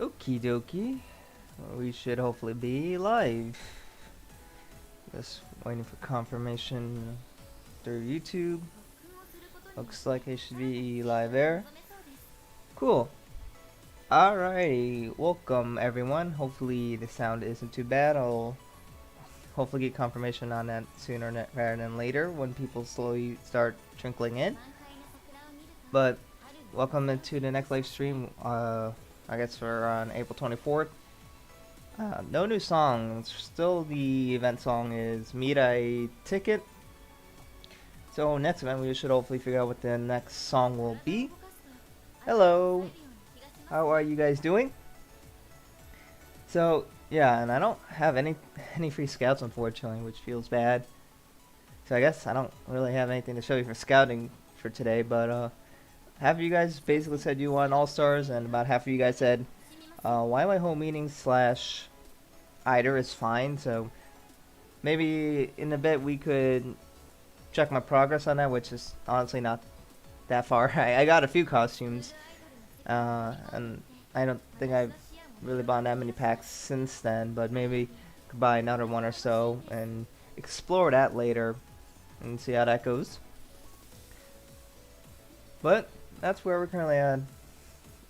Okie dokie. We should hopefully be live. Just waiting for confirmation through YouTube. Looks like it should be live there. Cool. Alrighty, welcome everyone. Hopefully the sound isn't too bad. I'll hopefully get confirmation on that sooner rather than later when people slowly start trickling in. But welcome into the next live stream. I guess we're on April 24th. No new songs. Still, the event song is Mirai Ticket. So next event, we should hopefully figure out what the next song will be. Hello, how are you guys doing? So yeah, and I don't have any free scouts unfortunately, which feels bad. So I guess I don't really have anything to show you for scouting for today. But half of you guys basically said you want All Stars, and about half of you guys said why my home meeting slash either is fine. So maybe in a bit we could check my progress on that, which is honestly not that far. I got a few costumes, and I don't think I've really bought that many packs since then, but maybe could buy another one or so and explore that later and see how that goes. But that's where we're currently at.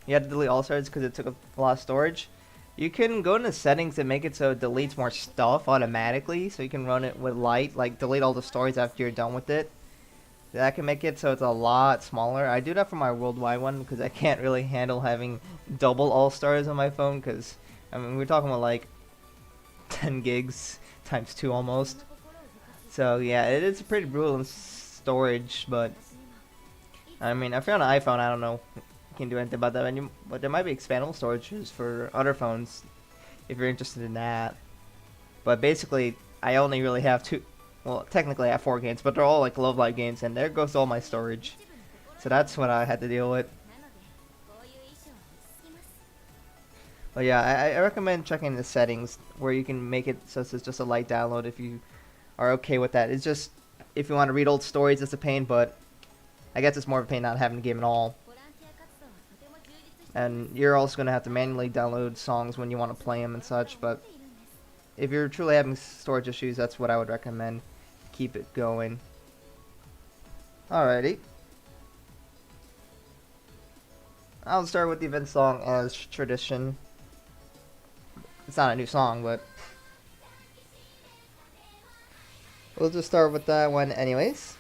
You had to delete all stars because it took a lot of storage. You can go into settings and make it so it deletes more stuff automatically, so you can run it with light, like delete all the stories after you're done with it. That can make it so it's a lot smaller. I do that for my worldwide one because I can't really handle having double all stars on my phone, because I mean we're talking about like 10 gigs times 2 almost. So yeah, it is pretty brutal in storage, but I mean if you're on an iPhone, I don't know, can't do anything about that. But there might be expandable storages for other phones if you're interested in that. But basically, I only really have two. Well, technically, I have 4 games, but they're all like Love Live games, and there goes all my storage. So that's what I had to deal with. But yeah, I recommend checking the settings where you can make it so it's just a light download if you are okay with that. It's just if you want to read old stories, it's a pain, but I guess it's more of a pain not having the game at all. And you're also going to have to manually download songs when you want to play them and such, but if you're truly having storage issues, that's what I would recommend. Keep it going. Alrighty. I'll start with the event song as tradition. It's not a new song, but we'll just start with that one anyways.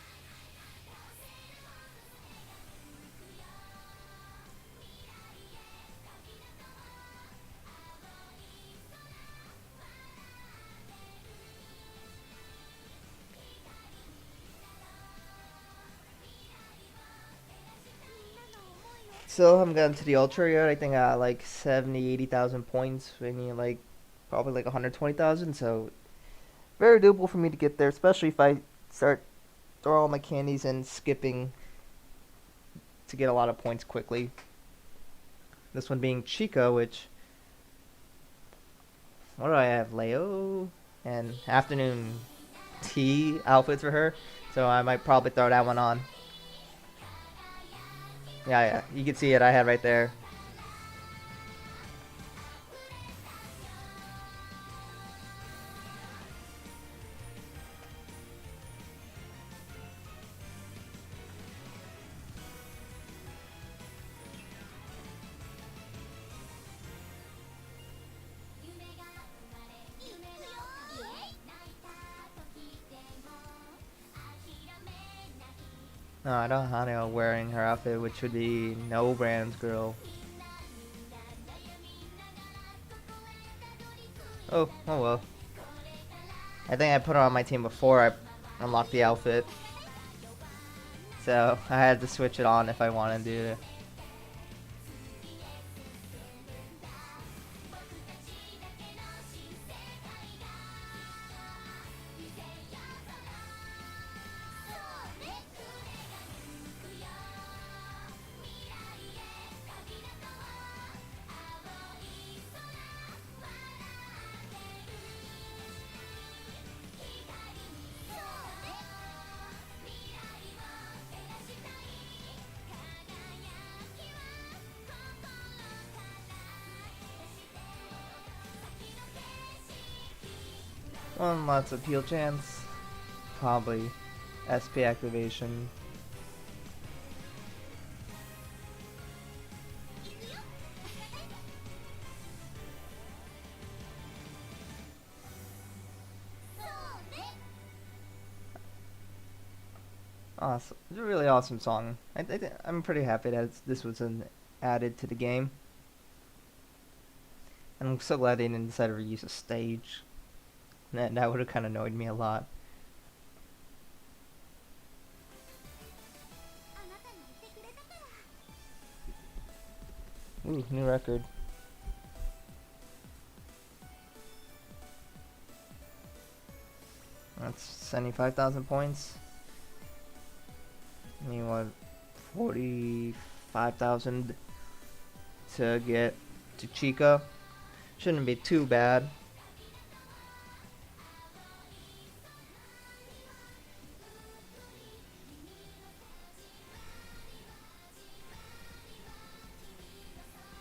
Still haven't gotten to the Ultra yet. I think I got like 70,000-80,000 points. We need like probably like 120,000. So very doable for me to get there, especially if I start throwing all my candies and skipping to get a lot of points quickly. This one being Chica, which what do I have? Leo and afternoon tea outfits for her. So I might probably throw that one on. Yeah, you can see it. I had right there. No, I don't have Hana wearing her outfit, which would be No Brand's girl. Oh well. I think I put her on my team before I unlocked the outfit. So I had to switch it on if I wanted to. One lots of heal chance. Probably SP activation. Awesome. It's a really awesome song. I'm pretty happy that this was added to the game. And I'm so glad they didn't decide to reuse a stage. That would have kind of annoyed me a lot. Ooh, new record. That's 75,000 points. And you want 45,000 to get to Chica. Shouldn't be too bad.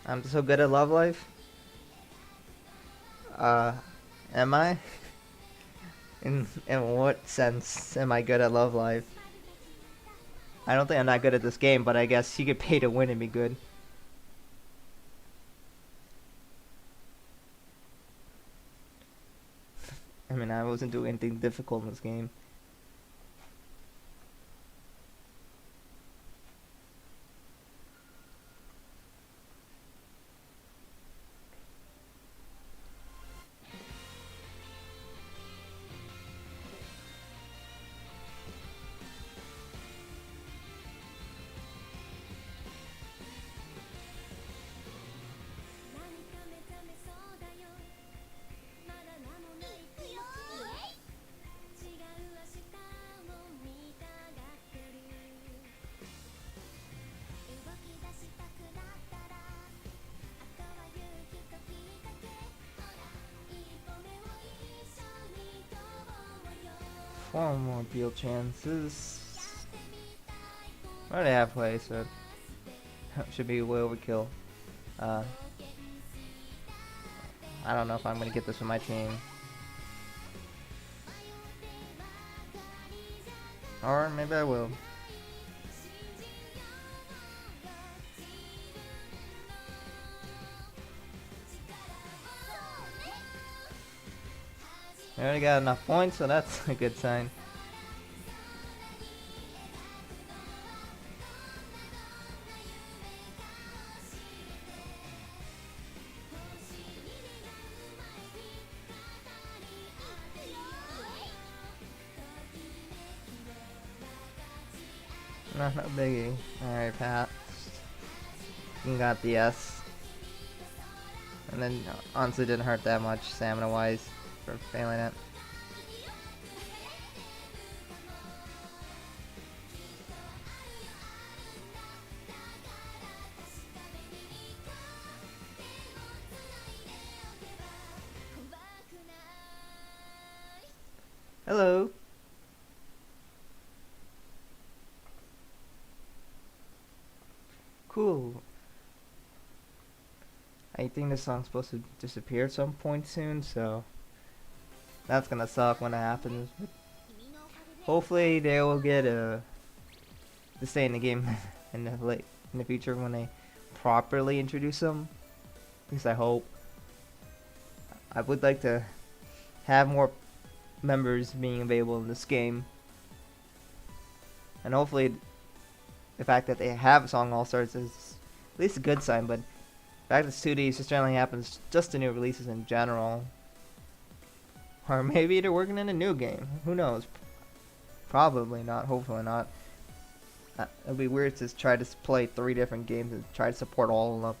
I'm so good at Love Life. Am I? In what sense am I good at Love Life? I don't think I'm that good at this game, but I guess you could pay to win and be good. I mean, I wasn't doing anything difficult in this game. Four more deal chances. I already have play, so should be way overkill. I don't know if I'm gonna get this with my team. Or maybe I will. I already got enough points, so that's a good sign. No biggie. Alright, Pat. You got the S. And then honestly didn't hurt that much stamina wise for failing it. Hello. Cool. I think this song's supposed to disappear at some point soon, so that's gonna suck when that happens. But hopefully they will get to stay in the game in the future when they properly introduce them. At least I hope. I would like to have more members being available in this game, and hopefully the fact that they have Song All Stars is at least a good sign. But the fact that 2D just generally happens just to new releases in general, or maybe they're working in a new game. Who knows? Probably not. Hopefully not. It'd be weird to try to play 3 different games and try to support all of them.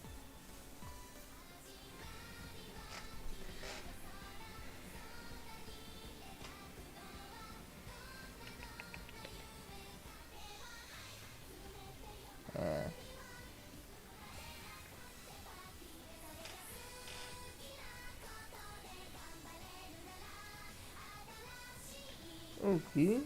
Okay.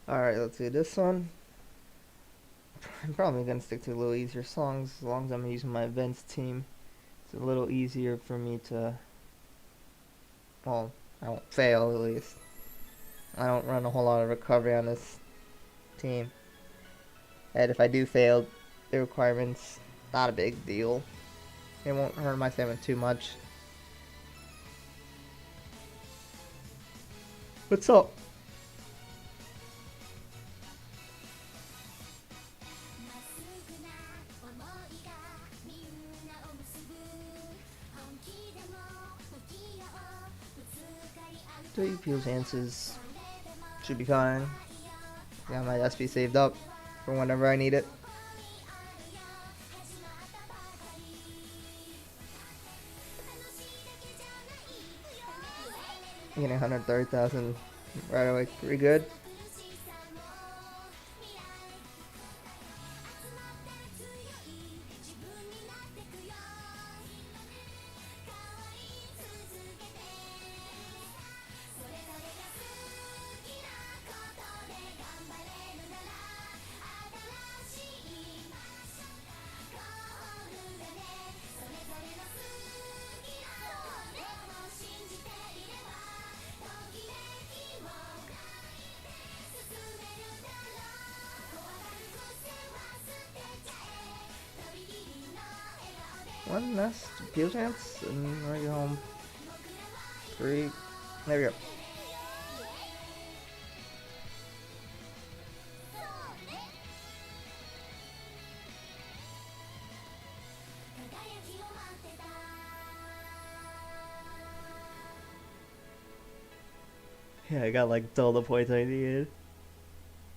Alright, let's see this one. I'm probably gonna stick to a little easier songs as long as I'm using my events team. It's a little easier for me to, well, I won't fail at least. I don't run a whole lot of recovery on this team. And if I do fail, the requirements, not a big deal. It won't hurt my stamina too much. What's up? Three Peel's answers should be fine. Got my SP saved up for whenever I need it. Getting 130,000 right away, pretty good. One last Peel chance, and I go home. 3. There we go. Yeah, I got like double the points I needed.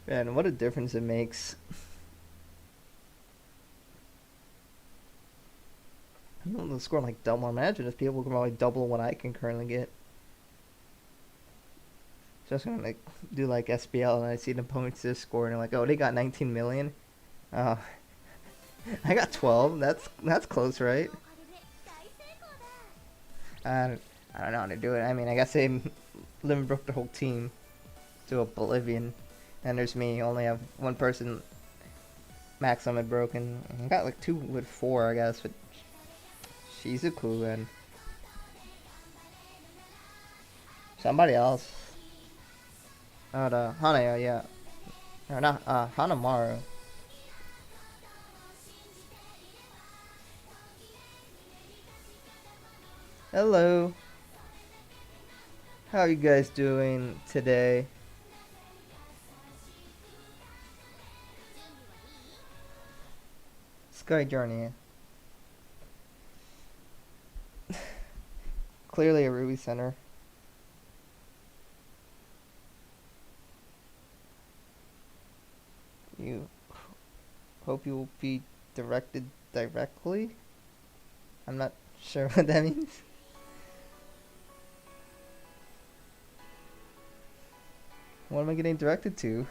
Man, what a difference it makes. You know, the score like double. Imagine if people can probably double what I can currently get. Just gonna like do like SBL and I see the opponents just score and I'm like, oh, they got 19 million. Oh, I got 12. That's close, right? I don't know how to do it. I mean, I guess they limit broke the whole team to oblivion, and there's me. Only have one person max limit broken. I got like 2 with 4, I guess, but Shizuku and somebody else. The Hanaya, yeah. Or not, Hanamaru. Hello. How are you guys doing today? Sky Journey. Clearly a Ruby Center. You hope you will be directed directly? I'm not sure what that means. What am I getting directed to?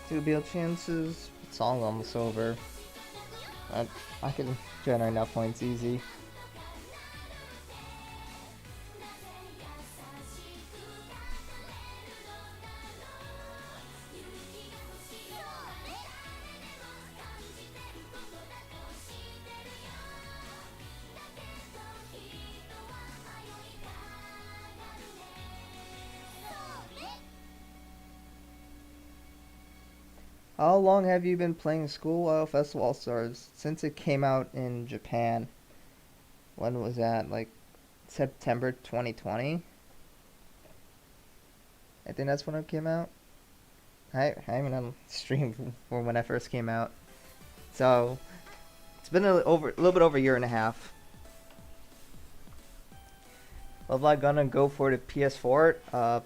Two BL chances. Song almost over. I can generate enough points easy. How long have you been playing School Oil Festival All-Stars? Since it came out in Japan. When was that? Like September 2020? I think that's when it came out. I haven't on stream for when I first came out. So it's been a little bit over a year and a half. Love Live gonna go for the PS4.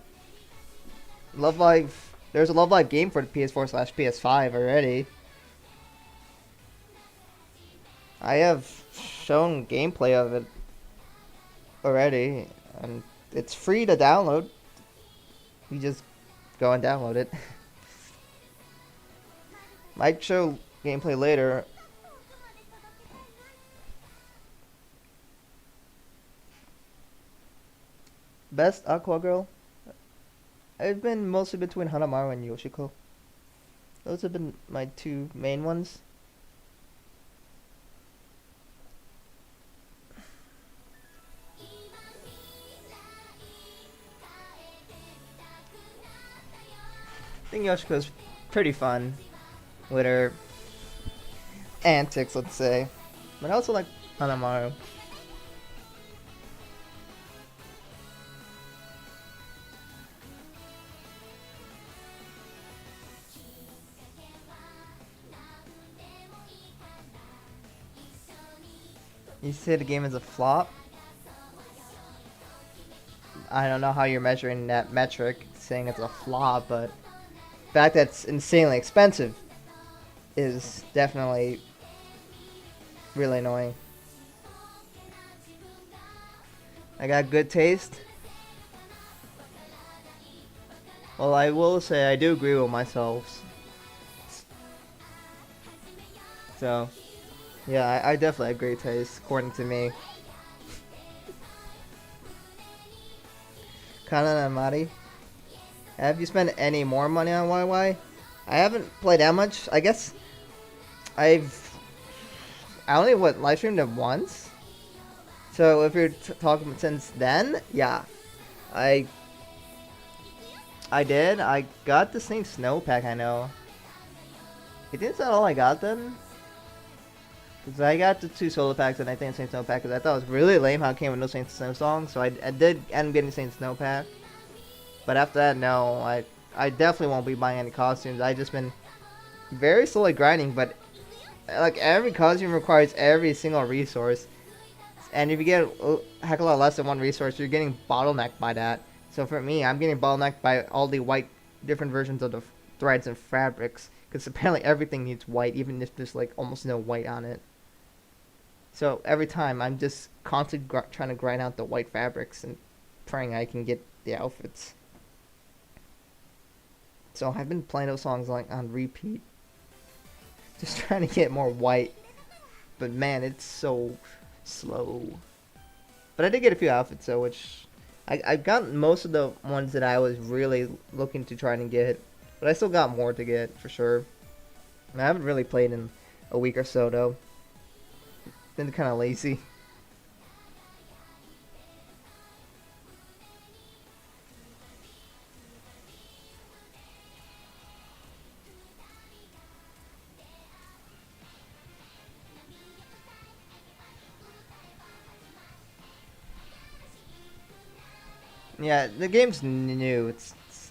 Love Live. There's a Love Live game for the PS4/PS5 already. I have shown gameplay of it already, and it's free to download. You just go and download it. Might show gameplay later. Best Aqua Girl? I've been mostly between Hanamaru and Yoshiko. Those have been my two main ones. I think Yoshiko's pretty fun with her antics, let's say. But I also like Hanamaru. You say the game is a flop? I don't know how you're measuring that metric, saying it's a flop, but the fact that it's insanely expensive is definitely really annoying. I got good taste. Well, I will say I do agree with myself. So, yeah, I definitely have great taste, according to me. Kana and Mari, have you spent any more money on YY? I haven't played that much. I guess I only live streamed it once. So if you're talking since then, yeah, I did. I got the same snowpack. I know. I think that's all I got then. Because I got the 2 solo packs and I think Saint Snow pack because I thought it was really lame how it came with no Saint Snow song. So I did end up getting Saint Snow pack. But after that, no, I definitely won't be buying any costumes. I just been very slowly grinding, but like every costume requires every single resource. And if you get a heck of a lot less than one resource, you're getting bottlenecked by that. So for me, I'm getting bottlenecked by all the white different versions of the threads and fabrics. Because apparently everything needs white, even if there's like almost no white on it. So every time I'm just constantly trying to grind out the white fabrics and praying I can get the outfits. So I've been playing those songs like on repeat. Just trying to get more white. But man, it's so slow. But I did get a few outfits though, which I got most of the ones that I was really looking to try and get. But I still got more to get for sure. I haven't really played in a week or so though. Been kind of lazy. Yeah, the game's new.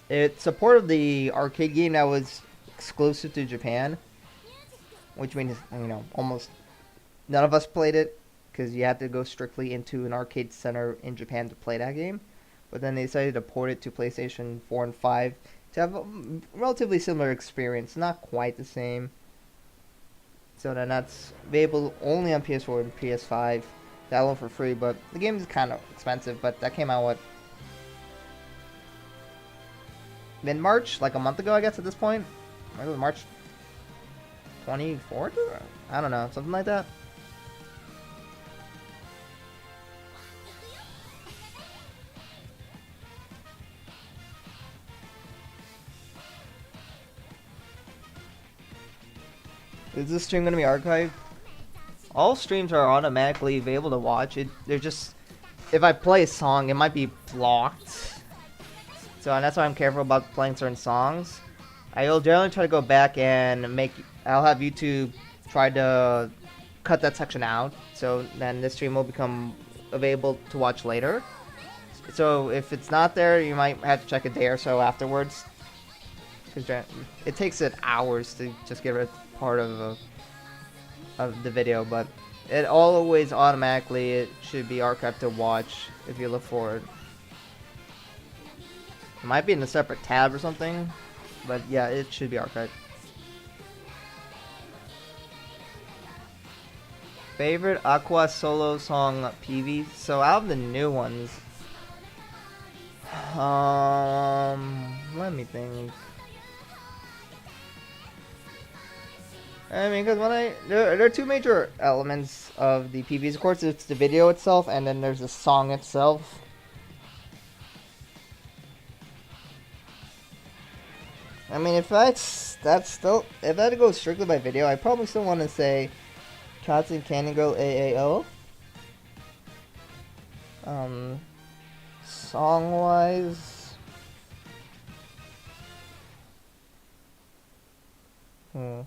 It's supported the arcade game that was exclusive to Japan, which means almost none of us played it because you had to go strictly into an arcade center in Japan to play that game. But then they decided to port it to PlayStation 4 and 5 to have a relatively similar experience, not quite the same. So then that's available only on PS4 and PS5. That one for free, but the game is kind of expensive. But that came out mid-March, like a month ago, I guess at this point. Maybe March 24th? I don't know, something like that. Is this stream going to be archived? All streams are automatically available to watch. They're just, if I play a song, it might be blocked. So and that's why I'm careful about playing certain songs. I will generally try to go back and I'll have YouTube try to cut that section out. So then this stream will become available to watch later. So if it's not there, you might have to check a day or so afterwards. Because it takes it hours to just get rid of part of the video, but it always automatically it should be archived to watch if you look for it. It might be in a separate tab or something, but yeah, it should be archived. Favorite Aqua solo song PV? So out of the new ones, let me think. I mean, because there are two major elements of the PVs. Of course, it's the video itself, and then there's the song itself. I mean, if I had to go strictly by video, I probably still want to say Cats and Candy Girl AAO. Song-wise, I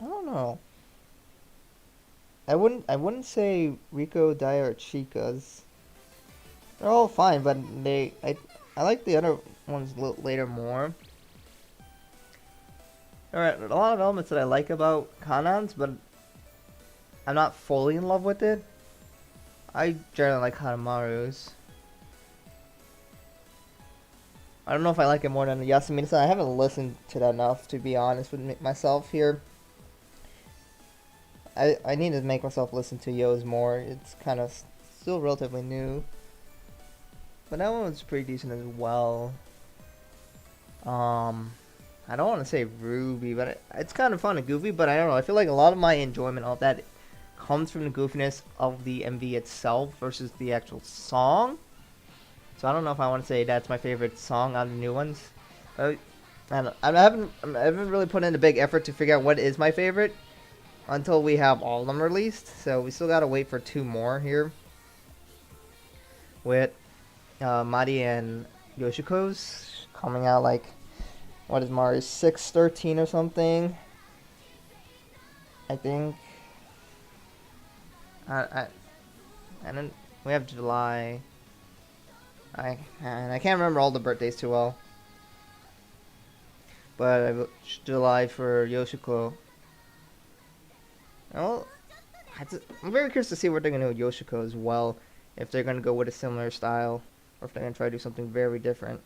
don't know. I wouldn't say Rico, Dia, or Chica's. They're all fine, but I like the other ones later more. Alright, a lot of elements that I like about Kanan's, but I'm not fully in love with it. I generally like Hanamaru's. I don't know if I like it more than the Yasumina-san. I haven't listened to that enough, to be honest with myself here. I need to make myself listen to Yo's more. It's kind of still relatively new. But that one was pretty decent as well. I don't want to say Ruby, but it's kind of fun and goofy, but I don't know. I feel like a lot of my enjoyment of that comes from the goofiness of the MV itself versus the actual song. So I don't know if I want to say that's my favorite song out of the new ones. I haven't really put in a big effort to figure out what is my favorite until we have all of them released. So we still gotta wait for 2 more here with Mari and Yoshiko's coming out like, what is Mari's 6/13 or something, I think. And then we have July. I can't remember all the birthdays too well, but July for Yoshiko. Well, I'm very curious to see what they're gonna do with Yoshiko as well. If they're gonna go with a similar style, or if they're gonna try to do something very different.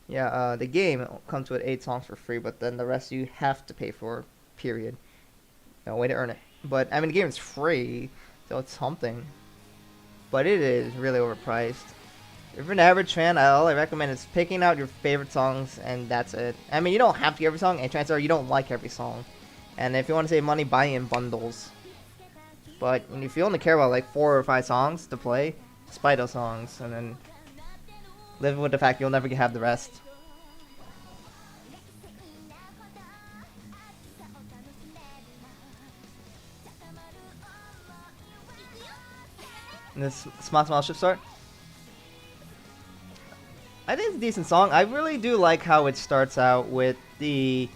Yeah, the game comes with 8 songs for free, but then the rest you have to pay for. Period. No way to earn it. But I mean, the game is free, so it's something. But it is really overpriced. If you're an average fan, all I recommend is picking out your favorite songs, and that's it. I mean, you don't have to get every song, and chances are you don't like every song. And if you want to save money, buy in bundles. But if you only care about like 4 or 5 songs to play, just buy those songs, and then live with the fact you'll never have the rest. And this Small Shift Start, I think it's a decent song. I really do like how it starts out with the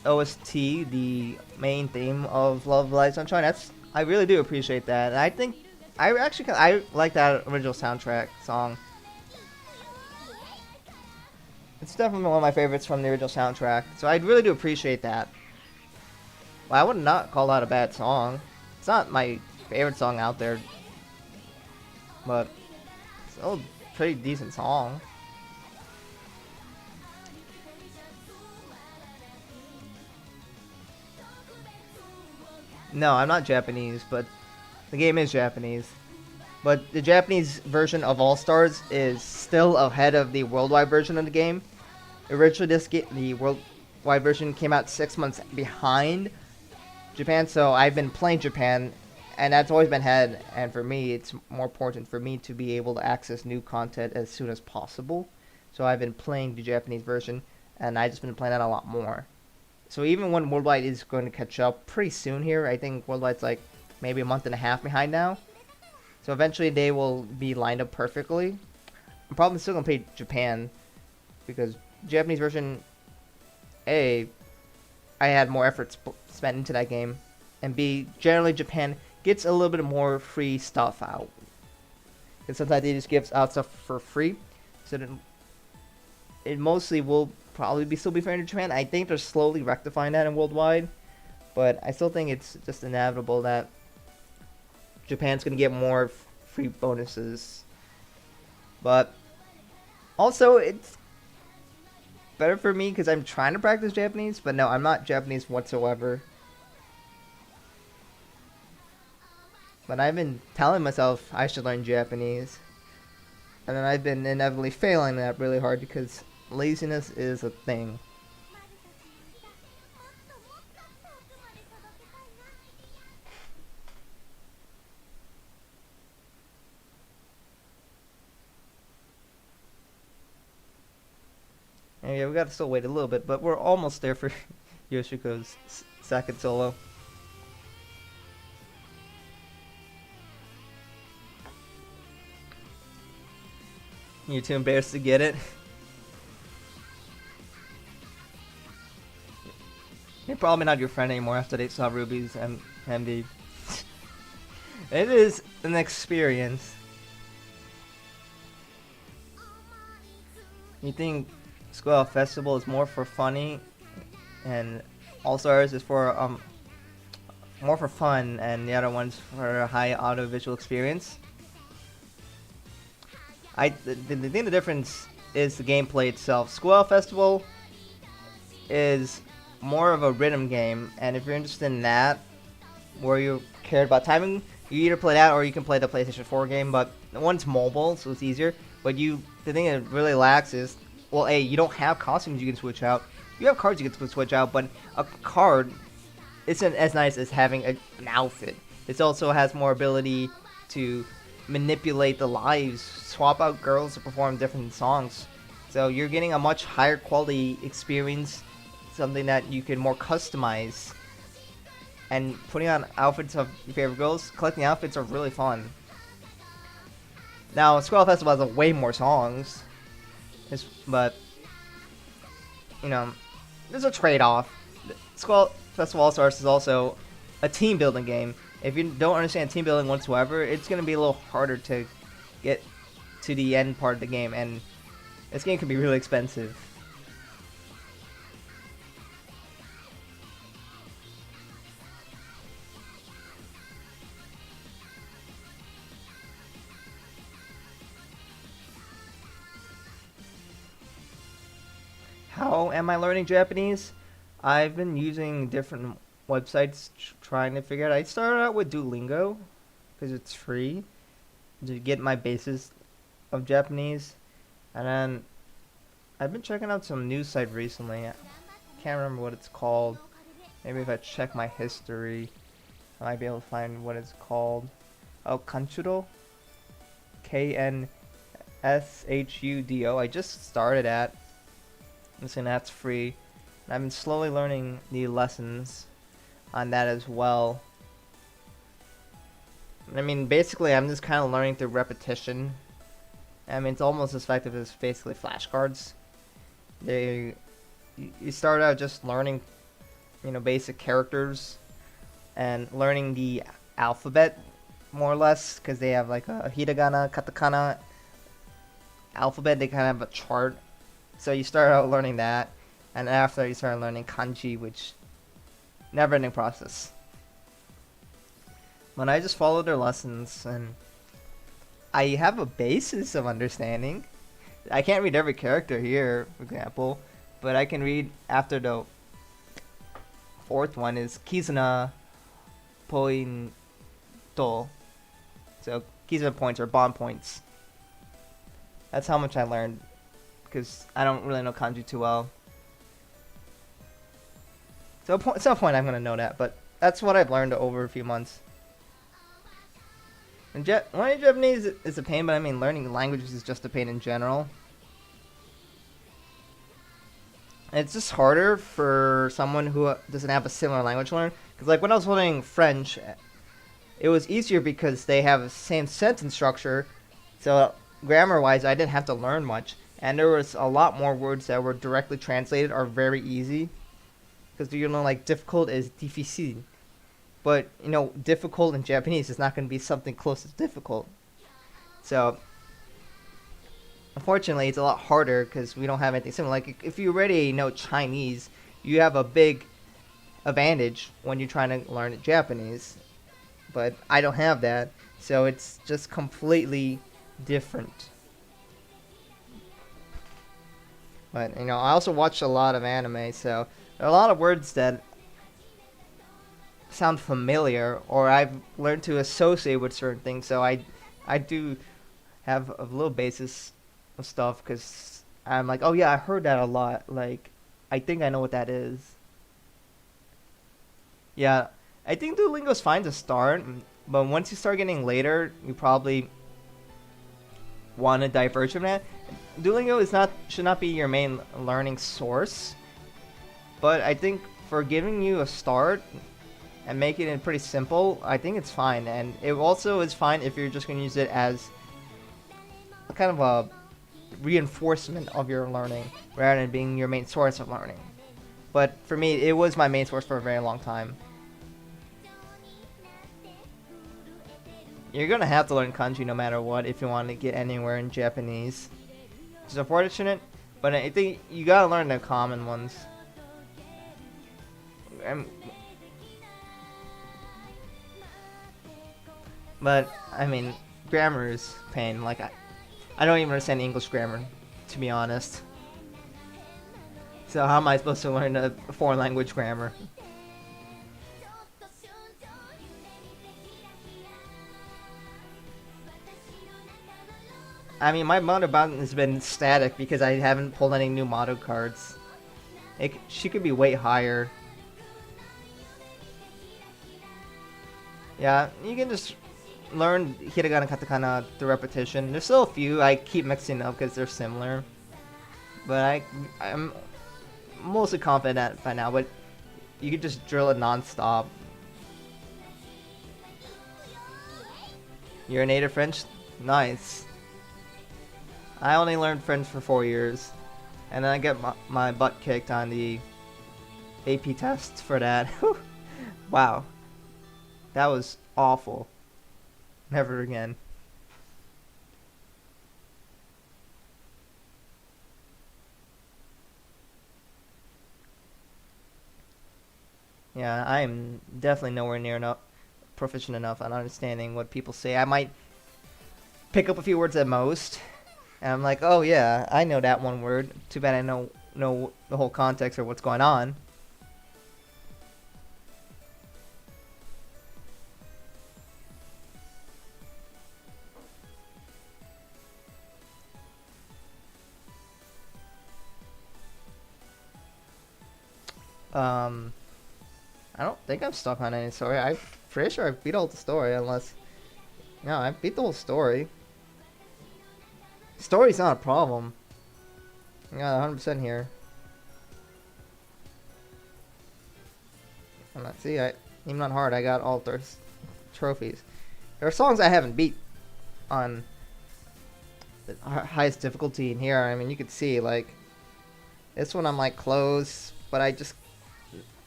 OST, the main theme of Love Light Sunshine. I really do appreciate that. And I think I like that original soundtrack song. It's definitely one of my favorites from the original soundtrack. So I really do appreciate that. Well, I would not call that a bad song. It's not my favorite song out there, but it's still a pretty decent song. No, I'm not Japanese, but the game is Japanese. But the Japanese version of All Stars is still ahead of the worldwide version of the game. Originally, the worldwide version came out 6 months behind Japan, so I've been playing Japan, and that's always been ahead. And for me, it's more important for me to be able to access new content as soon as possible. So I've been playing the Japanese version, and I've just been playing that a lot more. So even when Worldwide is going to catch up pretty soon here, I think Worldwide's like maybe a month and a half behind now. So eventually they will be lined up perfectly. I'm probably still gonna play Japan because Japanese version A, I had more effort spent into that game, and B, generally Japan gets a little bit more free stuff out. And sometimes they just give out stuff for free, so then it mostly will probably still be fair in Japan. I think they're slowly rectifying that in worldwide, but I still think it's just inevitable that Japan's gonna get more free bonuses. But also, it's better for me because I'm trying to practice Japanese, but no, I'm not Japanese whatsoever. But I've been telling myself I should learn Japanese, and then I've been inevitably failing that really hard because laziness is a thing. And yeah, we gotta still wait a little bit, but we're almost there for Yoshiko's second solo. You too embarrassed to get it? You're probably not your friend anymore after they saw Ruby's MD. It is an experience. You think School Festival is more for funny, and All Stars is for more for fun, and the other one's for a high audiovisual experience? The thing, the difference is the gameplay itself. School Festival is more of a rhythm game, and if you're interested in that, where you cared about timing, you either play that or you can play the PlayStation 4 game. But the one's mobile, so it's easier. But the thing that really lacks is, well, A, you don't have costumes you can switch out. You have cards you can switch out, but a card isn't as nice as having an outfit. It also has more ability to manipulate the lives, swap out girls to perform different songs. So you're getting a much higher quality experience, something that you can more customize. And putting on outfits of your favorite girls, collecting outfits are really fun. Now, Squirrel Festival has way more songs, but, you know, there's a trade-off. Squirrel Festival All-Stars is also a team building game. If you don't understand team building whatsoever, it's going to be a little harder to get to the end part of the game, and this game can be really expensive. How am I learning Japanese? I've been using different websites trying to figure it out. I started out with Duolingo because it's free to get my basis of Japanese, and then I've been checking out some news site recently. I can't remember what it's called. Maybe if I check my history, I might be able to find what it's called. Oh, Kanchudo? KNSHUDO. I just started at. Listen, that's free. And I've been slowly learning the lessons on that as well. I mean, basically, I'm just kind of learning through repetition. I mean, it's almost as effective as basically flashcards. You start out just learning, you know, basic characters and learning the alphabet, more or less, because they have like a hiragana, katakana alphabet. They kind of have a chart. So you start out learning that, and after you start learning kanji, which never-ending process. But I just follow their lessons, and I have a basis of understanding. I can't read every character here, for example, but I can read after the fourth one is Kizuna Pointo. So Kizuna points are bond points. That's how much I learned, because I don't really know kanji too well. So at some point I'm going to know that, but that's what I've learned over a few months. And learning Japanese is a pain, but I mean learning languages is just a pain in general. And it's just harder for someone who doesn't have a similar language to learn. Because like when I was learning French, it was easier because they have the same sentence structure. So grammar-wise, I didn't have to learn much, and there was a lot more words that were directly translated are very easy. Because like difficult is difficile, but difficult in Japanese is not going to be something close to difficult. So unfortunately, it's a lot harder because we don't have anything similar. Like if you already know Chinese, you have a big advantage when you're trying to learn Japanese. But I don't have that, so it's just completely different. But I also watch a lot of anime, so there are a lot of words that sound familiar, or I've learned to associate with certain things. So I do have a little basis of stuff because I'm like, oh yeah, I heard that a lot. Like, I think I know what that is. Yeah, I think Duolingo's fine to start, but once you start getting later, you probably want to diverge from that. Duolingo should not be your main learning source, but I think for giving you a start and making it pretty simple, I think it's fine. And it also is fine if you're just going to use it as a kind of a reinforcement of your learning rather than being your main source of learning. But for me, it was my main source for a very long time. You're going to have to learn kanji no matter what if you want to get anywhere in Japanese. It's unfortunate, but I think you got to learn the common ones. But, I mean, grammar is pain. Like, I don't even understand English grammar, to be honest. So how am I supposed to learn a foreign language grammar? I mean, my motto button has been static because I haven't pulled any new motto cards. She could be way higher. Yeah, you can just learn hiragana, katakana through repetition. There's still a few I keep mixing up because they're similar. But I'm mostly confident by now, but you could just drill it non-stop. You're a native French? Nice. I only learned French for 4 years, and then I get my butt kicked on the AP tests for that. Wow. That was awful. Never again. Yeah, I am definitely nowhere near enough proficient enough on understanding what people say. I might pick up a few words at most, and I'm like, oh yeah, I know that one word. Too bad I know the whole context or what's going on. Um, I don't think I'm stuck on any story. I'm pretty sure I beat all the story, unless... No, I beat the whole story. Story's not a problem. I got 100% here. I'm not... See, even on hard, I got all those trophies. There are songs I haven't beat on the highest difficulty in here. I mean, you could see, like... This one I'm, like, close, but I just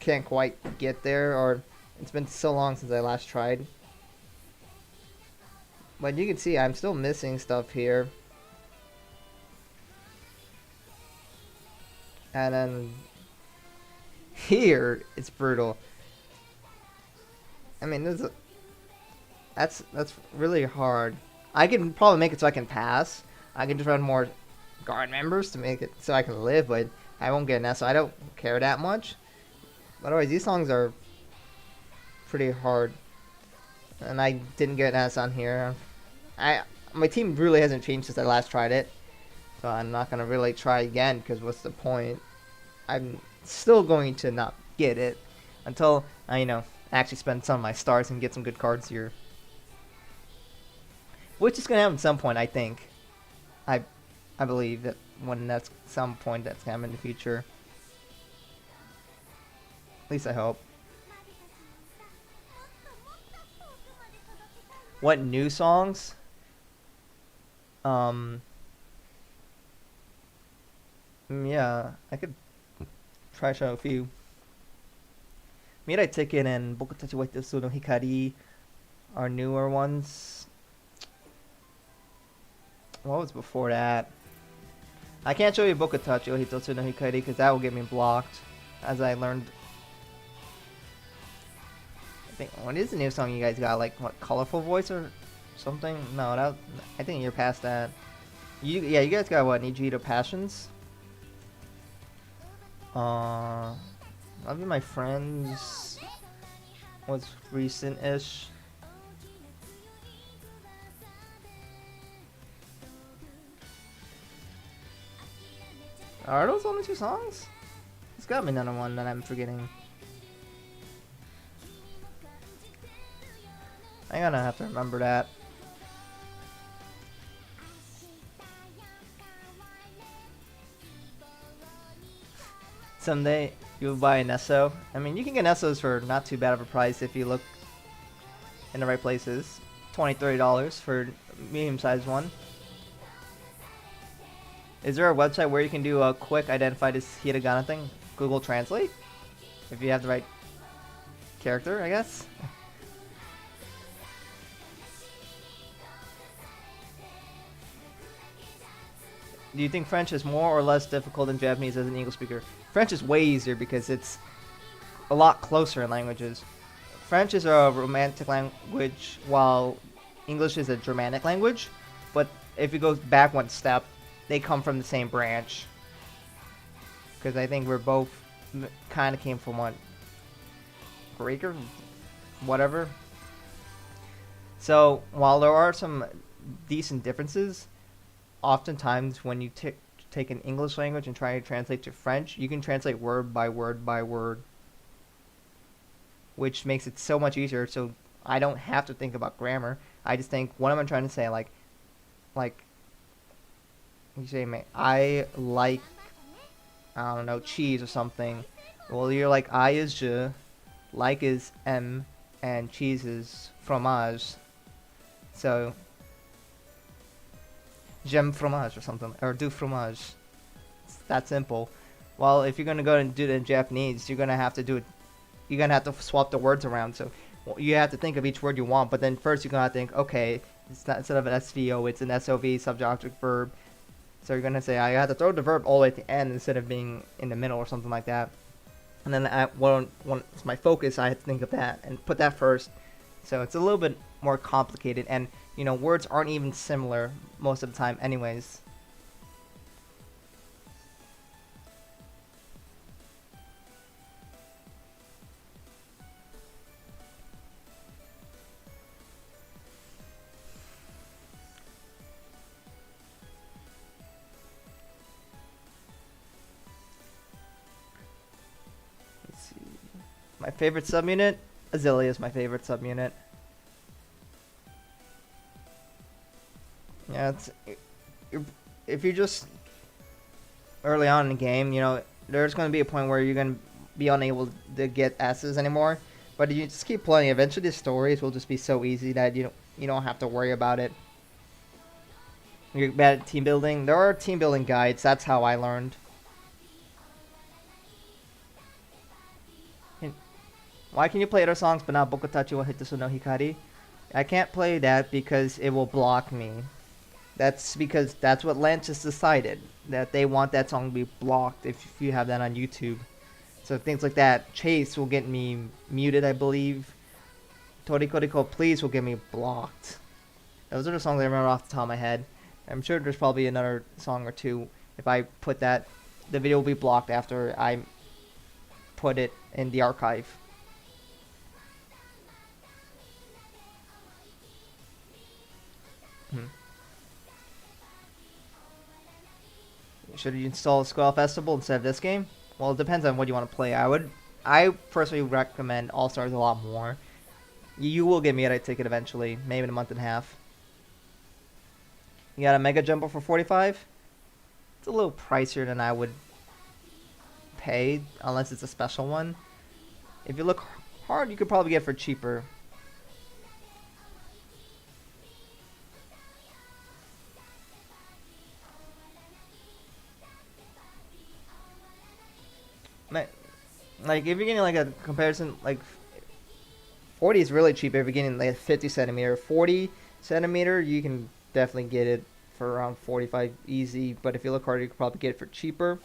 can't quite get there, or it's been so long since I last tried. But you can see I'm still missing stuff here. And then here it's brutal. I mean, that's really hard. I can probably make it so I can pass. I can just run more guard members to make it so I can live, but I won't get an S, so I don't care that much. But otherwise, these songs are pretty hard. And I didn't get an S on here. My team really hasn't changed since I last tried it. So I'm not going to really try again, because what's the point? I'm still going to not get it until I, actually spend some of my stars and get some good cards here. Which is going to happen at some point, I think. I believe that when that's some point that's coming in the future. At least I hope. What new songs? Um, yeah, I could try show a few. Mirai Ticket and Bokutachi wa Hitotsu no Hikari are newer ones. What was before that? I can't show you Bokutachi wa Hitotsu no Hikari because that will get me blocked. As I learned. I think, what is the new song you guys got? Like, what, Colorful Voice or something? No, that, I think you're past that. Yeah, you guys got what? Nijito Passions? Love You My Friends was recent-ish. Are those only two songs? It's got to be another one that I'm forgetting. I'm gonna have to remember that. Someday you'll buy an Esso. I mean, you can get Essos for not too bad of a price if you look in the right places. $20, $30 for a medium-sized one. Is there a website where you can do a quick identify this hiragana thing? Google Translate? If you have the right character, I guess? Do you think French is more or less difficult than Japanese as an English speaker? French is way easier because it's a lot closer in languages. French is a romantic language while English is a Germanic language. But if you go back one step, they come from the same branch. Because I think we're both kind of came from what? Greek or whatever. So while there are some decent differences, oftentimes when you take an English language and try to translate to French, you can translate word by word by word, which makes it so much easier. So I don't have to think about grammar. I just think, what am I trying to say? Like you say, I like, I don't know, cheese or something. Well, you're like, I is je, like is m, and cheese is fromage. So j'aime fromage or something, or du fromage. It's that simple. Well, if you're gonna go and do it in Japanese, you're gonna have to do it. You're gonna have to swap the words around. So you have to think of each word you want, but then first you're gonna think, okay, it's not, instead of an SVO, it's an SOV, subject, object, verb. So you're gonna say I have to throw the verb all the way at the end instead of being in the middle or something like that. And then when it's my focus, I have to think of that and put that first. So it's a little bit more complicated, and you know, words aren't even similar most of the time anyways. Let's see. My favorite subunit? Azalea is my favorite subunit. Yeah, if you're just early on in the game, you know, there's going to be a point where you're going to be unable to get S's anymore. But if you just keep playing, eventually the stories will just be so easy that you don't have to worry about it. You're bad at team building. There are team building guides. That's how I learned. Why can you play other songs but not Bokutachi wa Hitotsu no Hikari? I can't play that because it will block me. That's because that's what Lance has decided. That they want that song to be blocked if you have that on YouTube. So things like that. Chase will get me muted, I believe. Torikoriko Please will get me blocked. Those are the songs I remember off the top of my head. I'm sure there's probably another song or two. If I put that, the video will be blocked after I put it in the archive. Should you install Skull Festival instead of this game? Well, it depends on what you want to play. I personally recommend All Stars a lot more. You will get me a ticket eventually, maybe in a month and a half. You got a Mega Jumbo for 45? It's a little pricier than I would pay, unless it's a special one. If you look hard, you could probably get it for cheaper. Like if you're getting like a comparison, like 40 is really cheap if you're getting like 50 centimeter. 40 centimeter, you can definitely get it for around 45 easy. But if you look harder, you could probably get it for cheaper.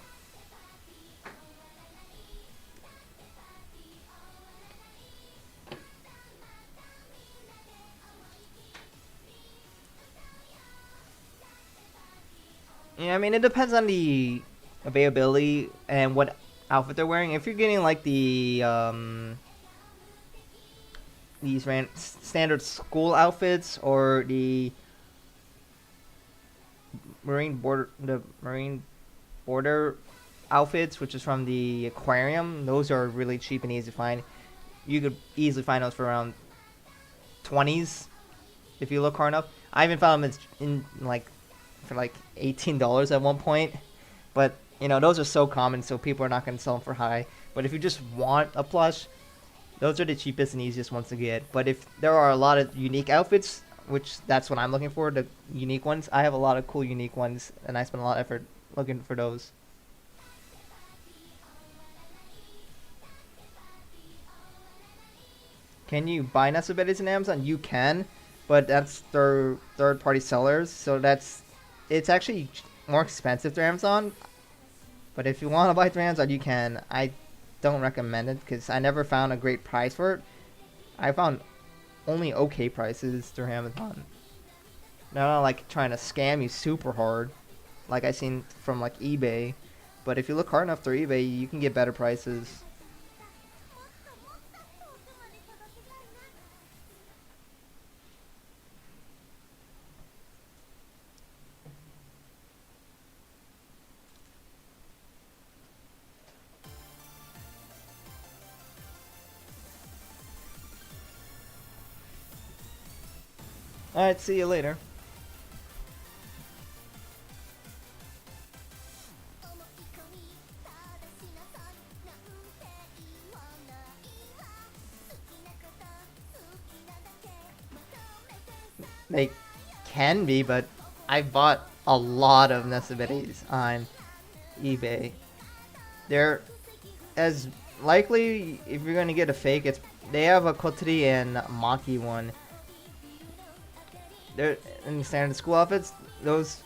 Yeah, I mean it depends on the availability and what outfit they're wearing. If you're getting like these standard school outfits or the marine border outfits, which is from the aquarium, those are really cheap and easy to find. You could easily find those for around 20s if you look hard enough. I even found them in like for like $18 at one point, but you know those are so common, so people are not going to sell them for high. But if you just want a plush, those are the cheapest and easiest ones to get. But if there are a lot of unique outfits, which that's what I'm looking for, the unique ones, I have a lot of cool unique ones, and I spend a lot of effort looking for those. Can you buy Nesubetes on Amazon? You can, but that's their third-party sellers, so it's actually more expensive through Amazon. But if you want to buy through Amazon, you can. I don't recommend it because I never found a great price for it. I found only okay prices through Amazon. They're not like trying to scam you super hard, like I seen from like eBay. But if you look hard enough through eBay, you can get better prices. Alright, see you later. They can be, but I bought a lot of Nesubetes on eBay. They're as likely if you're gonna get a fake. It's they have a Kotri and Maki one. They're in the standard school outfits. Those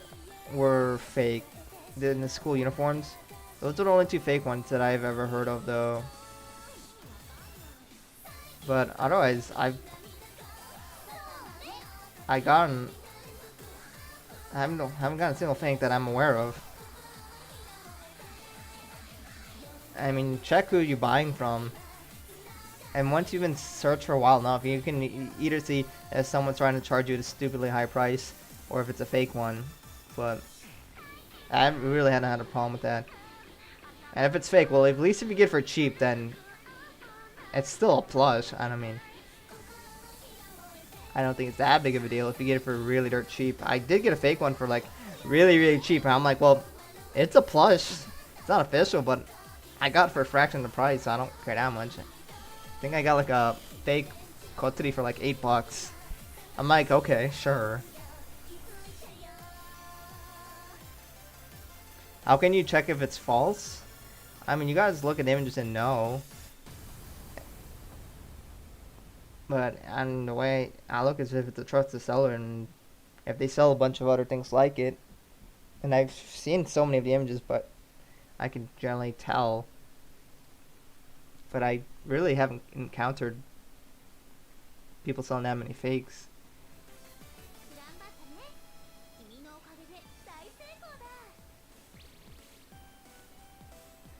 were fake. In the school uniforms. Those are the only two fake ones that I've ever heard of, though. But otherwise, I gotten haven't gotten a single fake that I'm aware of. I mean, check who you're buying from. And once you've been searched for a while enough, you can either see if someone's trying to charge you a stupidly high price, or if it's a fake one. But I really haven't had a problem with that. And if it's fake, well, at least if you get it for cheap, then it's still a plush. I don't mean, I don't think it's that big of a deal if you get it for really dirt cheap. I did get a fake one for like really, really cheap, and I'm like, well, it's a plush. It's not official, but I got it for a fraction of the price, so I don't care that much. I think I got like a fake Kotri for like $8. I'm like, okay, sure. How can you check if it's false? I mean, you guys look at the images and know. But and the way I look is if it's a trusted seller, and if they sell a bunch of other things like it, and I've seen so many of the images, but I can generally tell. But I really haven't encountered people selling that many fakes.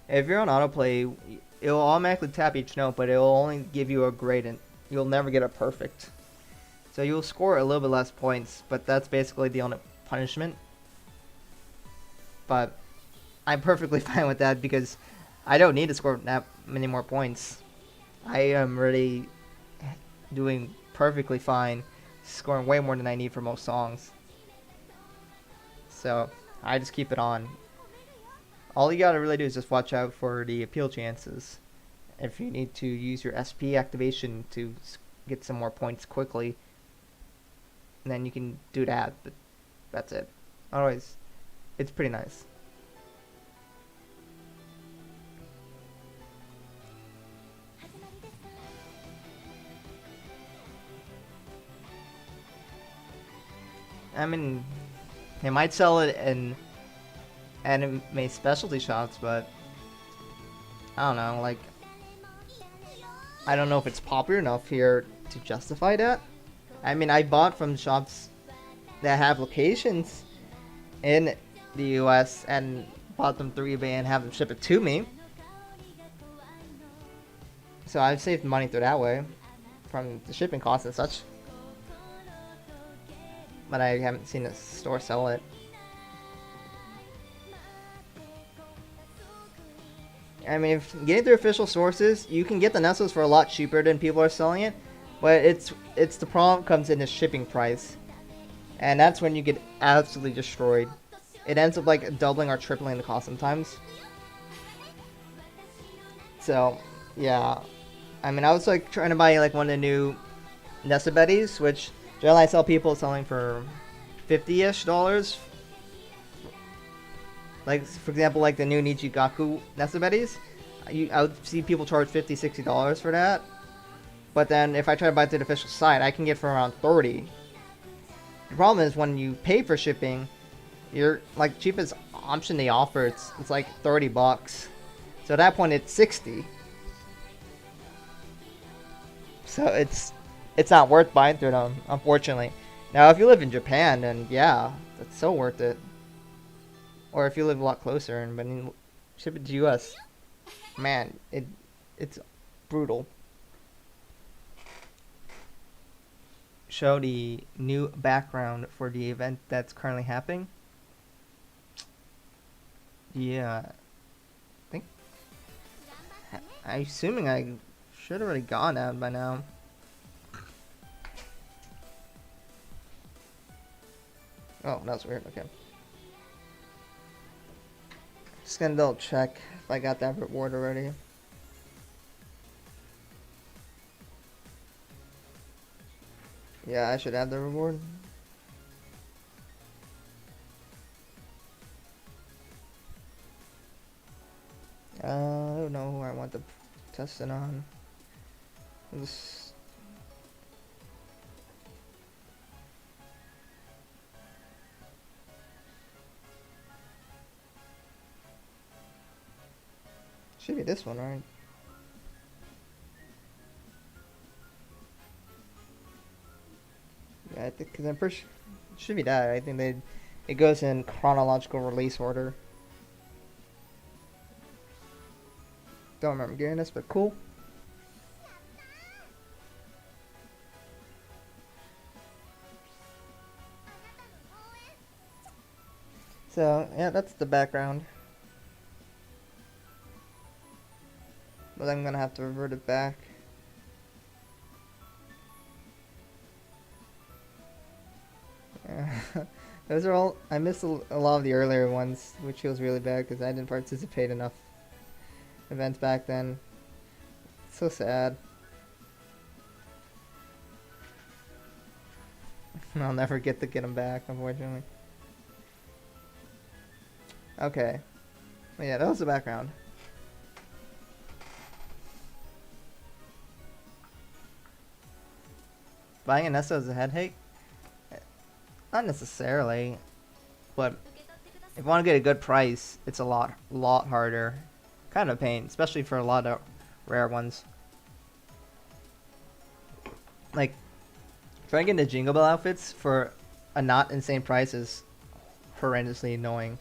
If you're on autoplay, it'll automatically tap each note, but it'll only give you a grade, and you'll never get a perfect. So you'll score a little bit less points, but that's basically the only punishment. But I'm perfectly fine with that because I don't need to score that many more points. I am really doing perfectly fine, scoring way more than I need for most songs. So I just keep it on. All you gotta really do is just watch out for the appeal chances. If you need to use your SP activation to get some more points quickly, then you can do that, but that's it. Otherwise, it's pretty nice. I mean, they might sell it in anime specialty shops, but I don't know. Like, I don't know if it's popular enough here to justify that. I mean, I bought from shops that have locations in the US and bought them through eBay and have them ship it to me. So I've saved money through that way from the shipping costs and such. But I haven't seen a store sell it. I mean, if getting through official sources, you can get the Nessos for a lot cheaper than people are selling it. But it's the problem comes in the shipping price. And that's when you get absolutely destroyed. It ends up like doubling or tripling the cost sometimes. So, yeah. I mean, I was like trying to buy like one of the new Nesabettis, which generally I sell people selling for $50-ish. Like, for example, like the new Nichigaku Nesabettis. I would see people charge $50-$60 for that. But then if I try to buy it through the official site, I can get for around $30. The problem is when you pay for shipping, you're like cheapest option they offer, it's like $30. So at that point it's 60. So it's not worth buying through them, unfortunately. Now if you live in Japan, then yeah, that's so worth it. Or if you live a lot closer and but ship it to US, man, it's brutal. Show the new background for the event that's currently happening. Yeah, I think I'm assuming I should have already gone out by now. Oh, that's weird. Okay, just gonna double check if I got that reward already. Yeah, I should have the reward. I don't know who I want to test it on. Just... should be this one, right? Yeah, I think because I'm pretty sure it should be that. I think it goes in chronological release order. Don't remember getting this, but cool. So yeah, that's the background. But I'm gonna have to revert it back. Yeah. Those are all. I missed a lot of the earlier ones, which feels really bad because I didn't participate enough events back then. So sad. I'll never get them back, unfortunately. Okay. Well, yeah, that was the background. Buying a Nessa is a headache? Not necessarily, but if you want to get a good price, it's a lot harder. Kind of a pain, especially for a lot of rare ones. Like, trying to get the Jingle Bell outfits for a not insane price is horrendously annoying.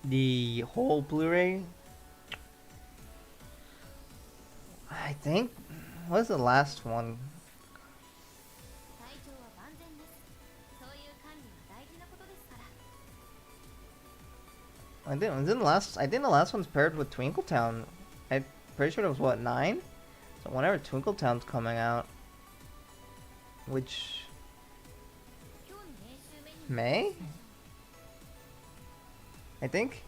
The whole Blu-ray, I think, what was the last one? I think the last one's paired with Twinkletown. I'm pretty sure it was what, 9? So whenever Twinkletown's coming out, which May? I think.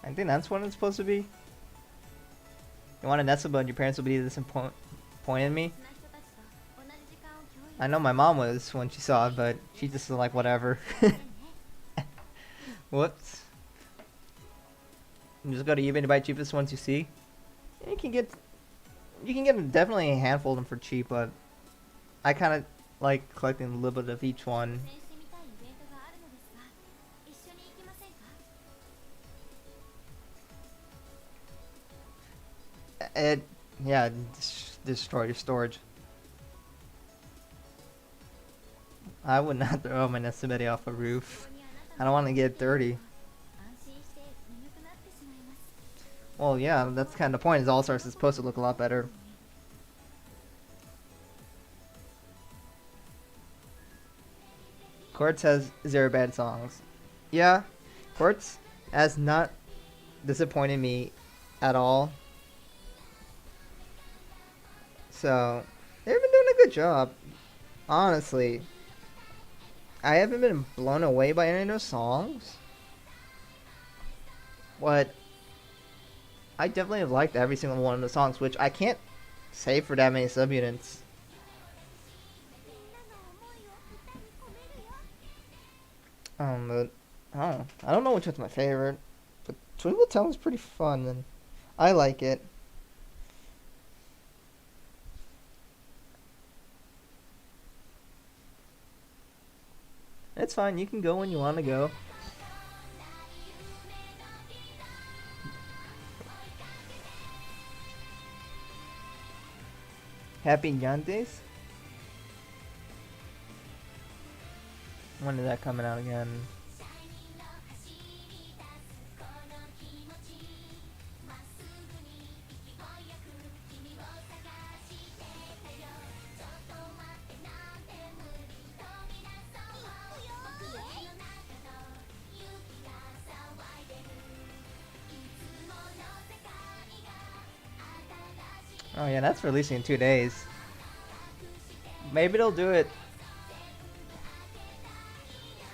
I think that's what it's supposed to be. You want a Nessa, but your parents will be disappointed in me. I know my mom was when she saw it, but she just was like, whatever. Whoops. You just go to eBay to buy cheapest ones you see. You can get definitely a handful of them for cheap, but I kind of like collecting a little bit of each one. Yeah, destroy your storage. I would not throw my Nesubedi off a roof. I don't want to get dirty. Well, yeah, that's kind of the point. Is All Stars is supposed to look a lot better. Quartz has 0 bad songs. Yeah, Quartz has not disappointed me at all. So, they've been doing a good job. Honestly, I haven't been blown away by any of those songs. But I definitely have liked every single one of the songs, which I can't say for that many subunits. But I don't know which one's my favorite, but Twinkle Town was pretty fun, and I like it. It's fine. You can go when you want to go. Happy Yandes? When is that coming out again? Oh yeah, that's releasing in 2 days. Maybe they'll do it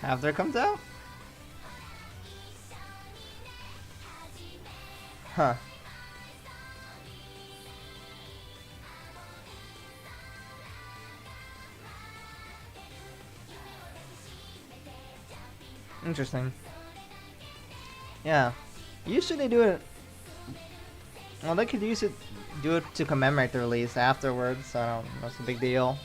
after it comes out? Huh. Interesting. Yeah. Usually they do it. Well, they could do it to commemorate the release afterwards, so I don't know, that's a big deal.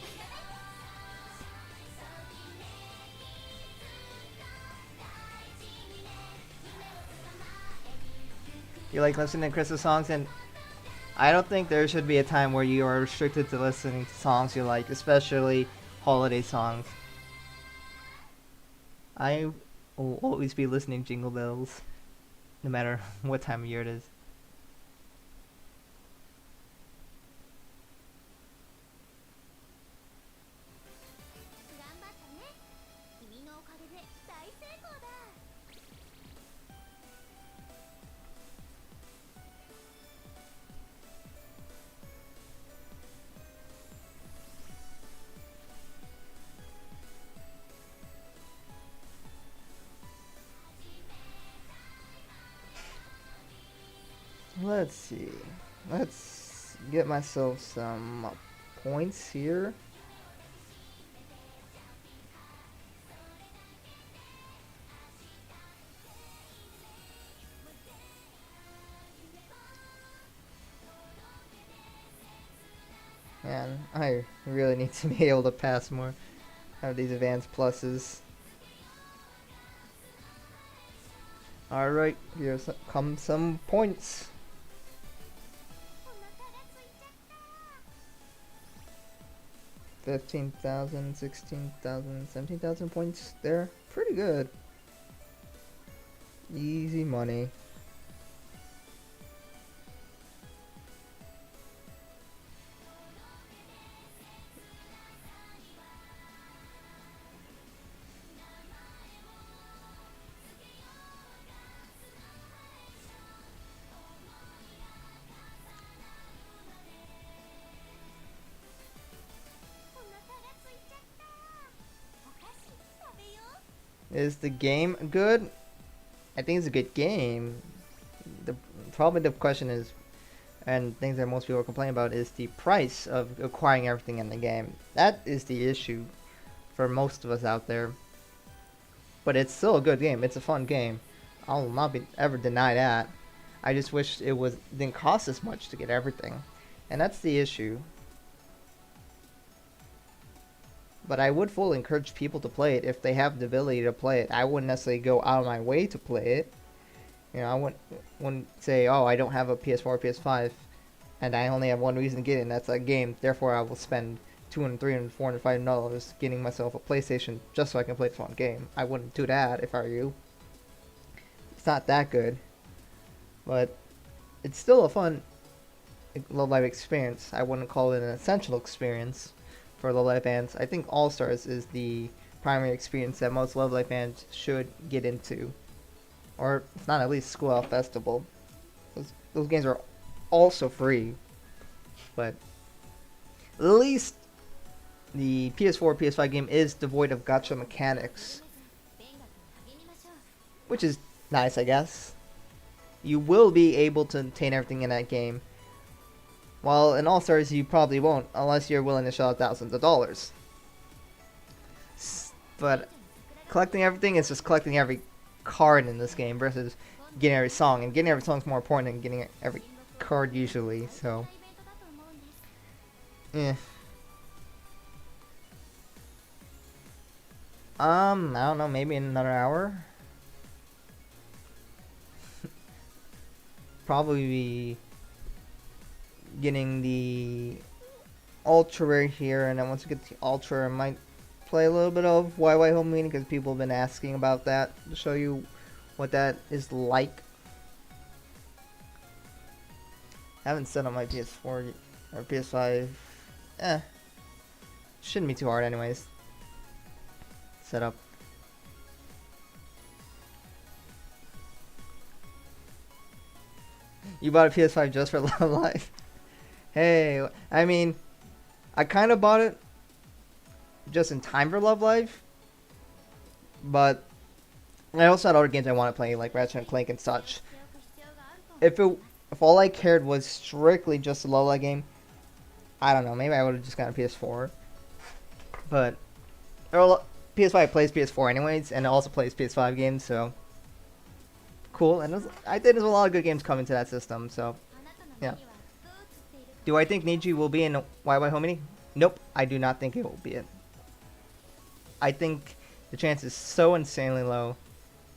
You like listening to Christmas songs, and I don't think there should be a time where you are restricted to listening to songs you like, especially holiday songs. I will always be listening to Jingle Bells, no matter what time of year it is. Let's see. Let's get myself some points here. Man, I really need to be able to pass more of these advanced pluses. Alright, here come some points. 15,000, 16,000, 17,000 points there. Pretty good. Easy money. Is the game good? I think it's a good game. the probably the question is, and things that most people are complaining about, is the price of acquiring everything in the game. That is the issue for most of us out there. But it's still a good game. It's a fun game. I will not be ever deny that. I just wish it didn't cost as much to get everything, and that's the issue. But I would fully encourage people to play it if they have the ability to play it. I wouldn't necessarily go out of my way to play it. You know, I wouldn't say, oh, I don't have a PS4 or PS5, and I only have one reason to get it, and that's that game. Therefore, I will spend $200, $300, $400, $500 getting myself a PlayStation just so I can play this one game. I wouldn't do that if I were you. It's not that good, but it's still a fun Love Live experience. I wouldn't call it an essential experience for Love Live fans. I think All Stars is the primary experience that most Love Live fans should get into, or if not, at least School Out Festival. Those games are also free, but at least the PS4, PS5 game is devoid of gacha mechanics, which is nice, I guess. You will be able to obtain everything in that game, while in All Stars you probably won't, unless you're willing to shell out thousands of dollars. But collecting everything is just collecting every card in this game versus getting every song, and getting every song is more important than getting every card usually, so yeah. I don't know, maybe in another hour. Probably be getting the Ultra right here, and then once I get the Ultra, I might play a little bit of YY Home Meeting because people have been asking about that to show you what that is like. I haven't set up my PS4 or PS5. Shouldn't be too hard anyways. Set up. You bought a PS5 just for Love Live? Hey, I mean, I kind of bought it just in time for Love Live, but I also had other games I want to play, like Ratchet and Clank and such. If all I cared was strictly just a Love Live game, I don't know, maybe I would have just gotten a PS4. But PS5 plays PS4 anyways, and it also plays PS5 games, so cool. And I think there's a lot of good games coming to that system, so yeah. Do I think Niji will be in YY Home Meeting? Nope, I do not think it will be it. I think the chance is so insanely low,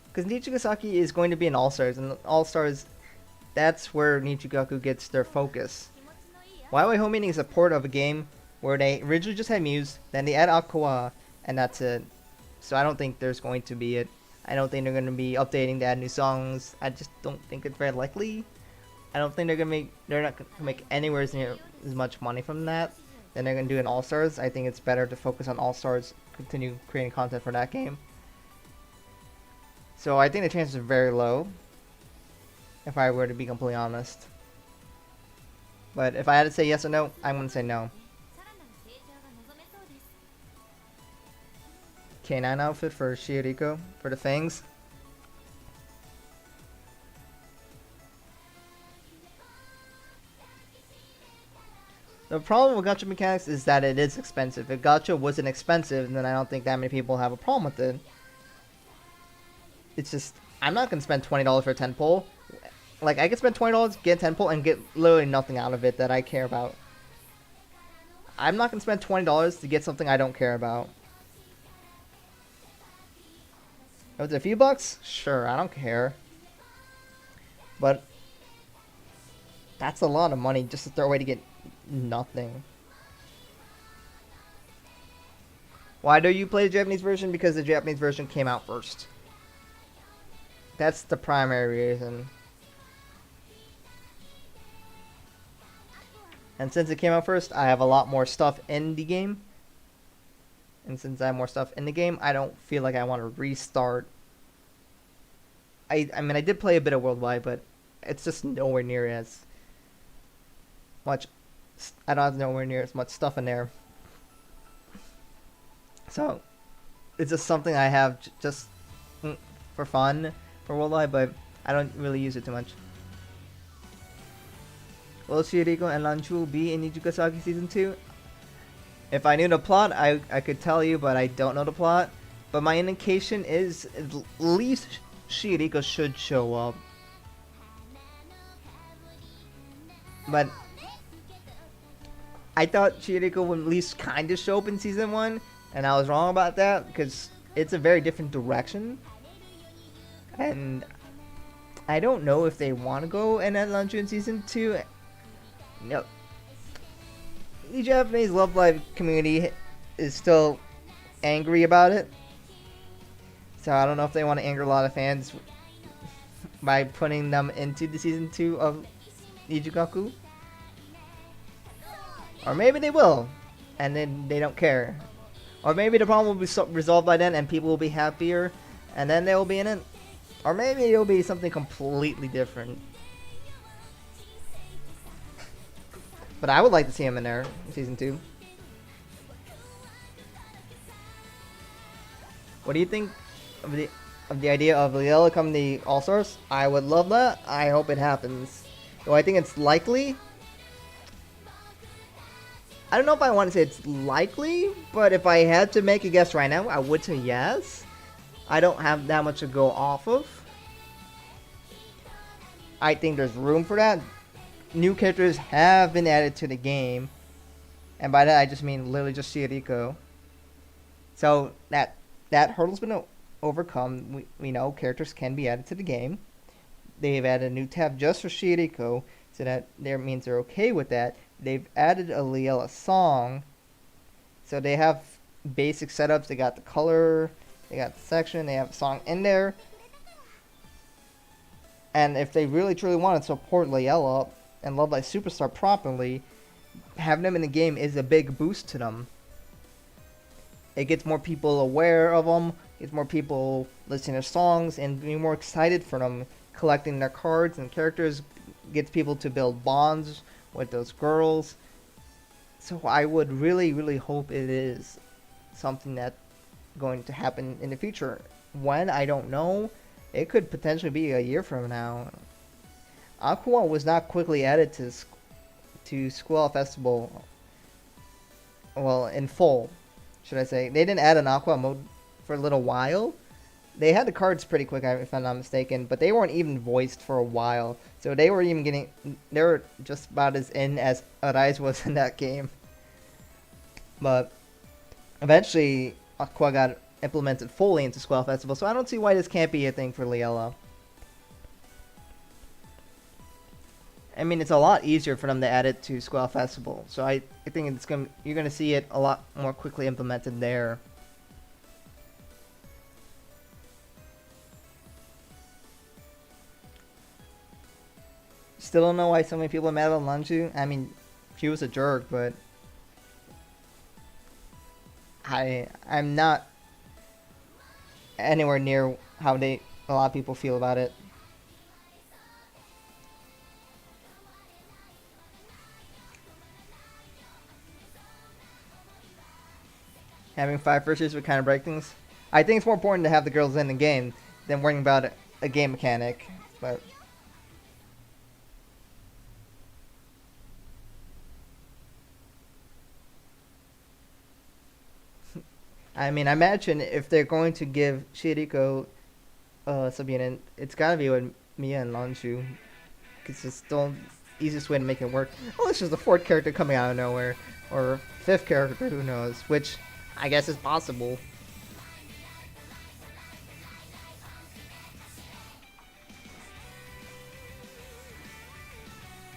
because Nichigasaki is going to be in All Stars, and All Stars, that's where Nichigaku gets their focus. YY Home Meeting is a port of a game where they originally just had Muse, then they add Aqua, and that's it. So I don't think there's going to be it. I don't think they're going to be updating to add new songs. I just don't think it's very likely. I don't think they're not going to make anywhere near as much money from that than they're going to do in All Stars. I think it's better to focus on All Stars, continue creating content for that game. So I think the chances are very low, if I were to be completely honest. But if I had to say yes or no, I'm going to say no. K9 outfit for Shioriko for the fangs. The problem with gacha mechanics is that it is expensive. If gacha wasn't expensive, then I don't think that many people have a problem with it. It's just, I'm not going to spend $20 for a 10 pull. Like, I could spend $20, get a 10 pull, and get literally nothing out of it that I care about. I'm not going to spend $20 to get something I don't care about. If it's a few bucks, sure, I don't care. But that's a lot of money just to throw away to get nothing. Why do you play the Japanese version? Because the Japanese version came out first. That's the primary reason. And since it came out first, I have a lot more stuff in the game. And since I have more stuff in the game, I don't feel like I want to restart. I mean, I did play a bit of Worldwide, but it's just nowhere near as much. I don't have nowhere near as much stuff in there. So, it's just something I have just for fun for Worldwide, but I don't really use it too much. Will Shiriko and Lanchu be in Nijukasaki Season 2? If I knew the plot, I could tell you, but I don't know the plot. But my indication is at least Shiriko should show up. But I thought Shiriko would at least kind of show up in Season 1, and I was wrong about that, because it's a very different direction. And I don't know if they want to go in at Lanchu in Season 2. No. The Japanese Love Live community is still angry about it. So I don't know if they want to anger a lot of fans by putting them into the Season 2 of Nijugaku. Or maybe they will, and then they don't care. Or maybe the problem will be resolved by then and people will be happier, and then they will be in it. Or maybe it will be something completely different. But I would like to see him in there in Season 2. What do you think of the idea of Liella coming the All-Stars? I would love that. I hope it happens. Do I think it's likely? I don't know if I want to say it's likely, but if I had to make a guess right now, I would say yes. I don't have that much to go off of. I think there's room for that. New characters have been added to the game, and by that I just mean literally just Shiriko. So that hurdle's been overcome. We know characters can be added to the game. They've added a new tab just for Shiriko, so that means they're okay with that. They've added a Liella song, so they have basic setups. They got the color, they got the section, they have a song in there. And if they really truly want to support Liella and Love Live Superstar properly, having them in the game is a big boost to them. It gets more people aware of them, gets more people listening to songs and being more excited for them, collecting their cards and characters, gets people to build bonds with those girls. So I would really, really hope it is something that's going to happen in the future. When, I don't know. It could potentially be a year from now. Aqua was not quickly added to Squall Festival. Well, in full, should I say. They didn't add an Aqua mode for a little while. They had the cards pretty quick, if I'm not mistaken, but they weren't even voiced for a while. So they were just about as in as Arise was in that game. But eventually, Aqua got implemented fully into Squall Festival, so I don't see why this can't be a thing for Liella. I mean, it's a lot easier for them to add it to Squall Festival, so I think you're gonna see it a lot more quickly implemented there. Still don't know why so many people are mad at Lanju. I mean, she was a jerk, but I'm not anywhere near how a lot of people feel about it. Having 5 verses would kind of break things. I think it's more important to have the girls in the game than worrying about a game mechanic. But I mean, I imagine if they're going to give Shiriko sub-unit, it's gotta be with Mia and Lanshu. It's just the easiest way to make it work. Oh, this is the 4th character coming out of nowhere. Or 5th character, who knows. Which I guess is possible.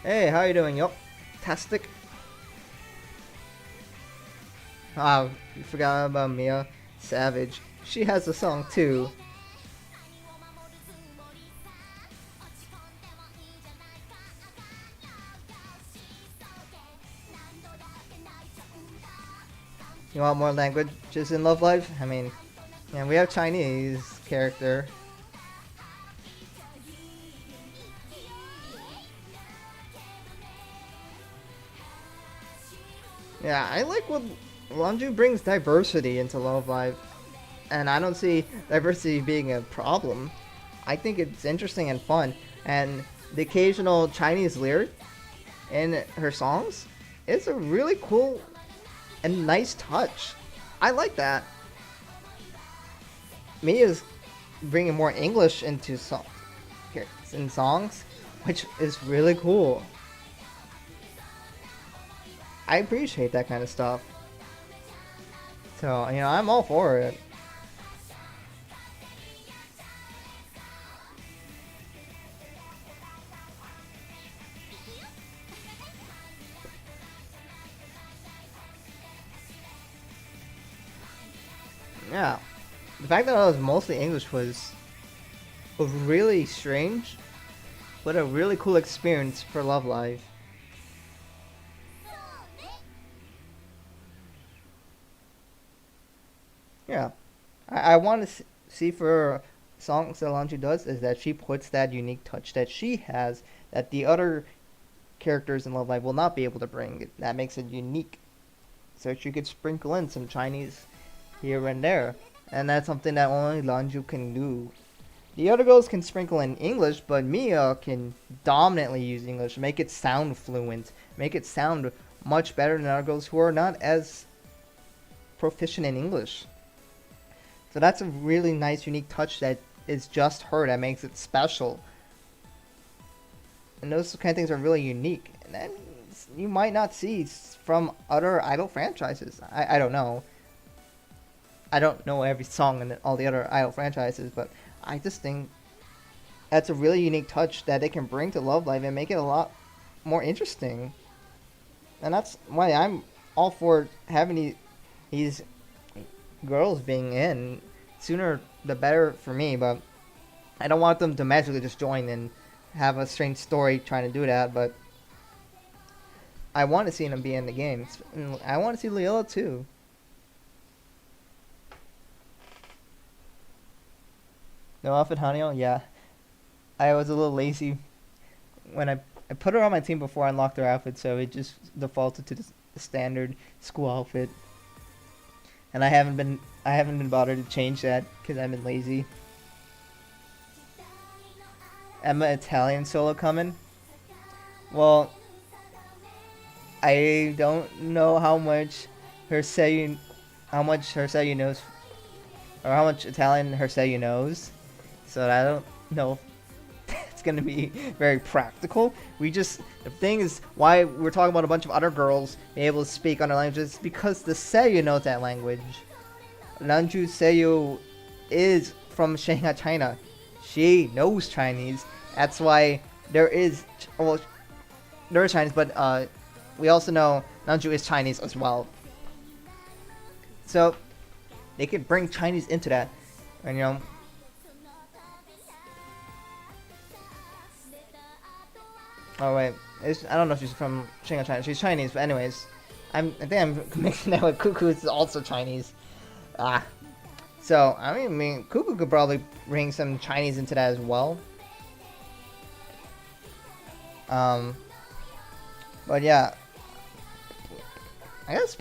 Hey, how you doing? Yup. Tastic. Ah, you forgot about Mia. Savage. She has a song too. You want more languages in Love Live? I mean, yeah, we have Chinese character. Yeah, I like what Lanju brings diversity into Love Live, and I don't see diversity being a problem. I think it's interesting and fun, and the occasional Chinese lyric in her songs, it's a really cool and nice touch. I like that. Mia's bringing more English into songs, which is really cool. I appreciate that kind of stuff. So, I'm all for it. Yeah. The fact that it was mostly English was really strange, but a really cool experience for Love Live. Yeah. I want to see for songs that Lanju does is that she puts that unique touch that she has that the other characters in Love Live will not be able to bring. That makes it unique. So she could sprinkle in some Chinese here and there. And that's something that only Lanju can do. The other girls can sprinkle in English, but Mia can dominantly use English, make it sound fluent, make it sound much better than other girls who are not as proficient in English. So that's a really nice, unique touch that is just her that makes it special. And those kind of things are really unique. And then you might not see from other idol franchises. I don't know. I don't know every song in all the other idol franchises, but I just think that's a really unique touch that they can bring to Love Live and make it a lot more interesting. And that's why I'm all for having these girls being in. Sooner the better for me, but I don't want them to magically just join and have a strange story trying to do that, but I want to see them be in the games. I want to see Leila too. No outfit Hanyo? Yeah. I was a little lazy when I put her on my team before I unlocked her outfit, so it just defaulted to the standard school outfit. And I haven't been bothered to change that because I've been lazy. Emma Italian solo coming? Well, I don't know how much her Seiyu knows, or how much Italian her Seiyu knows. So I don't know if it's gonna be very practical. The thing is why we're talking about a bunch of other girls being able to speak other languages because the Seiyu knows that language. Nanju Seiyu is from Shanghai, China. She knows Chinese. That's why there is Chinese, but we also know Nanju is Chinese as well. So they could bring Chinese into that, and oh wait, I don't know if she's from Shanghai, China. She's Chinese, but anyways, I think I'm mixing that with Cuckoo is also Chinese. So I mean, Cuckoo could probably bring some Chinese into that as well. But yeah, I guess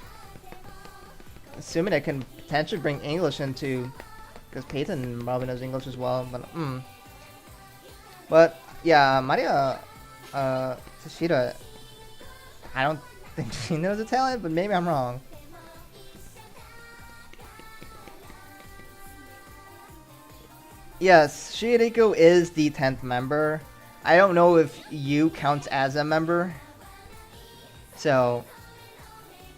assuming I can potentially bring English into, because Peyton probably knows English as well. But yeah, Maria Tashida, I don't think she knows Italian, but maybe I'm wrong. Yes, Shiriko is the 10th member. I don't know if Yu counts as a member. So,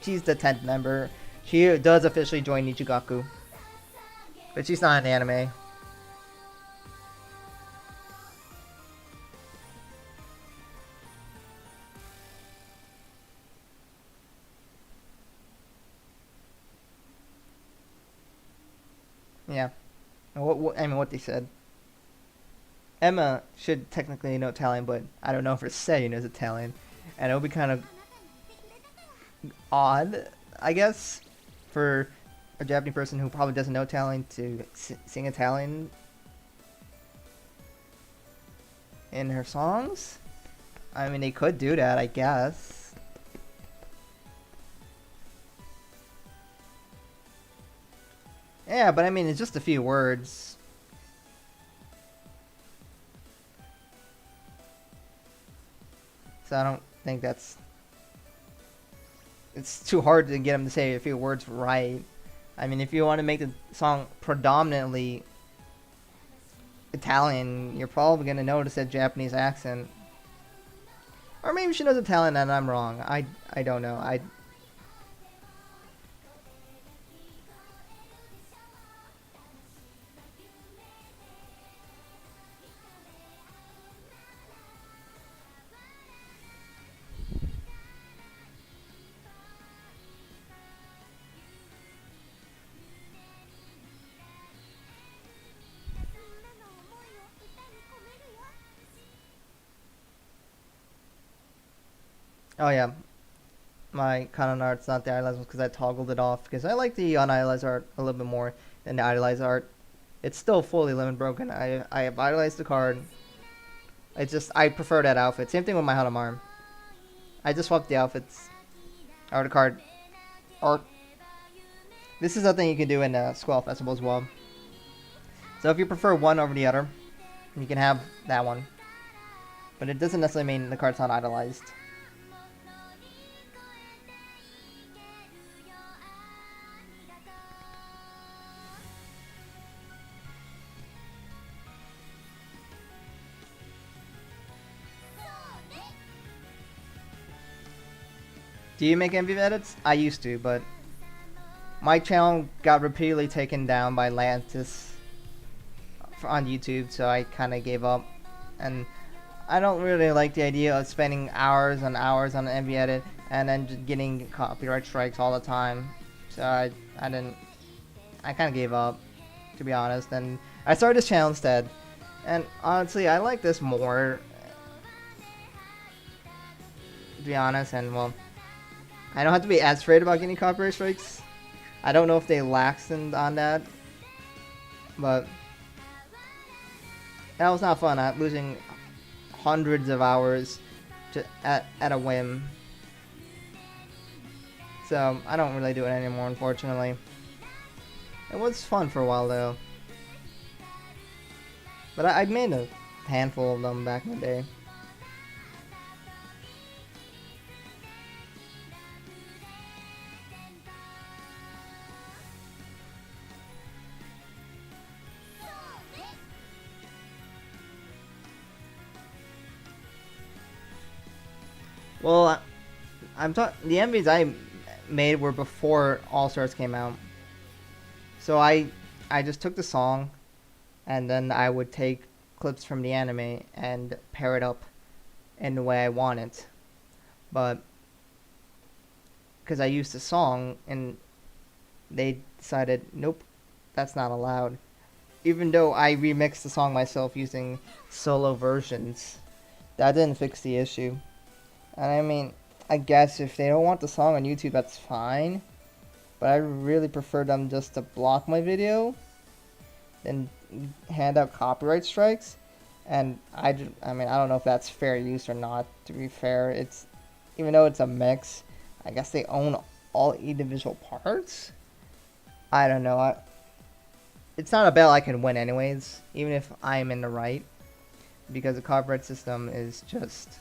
she's the 10th member. She does officially join Nichigaku. But she's not an anime. Yeah. What they said. Emma should technically know Italian, but I don't know if her Sei knows Italian. And it would be kind of odd, I guess, for a Japanese person who probably doesn't know Italian to sing Italian in her songs. I mean, they could do that, I guess. Yeah, but I mean, it's just a few words. So think it's too hard to get him to say a few words right. I mean, if you want to make the song predominantly Italian, you're probably gonna notice that Japanese accent. Or maybe she knows Italian and I'm wrong. I don't know. Oh yeah, my canon art's not the idolized one because I toggled it off because I like the unidealized art a little bit more than the idolized art. It's still fully limit broken. I have idolized the card. It's just I prefer that outfit. Same thing with my Hanamaru. I just swapped the outfits or the card art. This is a thing you can do in Squall Festival as well. So if you prefer one over the other, you can have that one. But it doesn't necessarily mean the card's not idolized. Do you make MV edits? I used to, but my channel got repeatedly taken down by Lantis on YouTube, so I kind of gave up. And I don't really like the idea of spending hours and hours on an MV edit and then just getting copyright strikes all the time. So I kind of gave up, to be honest, and I started this channel instead. And honestly, I like this more, to be honest, and well, I don't have to be as afraid about getting copyright strikes. I don't know if they laxed on that, but that was not fun. Losing hundreds of hours at a whim. So I don't really do it anymore, unfortunately. It was fun for a while though, but I made a handful of them back in the day. Well, the MVs I made were before All Stars came out. So I just took the song, and then I would take clips from the anime and pair it up in the way I want it. But because I used the song, and they decided, nope, that's not allowed. Even though I remixed the song myself using solo versions, that didn't fix the issue. And I mean, I guess if they don't want the song on YouTube, that's fine. But I really prefer them just to block my video than hand out copyright strikes. And I mean, I don't know if that's fair use or not, to be fair. It's, even though it's a mix, I guess they own all individual parts? I don't know. It's not a battle I can win anyways, even if I'm in the right. Because the copyright system is just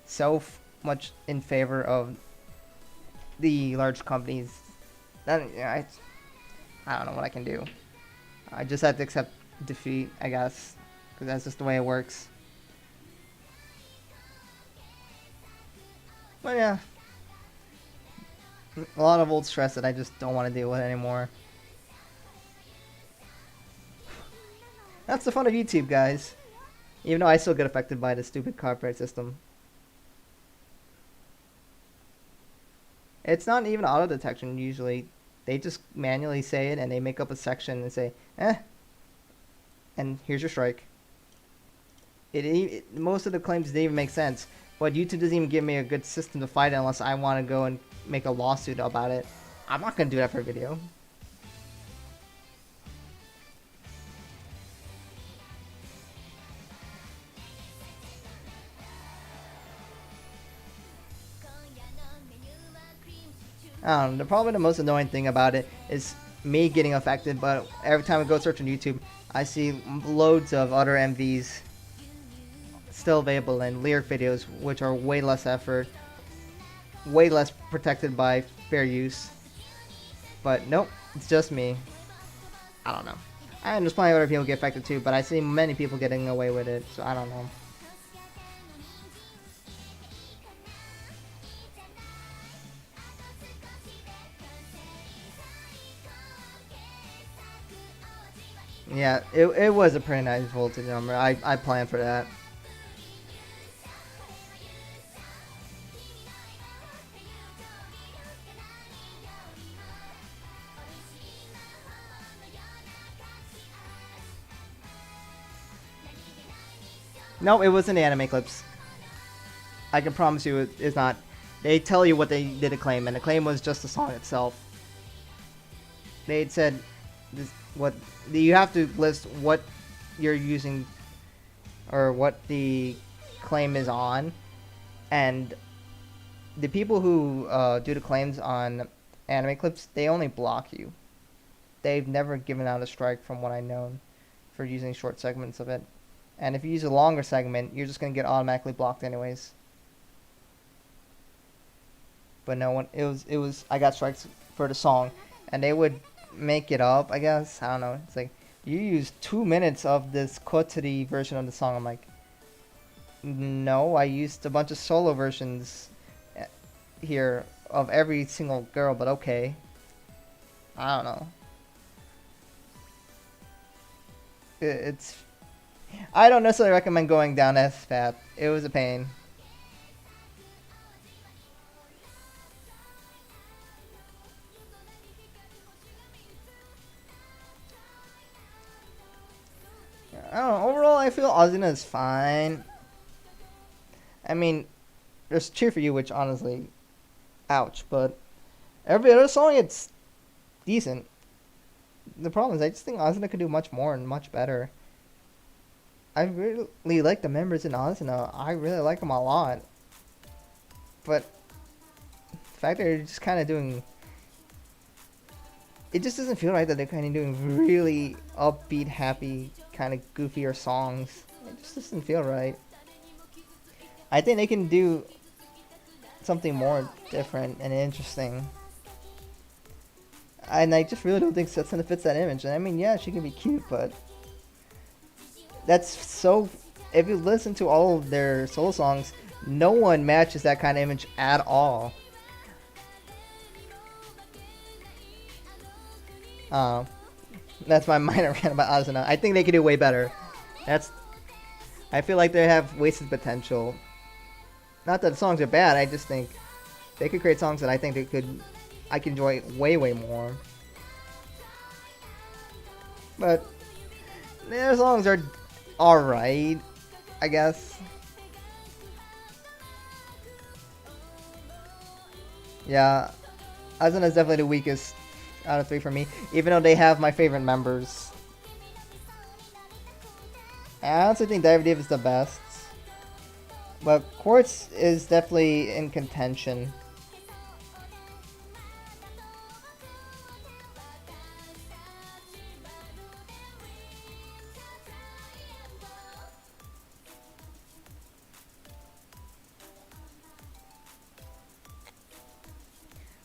so much in favor of the large companies. I don't know what I can do. I just have to accept defeat, I guess, because that's just the way it works. But yeah, a lot of old stress that I just don't want to deal with anymore. That's the fun of YouTube, guys. Even though I still get affected by the stupid copyright system. It's not even auto detection usually. They just manually say it and they make up a section and say, and here's your strike. Most of the claims didn't even make sense. But YouTube doesn't even give me a good system to fight it unless I want to go and make a lawsuit about it. I'm not going to do that for a video. I don't know, probably the most annoying thing about it is me getting affected, but every time I go search on YouTube, I see loads of other MVs still available in lyric videos, which are way less effort, way less protected by fair use. But nope, it's just me. I don't know. I understand plenty other people get affected too, but I see many people getting away with it, so I don't know. Yeah, it was a pretty nice voltage number. I planned for that. No, it wasn't the anime clips. I can promise you it's not. They tell you what they did a claim, and the claim was just the song itself. They said this, what you have to list what you're using or what the claim is on, and the people who do the claims on anime clips, they only block you. They've never given out a strike from what I know for using short segments of it. And if you use a longer segment, you're just gonna get automatically blocked anyways. But no one, it was I got strikes for the song, and they would make it up. I guess I don't know. It's like you used 2 minutes of this Koturi version of the song. I'm like, no, I used a bunch of solo versions here of every single girl. But okay, I don't know. It's I don't necessarily recommend going down that path. It was a pain. I don't know. Overall, I feel Ozuna is fine. I mean, there's Cheer for You, which honestly, ouch. But every other song, it's decent. The problem is, I just think Ozuna could do much more and much better. I really like the members in Ozuna. I really like them a lot. But the fact that they're just kind of doing... It just doesn't feel right that they're kind of doing really upbeat, happy, kind of goofier songs. It just doesn't feel right. I think they can do something more different and interesting. And I just really don't think Setsuna fits that image. And I mean, yeah, she can be cute, but... That's so... If you listen to all of their solo songs, no one matches that kind of image at all. That's my minor rant about Asuna. I think they could do way better. I feel like they have wasted potential. Not that the songs are bad, I just think they could create songs that I think I can enjoy way more. But their songs are alright, I guess. Yeah, Asuna is definitely the weakest out of 3 for me, even though they have my favorite members. I honestly think Dive Div is the best, but Quartz is definitely in contention.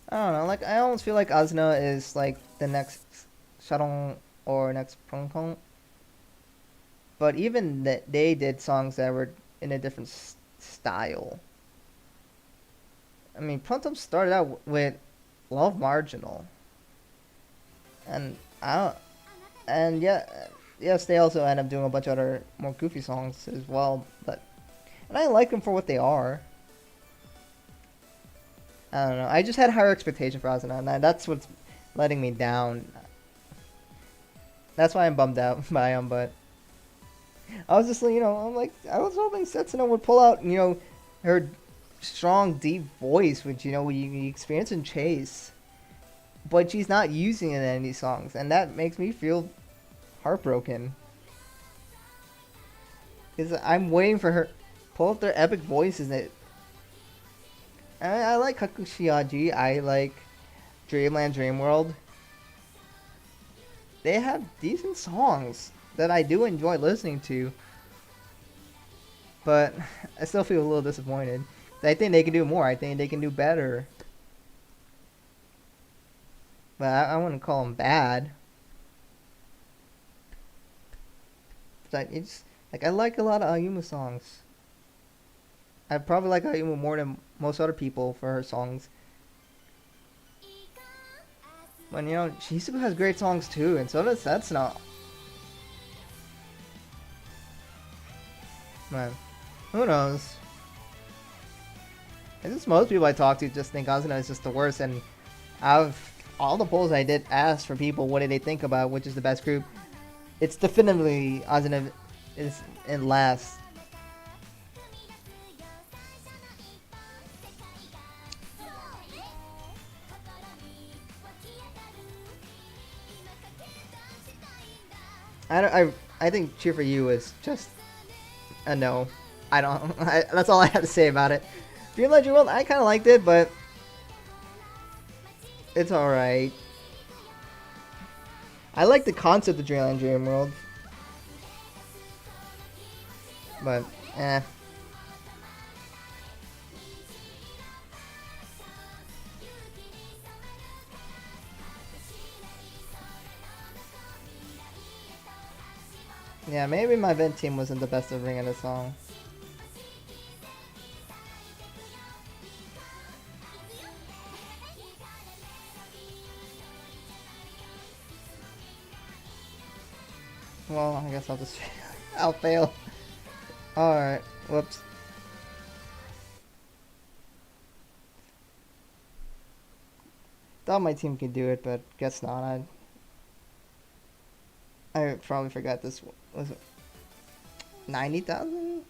I don't know, like, I almost feel like Asuna is like the next Sharong or next Prongpong. But even that they did songs that were in a different style. I mean, Prontum started out with Love Marginal. And I don't, and yeah, yes, they also end up doing a bunch of other more goofy songs as well, but and I like them for what they are. I don't know. I just had higher expectations for Asuna, and that's what's letting me down. That's why I'm bummed out by them, but I was just, I'm like, I was hoping Setsuna would pull out, her strong, deep voice, which, you experience in Chase. But she's not using it in any songs, and that makes me feel heartbroken. Because I'm waiting for her pull up their epic voices. I like Hakushiaji, I like Dreamland Dreamworld. They have decent songs that I do enjoy listening to. But I still feel a little disappointed. I think they can do more. I think they can do better. But I wouldn't call them bad. But it's like I like a lot of Ayumu songs. I probably like Ayumu more than most other people for her songs. But you know, Shizuku has great songs too, and so does Setsuna. Man, who knows? I guess most people I talk to just think Asuna is just the worst, and out of all the polls I did ask for people what did they think about which is the best group, it's definitively Asuna is in last. I think Cheer for You is just a no. I don't. That's all I have to say about it. Dreamland Dream World, I kind of liked it, but it's alright. I like the concept of Dreamland Dream World, but eh. Yeah, maybe my vent team wasn't the best at ringing a song. Well, I guess I'll just... I'll fail. Alright, whoops. Thought my team could do it, but guess not. I probably forgot this. Was it 90,000?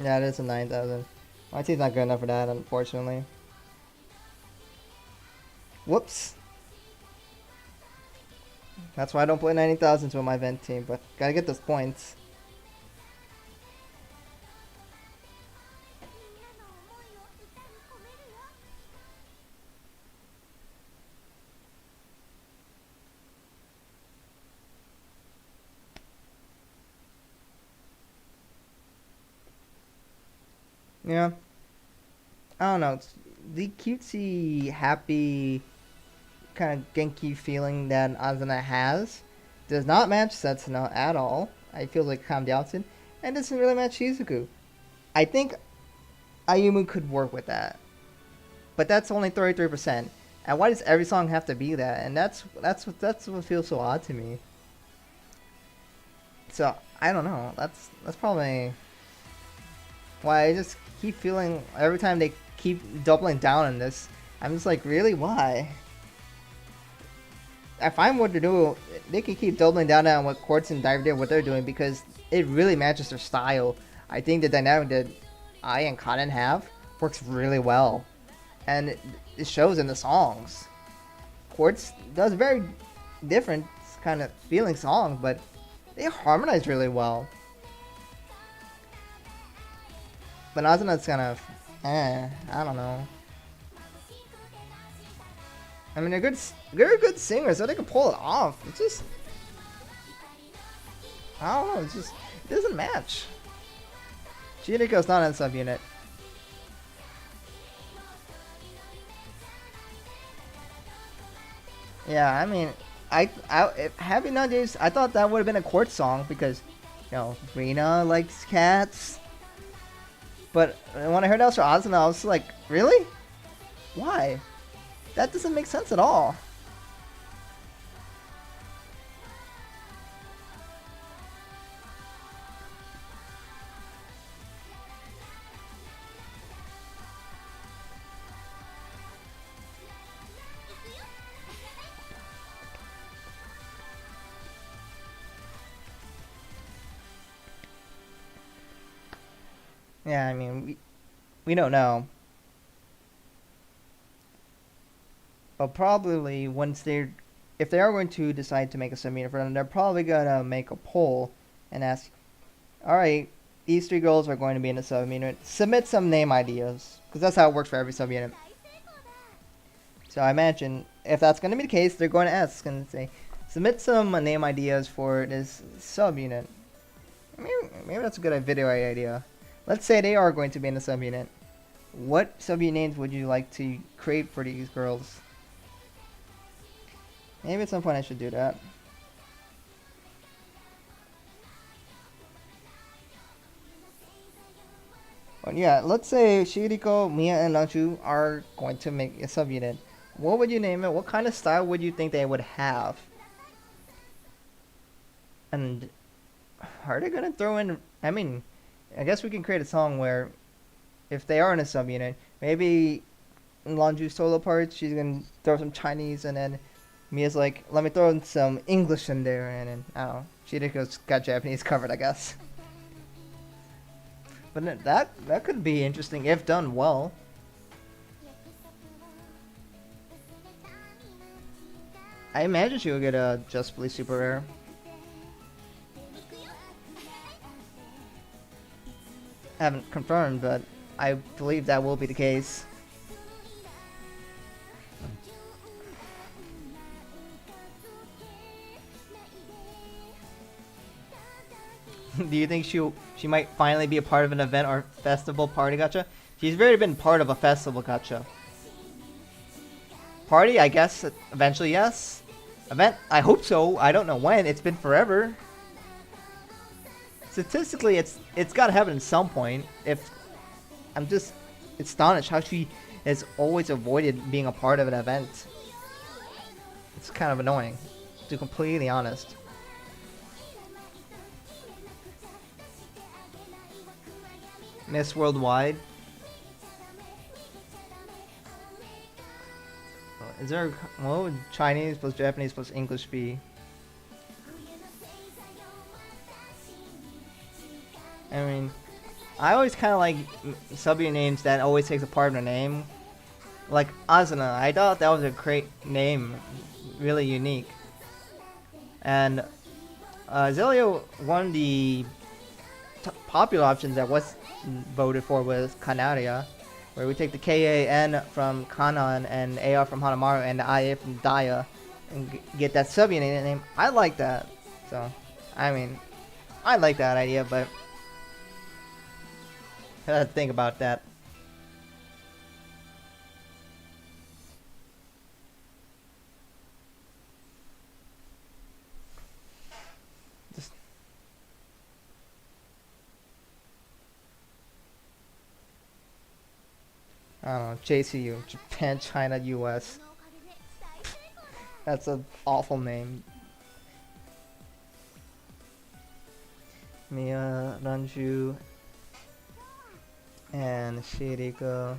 Yeah, it is a 9,000. My team's not good enough for that, unfortunately. Whoops. That's why I don't play 90,000s with my vent team, but gotta get those points. Yeah. I don't know. It's the cutesy, happy, kind of Genki feeling that Asuna has does not match Setsuna at all. I feel like calmed down, and doesn't really match Shizuku. I think Ayumu could work with that, but that's only 33%. And why does every song have to be that? And that's what feels so odd to me. So I don't know. That's probably why I just keep feeling every time they keep doubling down on this. I'm just like, really, why? If I'm what to do, they can keep doubling down on what Quartz and Diver did, what they're doing, because it really matches their style. I think the dynamic that I and Kaden have works really well, and it shows in the songs. Quartz does very different kind of feeling songs, but they harmonize really well. But Azuna's kind of, I don't know. I mean, they're good singers, so they can pull it off. It's just, I don't know. It's just, it doesn't match. Chihiriko's not in subunit. Yeah, I mean, if Happy Nowadays, I thought that would have been a Quartz song because, you know, Rina likes cats. But when I heard that was for Asuna, I was like, really? Why? That doesn't make sense at all. Yeah, I mean, we don't know. But probably if they are going to decide to make a sub-unit for them, they're probably gonna make a poll and ask, alright, these 3 girls are going to be in a sub-unit. Submit some name ideas, because that's how it works for every sub-unit. So I imagine, if that's going to be the case, they're going to ask and say, Submit some name ideas for this subunit. Maybe that's a good video idea. Let's say they are going to be in the subunit. What subunit names would you like to create for these girls? Maybe at some point I should do that. But yeah, let's say Shiriko, Mia, and Lanchu are going to make a subunit. What would you name it? What kind of style would you think they would have? And are they gonna throw in? I mean, I guess we can create a song where, if they are in a subunit, maybe in Lanju's solo parts, she's gonna throw some Chinese, and then Mia's like, let me throw in some English in there, and then I don't know, Shiriko's got Japanese covered, I guess. But that could be interesting if done well. I imagine she will get a Just Police Super Rare. I haven't confirmed, but I believe that will be the case. Do you think she might finally be a part of an event or festival party gacha? She's already been part of a festival gacha. Party, I guess, eventually yes. Event, I hope so. I don't know when. It's been forever. Statistically, it's got to happen at some point. If I'm just astonished how she has always avoided being a part of an event. It's kind of annoying, to be completely honest. Miss Worldwide. Is there, what would Chinese plus Japanese plus English be? I mean, I always kind of like subunit names that always takes a part of the name. Like Asuna, I thought that was a great name, really unique. And Zelio, one of the popular options that was voted for was Kanaria, where we take the K-A-N from Kanan and A-R from Hanamaru and the I-A from Daya and get that subunit name. I like that. So, I mean, I like that idea, but I gotta think about that. I don't know, JCU, Japan, China, US. That's an awful name. Mia, Ranju, and Shiriko.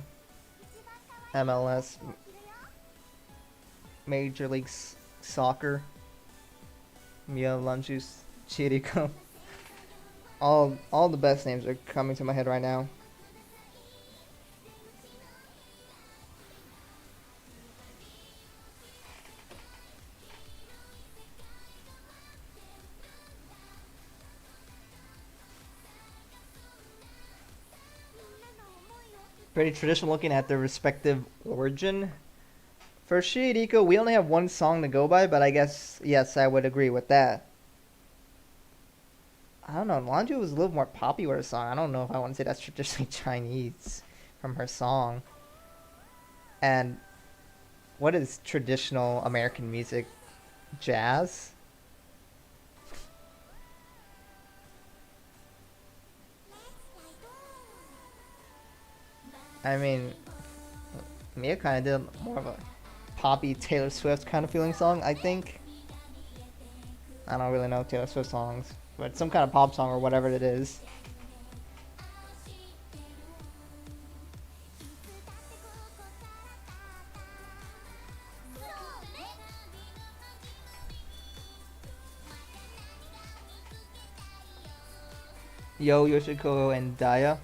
MLS, Major League Soccer. Mia, Ranju, Shiriko. All the best names are coming to my head right now. Pretty traditional looking at their respective origin. For Shiriko, we only have one song to go by, but I guess, yes, I would agree with that. I don't know, Lanju was a little more poppy with her song. I don't know if I want to say that's traditionally Chinese from her song. And what is traditional American music? Jazz? I mean, Mia kind of did more of a poppy Taylor Swift kind of feeling song, I think. I don't really know Taylor Swift songs, but some kind of pop song or whatever it is. Yo, Yoshiko, and Daya.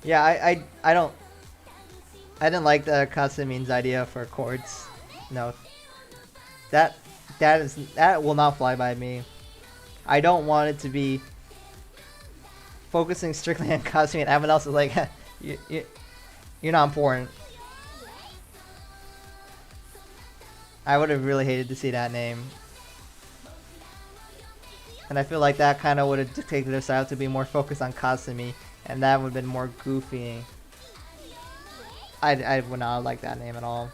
Yeah, I didn't like the Kasamin's idea for chords. No. That will not fly by me. I don't want it to be focusing strictly on costume, and everyone else is like, you're not important. I would have really hated to see that name. And I feel like that kind of would have dictated their style to be more focused on Kasumi, and that would have been more goofy. I would not like that name at all.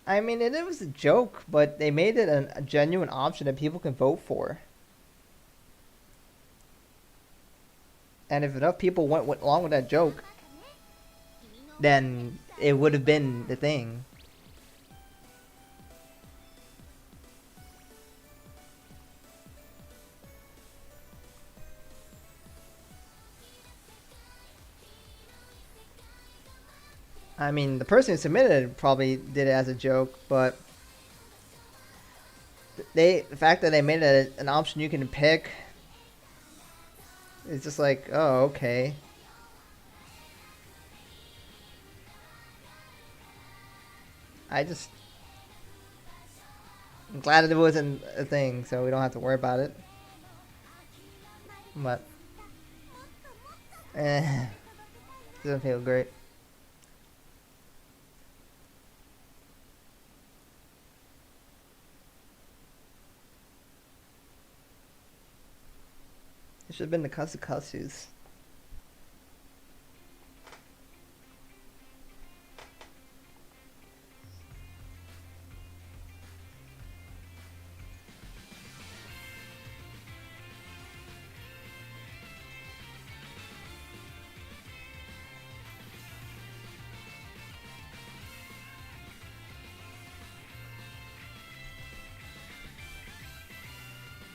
I mean, it was a joke, but they made it a genuine option that people can vote for. And if enough people went along with that joke, then it would have been the thing. I mean, the person who submitted it probably did it as a joke, but the fact that they made it an option you can pick, it's just like, oh, okay. I'm glad it wasn't a thing, so we don't have to worry about it. But, doesn't feel great. It should have been the Kasukatsus.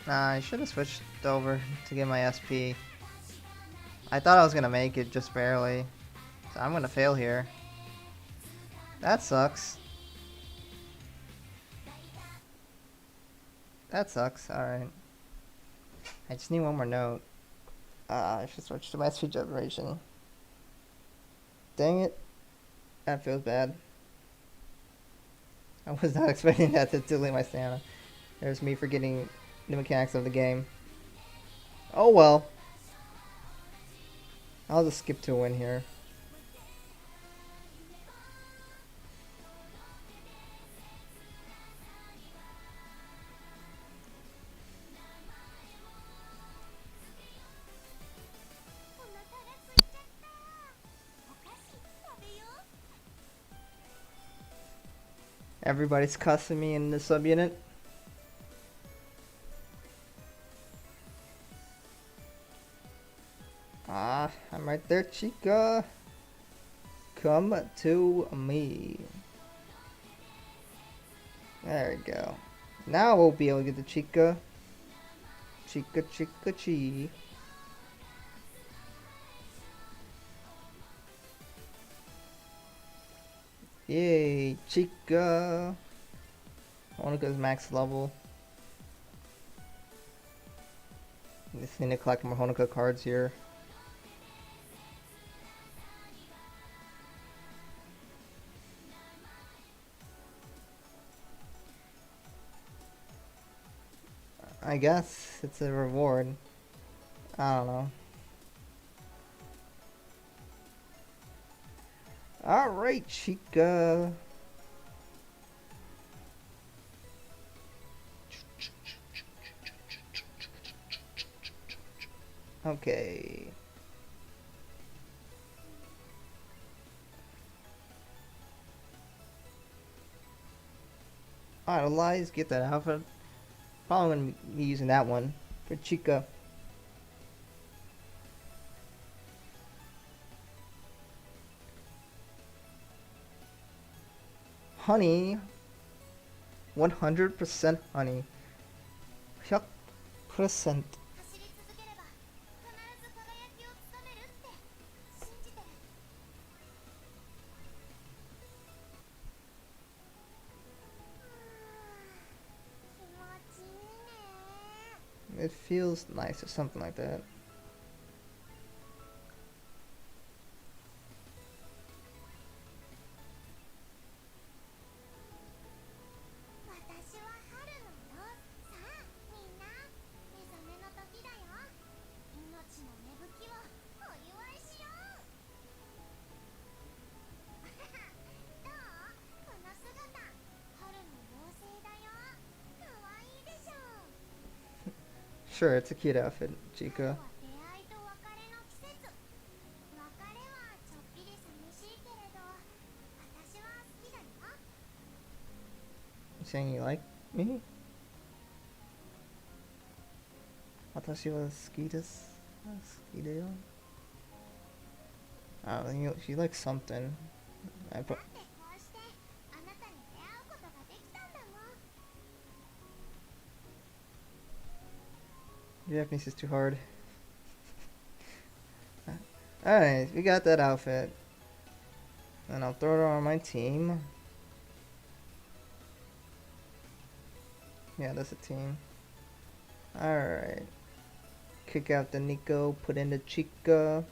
Nah, I should have switched over to get my SP. I thought I was gonna make it just barely. So I'm gonna fail here. That sucks. That sucks, alright. I just need one more note. I should switch to my speed generation. Dang it. That feels bad. I was not expecting that to delete my stamina. There's me forgetting the mechanics of the game. Oh well. I'll just skip to a win here. Everybody's cussing me in the subunit. Ah, I'm right there, Chica. Come to me. There we go. Now we'll be able to get the Chica. Chica, Chica, Chi. Yay, Chica. Honika's max level. Just need to collect more Honika cards here. I guess it's a reward. I don't know. Alright, Chica. Okay. Idolize, get that outfit. Probably gonna be using that one for Chica. Honey. 100% honey. 100%. It feels nice or something like that. Sure, it's a cute outfit, Chica. You saying you like me? Watashi wa suki desu. Suki da yo. Oh, she likes something. I put. Japanese is too hard. Alright, we got that outfit. And I'll throw it on my team. Yeah, that's a team. Alright. Kick out the Nico, put in the Chica.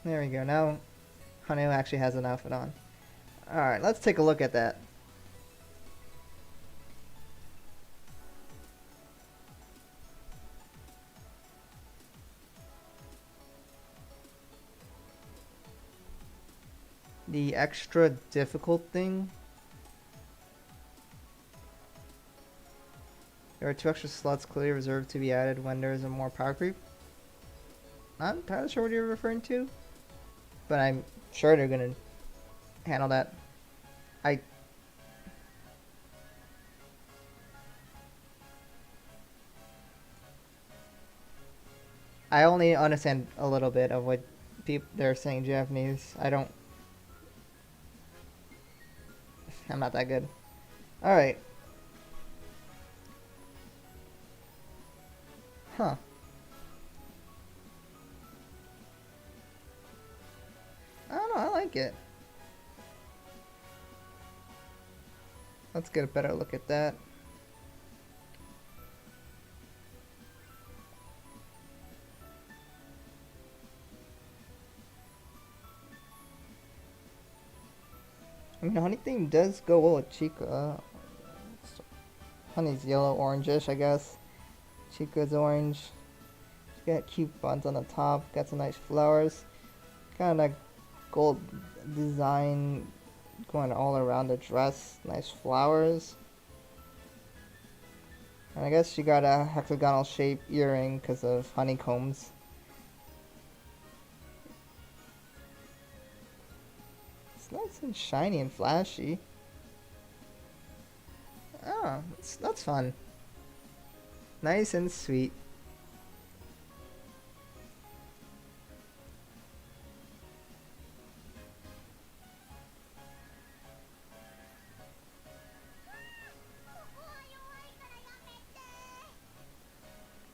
There we go. Now, Haneo actually has an outfit on. Alright, let's take a look at that. The extra difficult thing. There are 2 extra slots clearly reserved to be added when there is a more power creep. Not entirely sure what you're referring to, but I'm sure they're gonna handle that. I only understand a little bit of what they're saying Japanese. I'm not that good. Alright. Huh. I don't know, I like it. Let's get a better look at that. I mean, Honey theme does go well with Chica. Honey's yellow orangish, I guess. Chica's orange. She's got cute buns on the top. Got some nice flowers. Kind of like gold design going all around the dress. Nice flowers. And I guess she got a hexagonal shape earring because of honeycombs. It's nice and shiny and flashy. Oh, that's fun. Nice and sweet.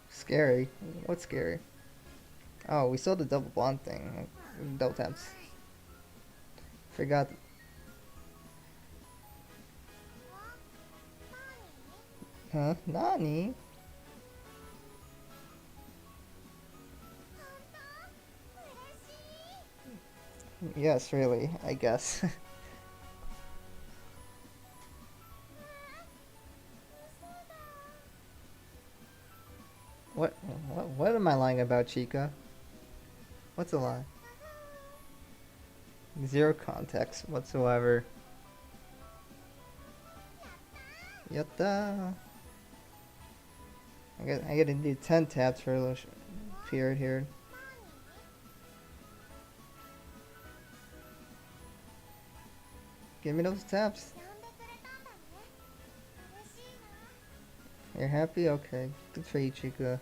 Scary? What's scary? Oh, we saw the double bond thing. Double taps. Forgot. Huh? Nani? Yes, really, I guess. What am I lying about, Chica? What's a lie? Zero context whatsoever. Yatta! I gotta do 10 taps for a little period here. Give me those taps. You're happy? Okay. Good for you, Chica.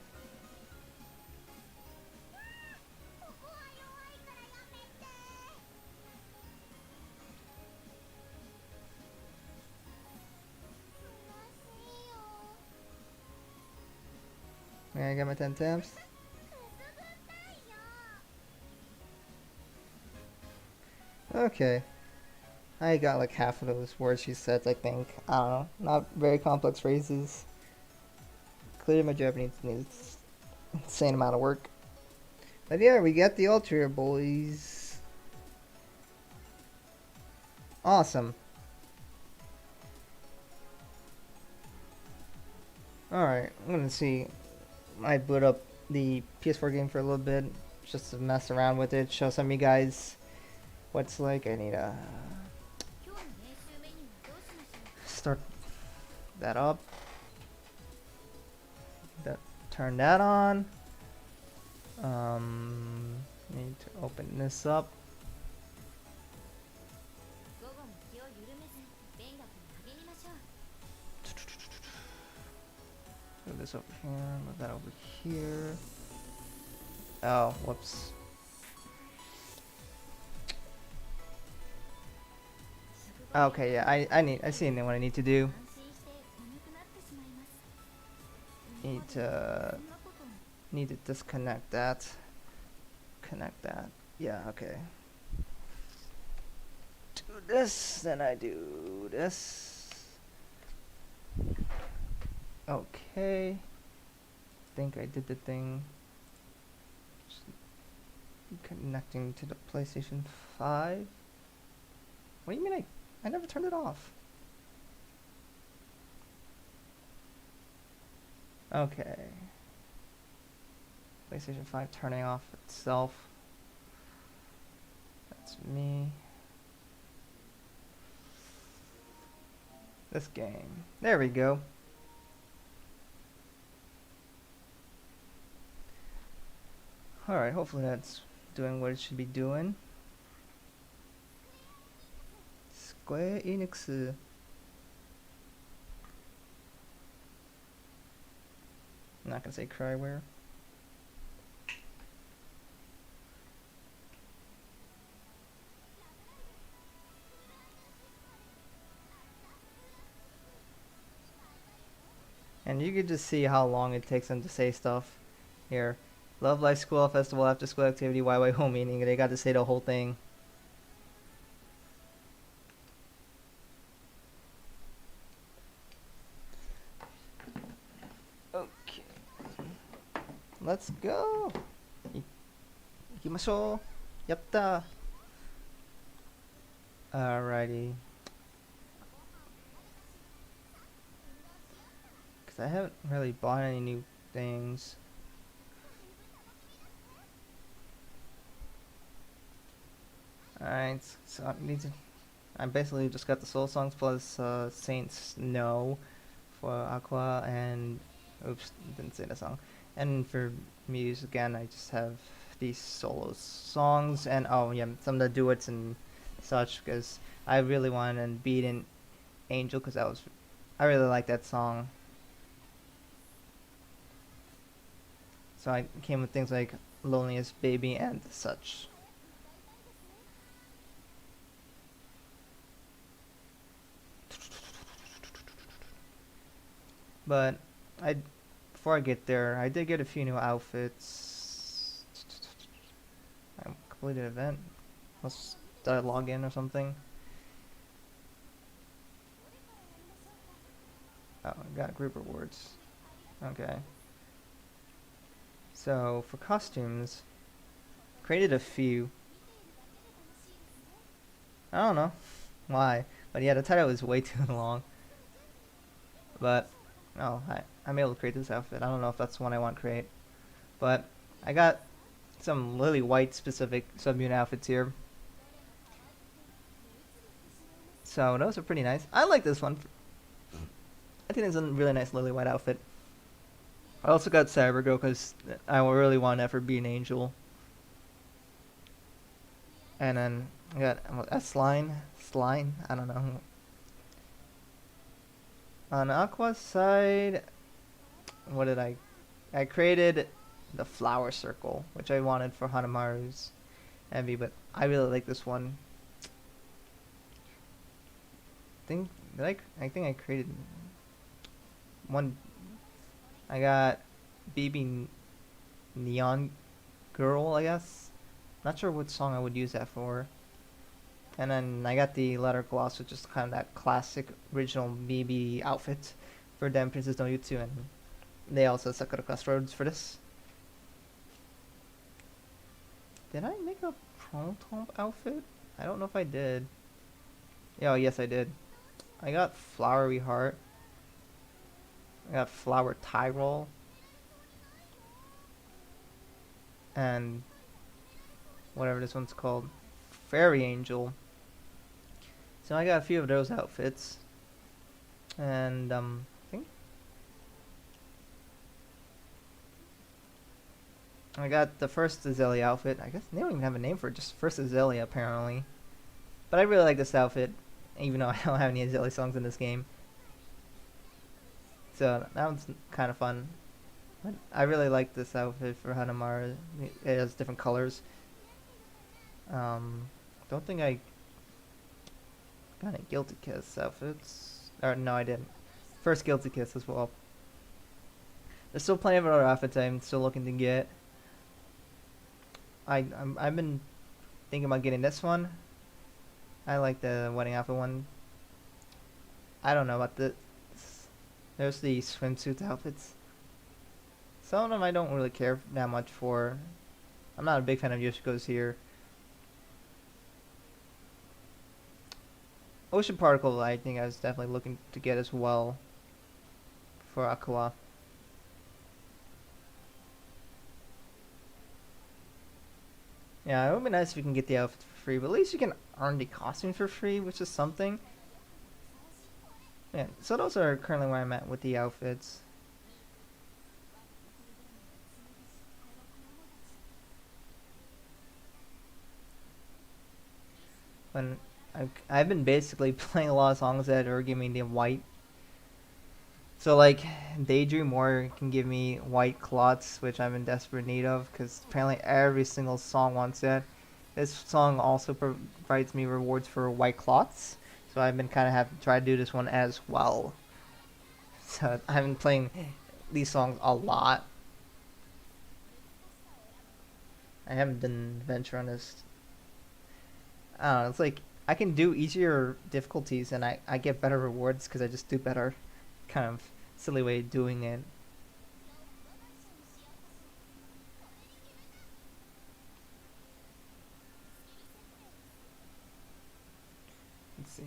Yeah, I got my 10 taps. Okay. I got like half of those words she said, I think. I don't know. Not very complex phrases. Clearly my Japanese needs insane amount of work. But yeah, we got the ulterior boys. Awesome. Alright, I'm gonna see. I boot up the PS4 game for a little bit. Just to mess around with it. Show some of you guys what's like. I need to start that up. Turn that on. Need to open this up. Move this over here, move that over here. Oh, whoops. Okay, yeah, I see what I need to do. Need to disconnect that. Connect that. Yeah, okay. Do this, then I do this. Okay. Think I did the thing. Just connecting to the PlayStation 5. What do you mean I never turned it off? Okay. PlayStation 5 turning off itself. That's me. This game. There we go. Alright, hopefully that's doing what it should be doing. Square Enix. I'm not gonna say Cryware. And you can just see how long it takes them to say stuff here. Love Life School Festival After School Activity YY Home Meeting. They got to say the whole thing. Okay. Let's go. Ikimashou. Yatta. Alrighty. Because I haven't really bought any new things. Alright, so I basically just got the Soul Songs plus Saints No for Aqua and oops, didn't say the song. And for Muse again, I just have these solo songs and oh yeah, some of the duets and such because I really wanted to beat an Angel because I really like that song. So I came with things like Loneliest Baby and such. But before I get there, I did get a few new outfits. I completed an event. Did I log in or something? Oh, I got group rewards. Okay. So for costumes, created a few. I don't know why, but yeah, the title was way too long. But oh, I'm able to create this outfit. I don't know if that's the one I want to create, but I got some Lily White specific subunit outfits here. So those are pretty nice. I like this one. I think it's a really nice Lily White outfit. I also got Cybergirl because I really want that for being Angel. And then I got S-Line. Sline? I don't know. On Aqua's side, what did I created the flower circle, which I wanted for Hanamaru's Envy, but I really like this one. I think I created one. I got BB Neon Girl, I guess. Not sure what song I would use that for. And then I got the letter gloss, which is kind of that classic original BB outfit for Dem Princess no Yutsu, and they also Sakura Crossroads for this. Did I make a Protomp outfit? I don't know if I did. Yeah, oh, yes I did. I got Flowery Heart. I got Flower Tyrol. And whatever this one's called. Fairy Angel. So I got a few of those outfits. And I think I got the first Azalea outfit. I guess they don't even have a name for it, just first Azalea apparently. But I really like this outfit, even though I don't have any Azalea songs in this game. So that one's kind of fun. But I really like this outfit for Hanamaru. It has different colors. Don't think I got any Guilty Kiss outfits. Or no, I didn't. First Guilty Kiss as well. There's still plenty of other outfits I'm still looking to get. I've been thinking about getting this one. I like the wedding outfit one. I don't know about this. There's the swimsuit outfits. Some of them I don't really care that much for. I'm not a big fan of Yoshiko's here. Ocean Particle, I think I was definitely looking to get as well for Aqua. Yeah, it would be nice if you can get the outfit for free, but at least you can earn the costume for free, which is something. Yeah, so those are currently where I'm at with the outfits. When I've been basically playing a lot of songs that are giving me the white. So like Daydream Warrior can give me white clots, which I'm in desperate need of, because apparently every single song wants that. This song also provides me rewards for white clots, so I've been kind of having to try to do this one as well. So I've been playing these songs a lot. I haven't done adventure on this. I don't know, it's like I can do easier difficulties and I get better rewards because I just do better. Kind of silly way of doing it. Let's see.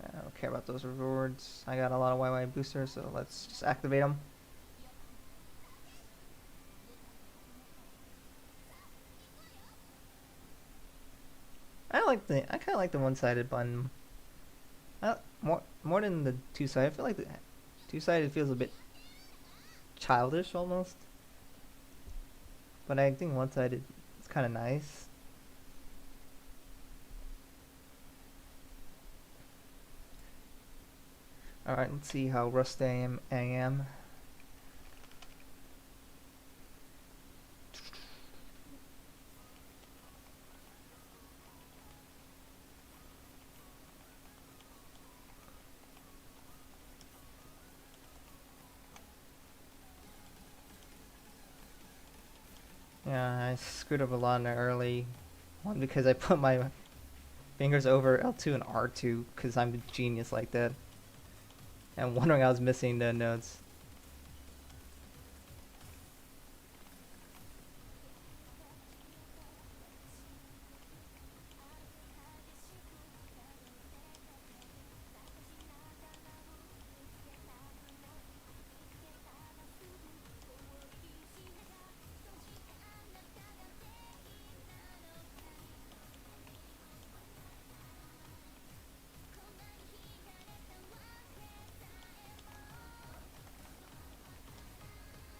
I don't care about those rewards. I got a lot of YY boosters, so let's just activate them. I kind of like the one-sided button. More than the two-sided. I feel like the two-sided feels a bit childish almost. But I think one-sided is kind of nice. Alright, let's see how rusty I am. Yeah, I screwed up a lot in the early one because I put my fingers over L2 and R2 because I'm a genius like that. And wondering I was missing the notes.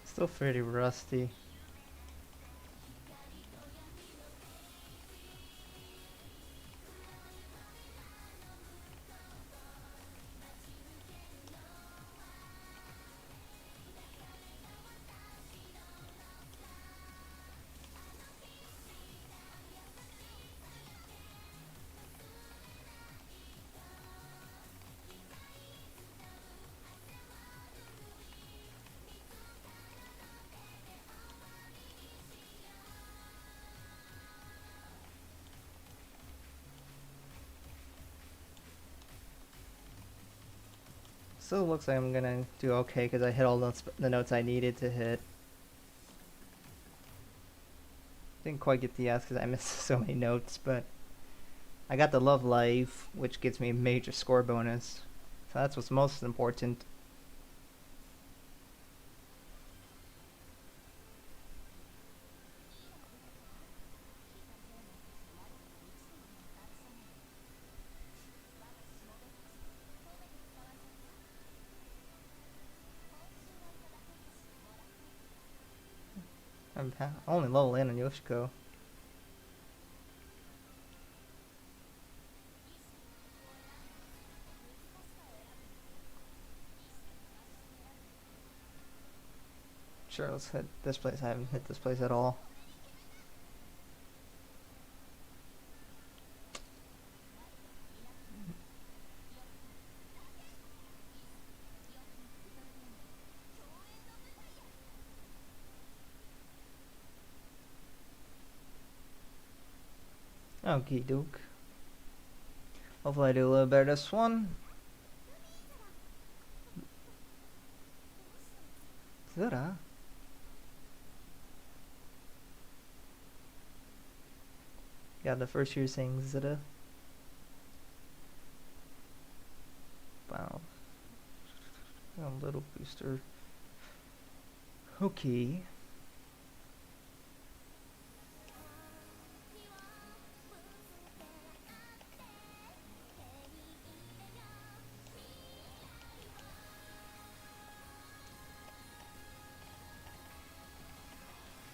Still pretty rusty. Still looks like I'm gonna do okay because I hit all the notes I needed to hit. Didn't quite get the S because I missed so many notes, but I got the Love Life, which gets me a major score bonus. So that's what's most important. I'm only level in on Yoshiko. Sure, let's hit this place. I haven't hit this place at all. Okie doke. Hopefully I do a little better this one. Zura? Yeah, the first year saying Zura. Wow. A little booster. Okay.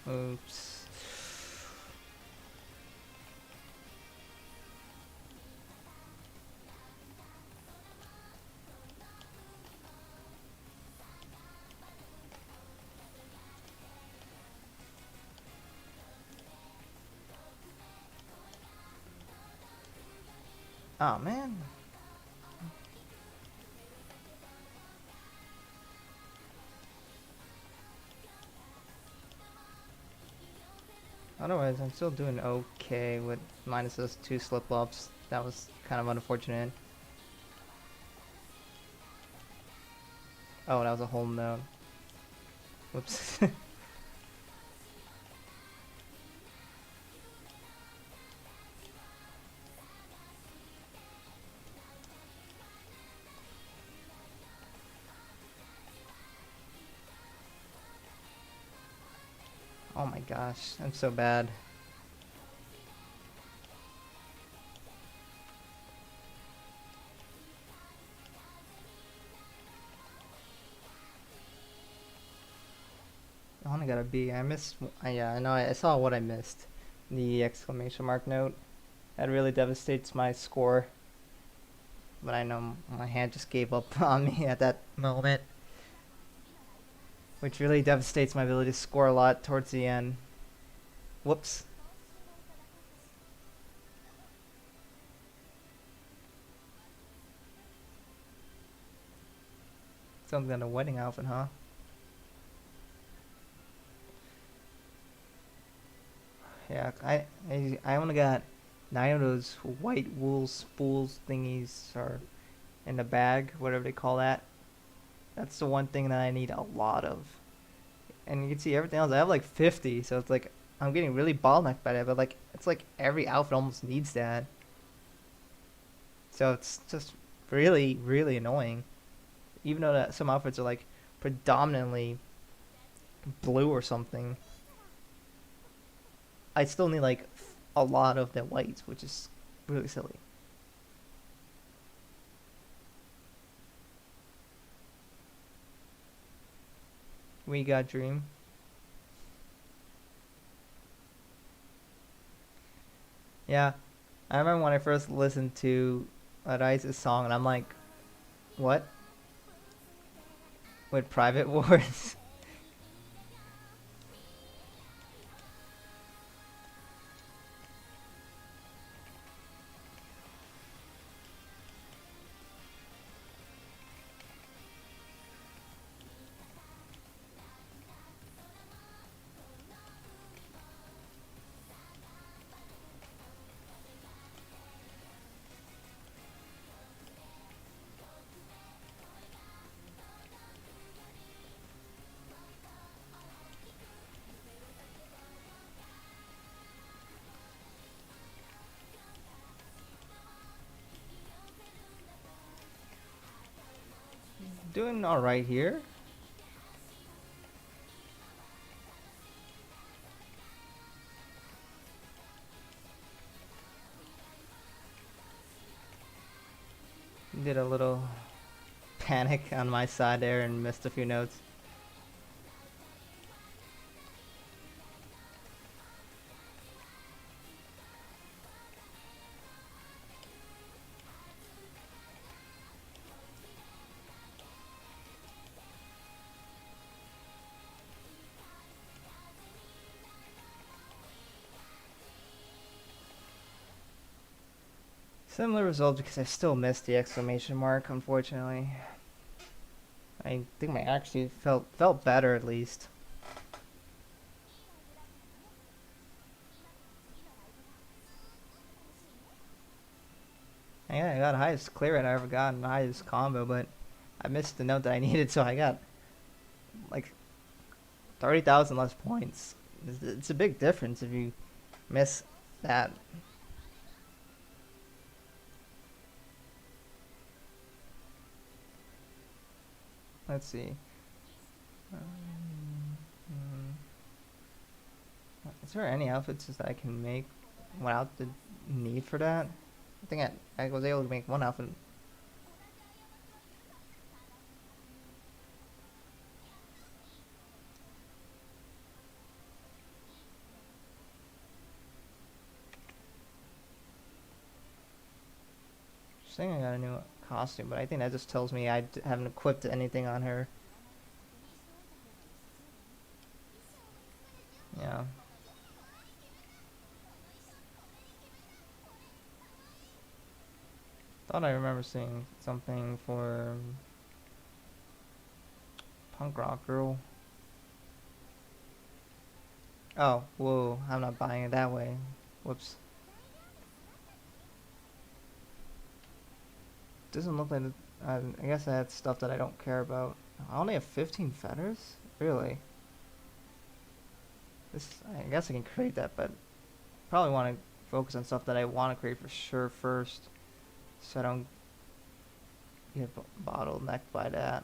Oops. Oh man. Otherwise, I'm still doing okay with minus those 2 slip-ups. That was kind of unfortunate. Oh, that was a whole note. Whoops. Oh my gosh, I'm so bad. I only got a B. I missed. Yeah, I know. I saw what I missed. The exclamation mark note. That really devastates my score. But I know my hand just gave up on me at that moment. Which really devastates my ability to score a lot towards the end. Whoops. Sounds like a wedding outfit, huh? Yeah, I only got 9 of those white wool spools thingies, or in the bag, whatever they call that. That's the one thing that I need a lot of. And you can see everything else. I have like 50, so it's like I'm getting really bottlenecked by that. But like it's like every outfit almost needs that. So it's just really, really annoying. Even though that some outfits are like predominantly blue or something, I still need like a lot of the whites, which is really silly. We got Dream. Yeah, I remember when I first listened to Rice's song, and I'm like, what? With Private Wars? doing alright here. Did a little panic on my side there and missed a few notes. Similar result because I still missed the exclamation mark, unfortunately. I think my actually felt better at least. Yeah, I got the highest clear rate I ever got in the highest combo, but I missed the note that I needed, so I got like 30,000 less points. It's a big difference if you miss that. Let's see. Is there any outfits that I can make without the need for that? I think I was able to make one outfit. Saying I got a new costume, but I think that just tells me I haven't equipped anything on her. Yeah. Thought I remember seeing something for punk rock girl. Oh, whoa, I'm not buying it that way. Whoops. Doesn't look like it, I guess that's stuff that I don't care about. I only have 15 feathers? Really? This, I guess I can create that, but probably want to focus on stuff that I want to create for sure first, so I don't get bottlenecked by that.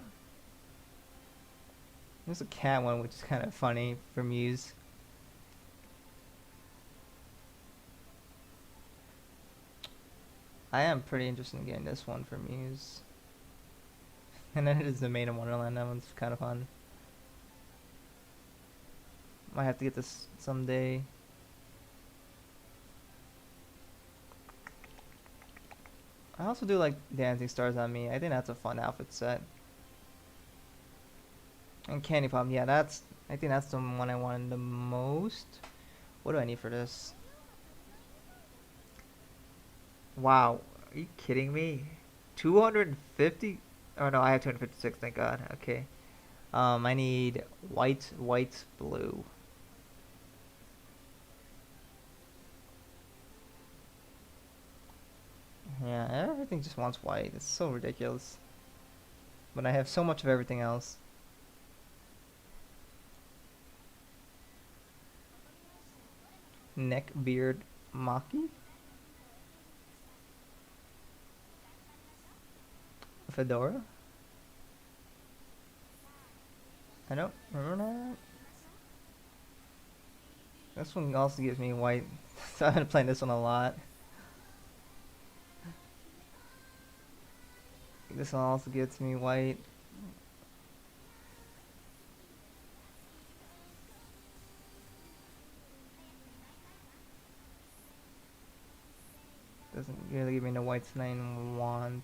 There's a cat one, which is kind of funny for Muse. I am pretty interested in getting this one for Muse. And then it is the Maid in Wonderland, that one's kind of fun. Might have to get this someday. I also do like Dancing Stars on Me. I think that's a fun outfit set. And Candy Pop, yeah, I think that's the one I wanted the most. What do I need for this? Wow, are you kidding me? 250? Oh no, I have 256, thank God. Okay. I need white, blue. Yeah, everything just wants white. It's so ridiculous. But I have so much of everything else. Neck, beard, Maki? Fedora? I don't remember that. This one also gives me white, so I've been playing this one a lot. This one also gives me white. Doesn't really give me the whites that I want.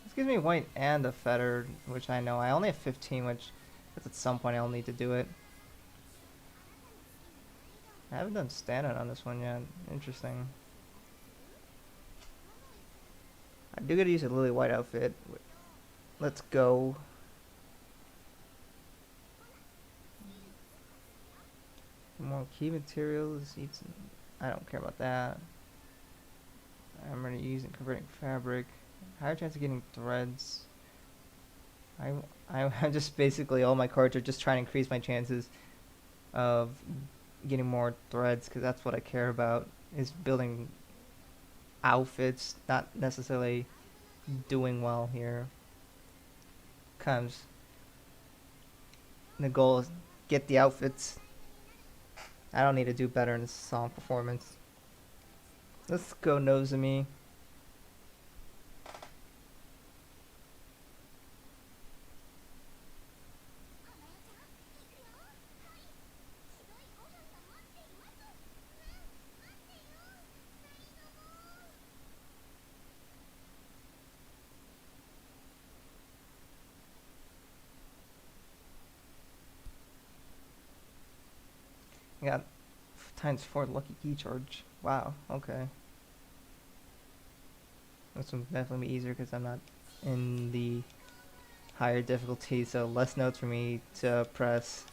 This gives me white and a feather, which I know. I only have 15, which at some point I'll need to do it. I haven't done standard on this one yet. Interesting. I do gotta use a lily white outfit. Let's go. More key materials. I don't care about that. I'm already using converting fabric. Higher chance of getting threads. I'm just basically all my cards are just trying to increase my chances of getting more threads because that's what I care about is building outfits, not necessarily doing well here. comes. The goal is get the outfits. I don't need to do better in this song performance. Let's go Nozomi. I got ×4 lucky key charge. Wow, okay. This one's definitely be easier because I'm not in the higher difficulty, so less notes for me to press.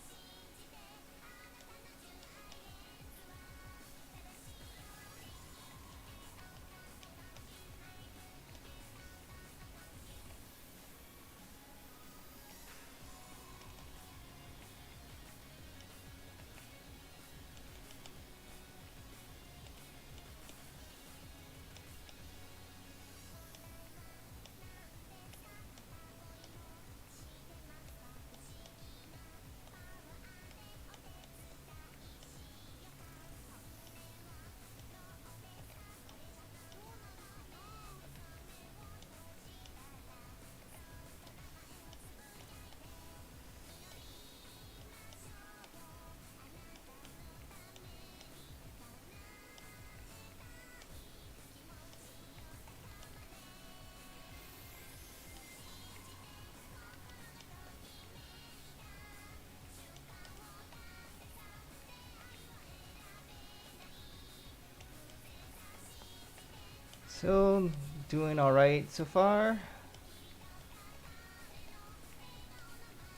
So, doing alright so far.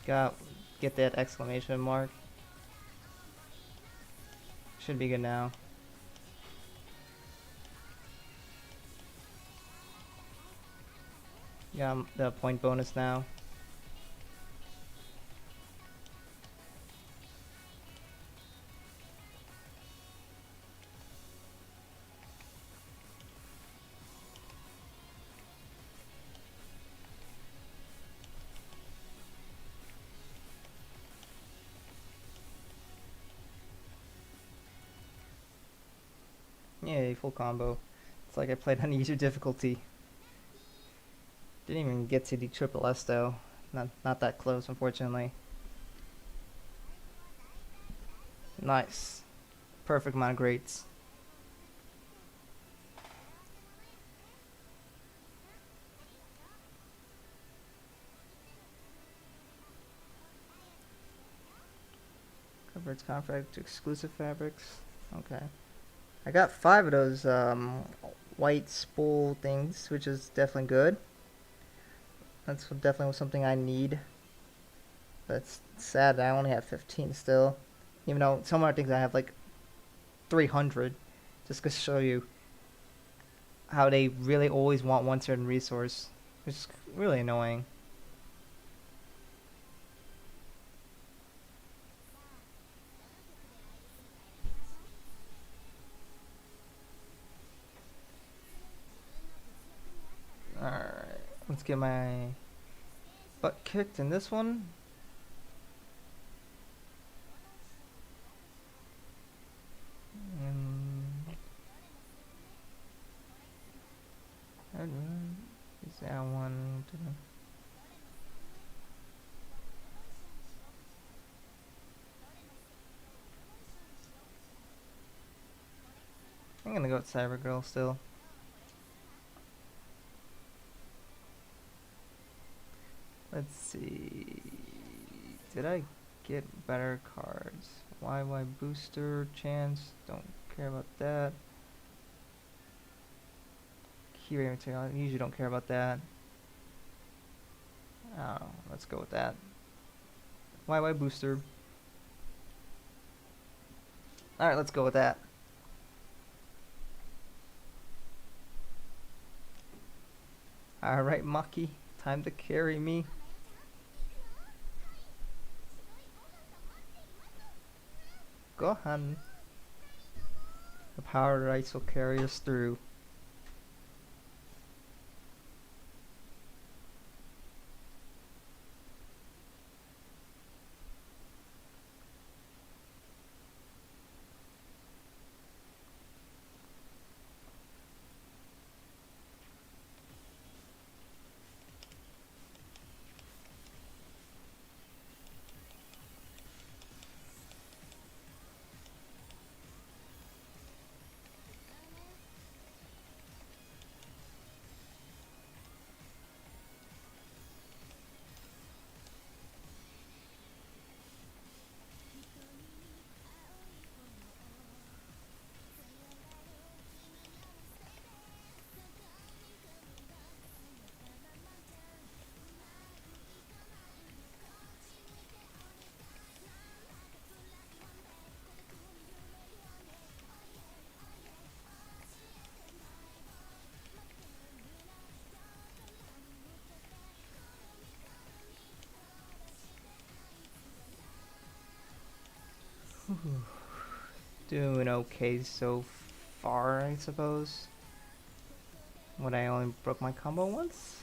Get that exclamation mark. Should be good now. Got the point bonus now. Yay, full combo. It's like I played on easier difficulty. Didn't even get to the triple S though. Not that close, unfortunately. Nice. Perfect amount of greats. Converts contract to exclusive fabrics. Okay. I got 5 of those white spool things, which is definitely good. That's definitely something I need. But it's sad that I only have 15 still. Even though some other things I have like 300. Just to show you how they really always want one certain resource. Which is really annoying. Alright, let's get my butt kicked in this one. Is that one? I'm gonna go with Cyber Girl still. Let's see. Did I get better cards? YY booster chance. Don't care about that. Key rate material. I usually don't care about that. Oh, let's go with that. YY booster. Alright, let's go with that. Alright, Maki. Time to carry me. Gohan. The power rights will carry us through. Doing okay so far, I suppose. When I only broke my combo once?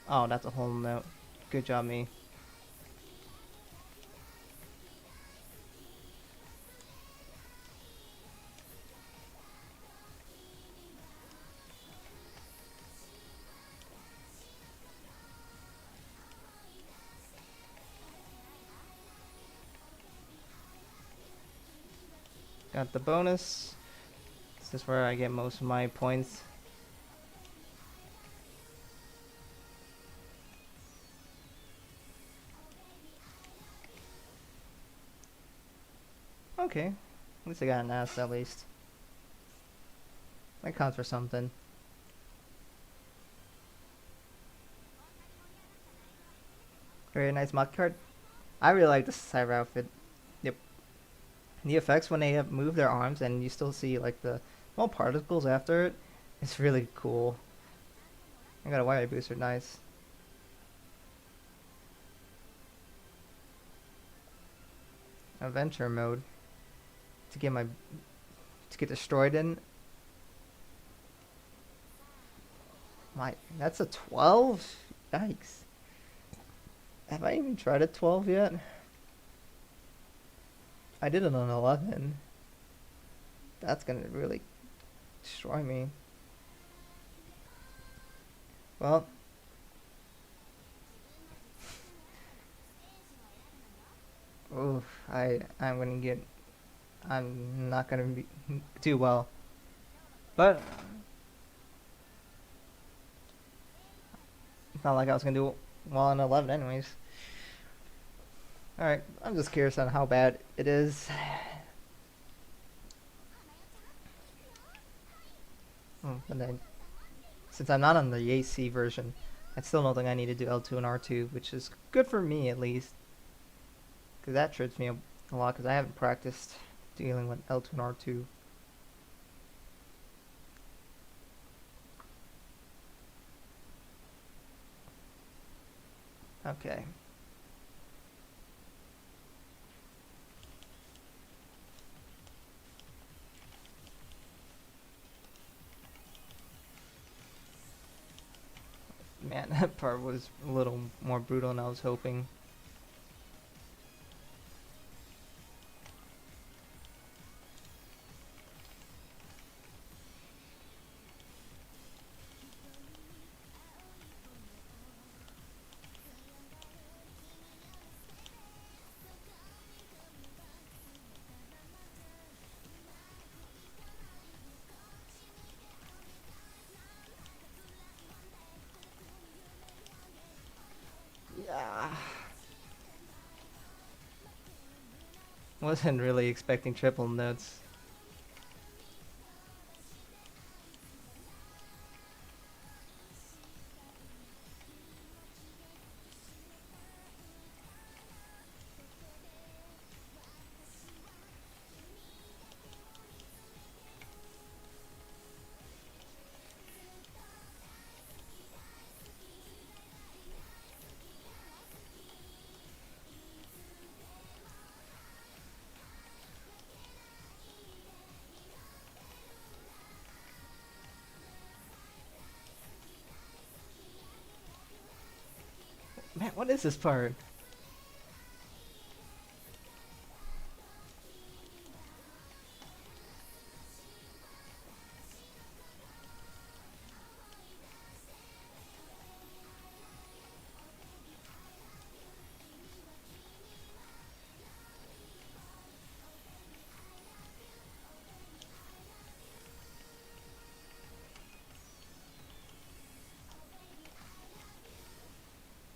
Oh, that's a whole note. Good job, me. Got the bonus. This is where I get most of my points. Okay. At least I got an S at least. That counts for something. Very nice mock card. I really like the Cyber outfit. Yep. The effects when they have move their arms and you still see like the small particles after it. It's really cool. I got a wire booster, nice. Adventure mode. To get destroyed in. That's a 12? Yikes. Have I even tried a 12 yet? I did it on 11. That's gonna really destroy me. Well. Oof, I'm not gonna do well. But it's not like I was gonna do well on 11 anyways. Alright, I'm just curious on how bad it is. And then, since I'm not on the AC version, I still don't think I need to do L2 and R2, which is good for me at least. Because that trips me a lot, because I haven't practiced dealing with L2 and R2. Okay. Man, that part was a little more brutal than I was hoping. Yeah. Wasn't really expecting triple notes. Man, what is this part?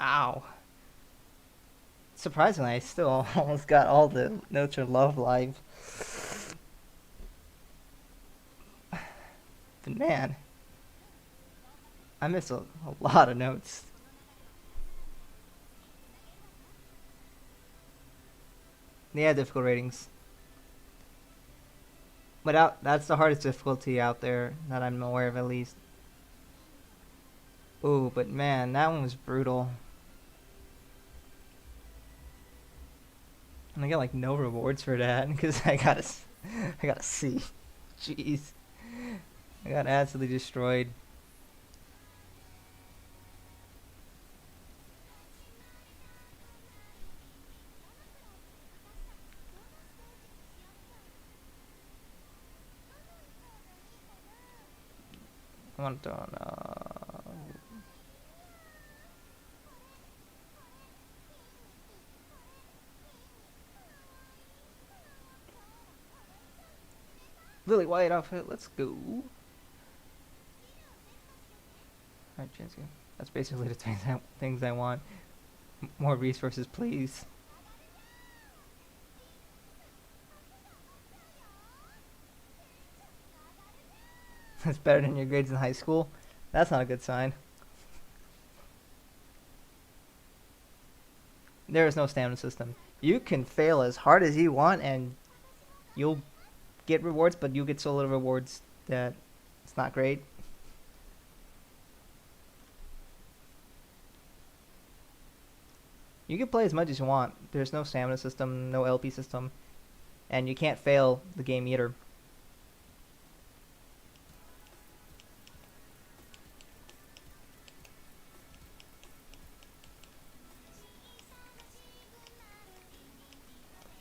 Ow. Surprisingly, I still almost got all the notes of Love Live. But man, I missed a lot of notes. Yeah, difficult ratings. But that's the hardest difficulty out there that I'm aware of, at least. Ooh, but man, that one was brutal. And I got like no rewards for that because I got a C. Jeez, I got absolutely destroyed. I want to Lily White outfit. Let's go. Alright, Chinsky. That's basically the things I want. More resources, please. That's better than your grades in high school. That's not a good sign. There is no stamina system. You can fail as hard as you want and you'll get rewards, but you get so little rewards that it's not great. You can play as much as you want. There's no stamina system, no LP system, and you can't fail the game either.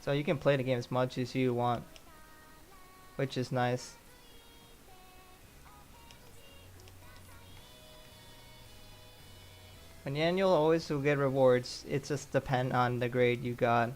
So you can play the game as much as you want, which is nice. And then you'll always will get rewards. It just depends on the grade you got.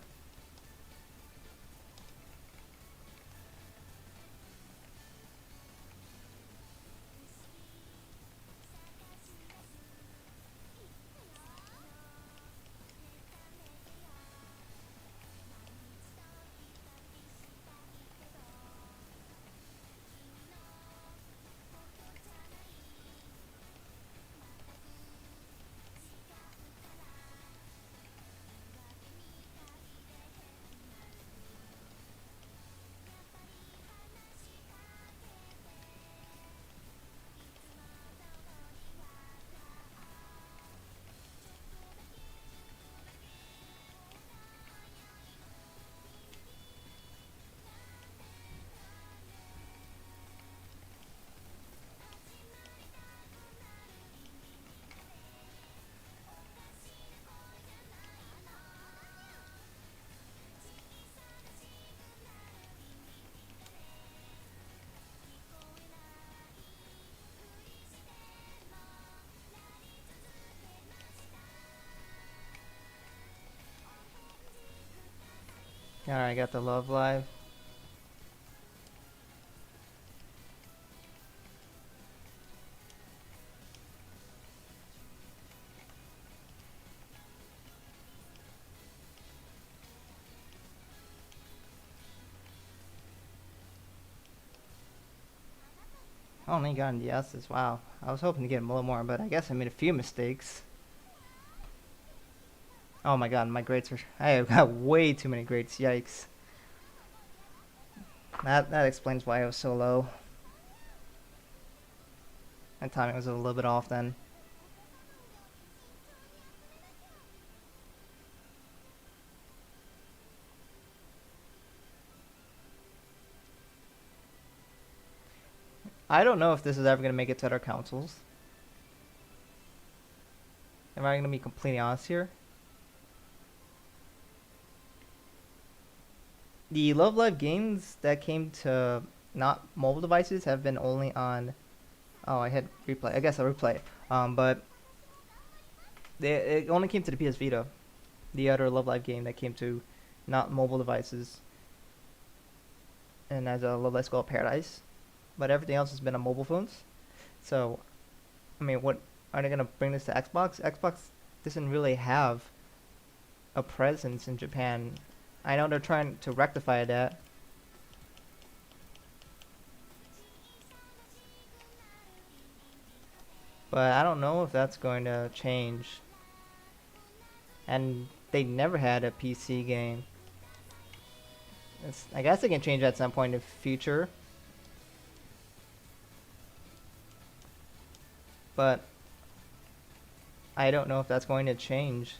Alright, I got the Love Live. I only got the S's. Wow. I was hoping to get a little more, but I guess I made a few mistakes. Oh my god, my grades are... I got way too many grades. Yikes. That explains why I was so low. My timing was a little bit off then. I don't know if this is ever going to make it to other councils. Am I going to be completely honest here? The Love Live games that came to not mobile devices have been only on... Oh, I had replay. I guess I'll replay it. But it only came to the PS Vita. The other Love Live game that came to not mobile devices. And as a Love Live Skull Paradise. But everything else has been on mobile phones. So, I mean, what are they gonna bring this to Xbox? Xbox doesn't really have a presence in Japan. I know they're trying to rectify that. But I don't know if that's going to change. And they never had a PC game. I guess they can change that at some point in the future. But I don't know if that's going to change.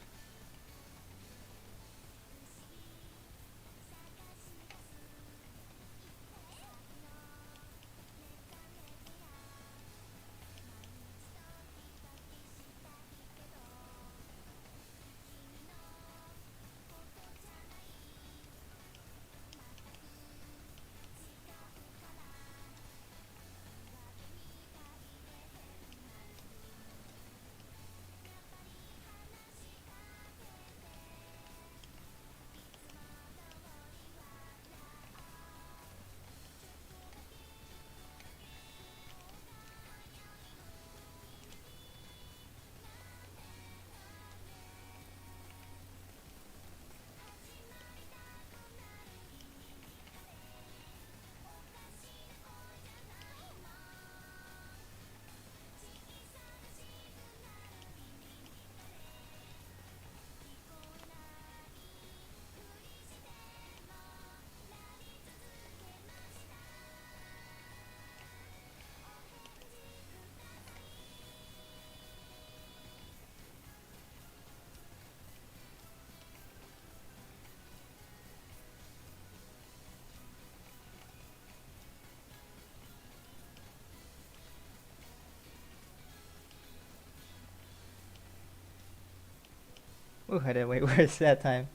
Ooh, I didn't wait. Where's that time?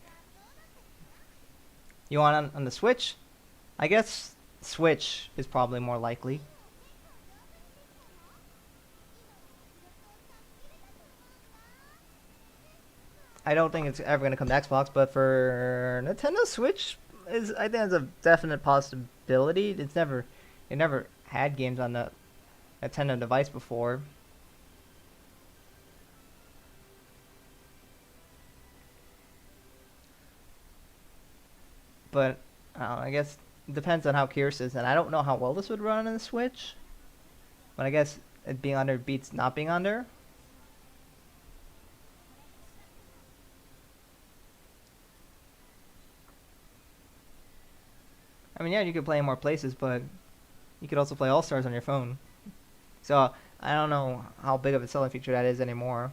You want on the Switch? I guess Switch is probably more likely. I don't think it's ever gonna come to Xbox, but for Nintendo Switch is I think it's a definite possibility. It never had games on the Nintendo device before. But I guess it depends on how Curious is, and I don't know how well this would run on the Switch. But I guess it being under beats not being under. I mean, yeah, you could play in more places, but you could also play All Stars on your phone. So I don't know how big of a selling feature that is anymore.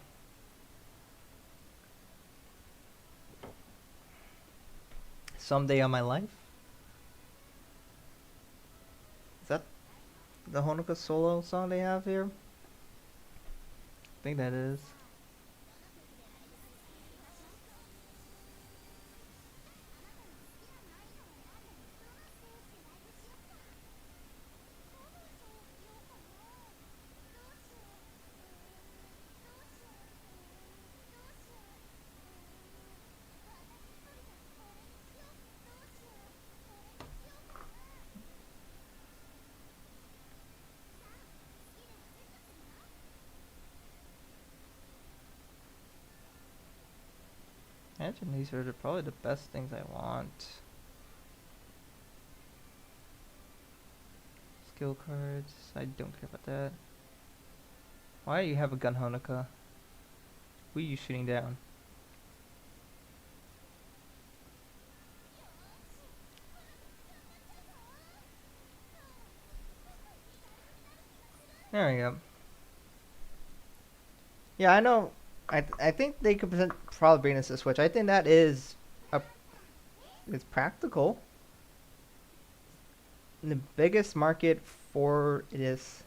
Someday on my life. Is that the Honoka solo song they have here? I think that is. Imagine these are probably the best things I want. Skill cards. I don't care about that. Why do you have a gun, Honoka? Who are you shooting down? There we go. Yeah, I know. I think they could probably bring this to Switch. I think that is a it's practical. The biggest market for this,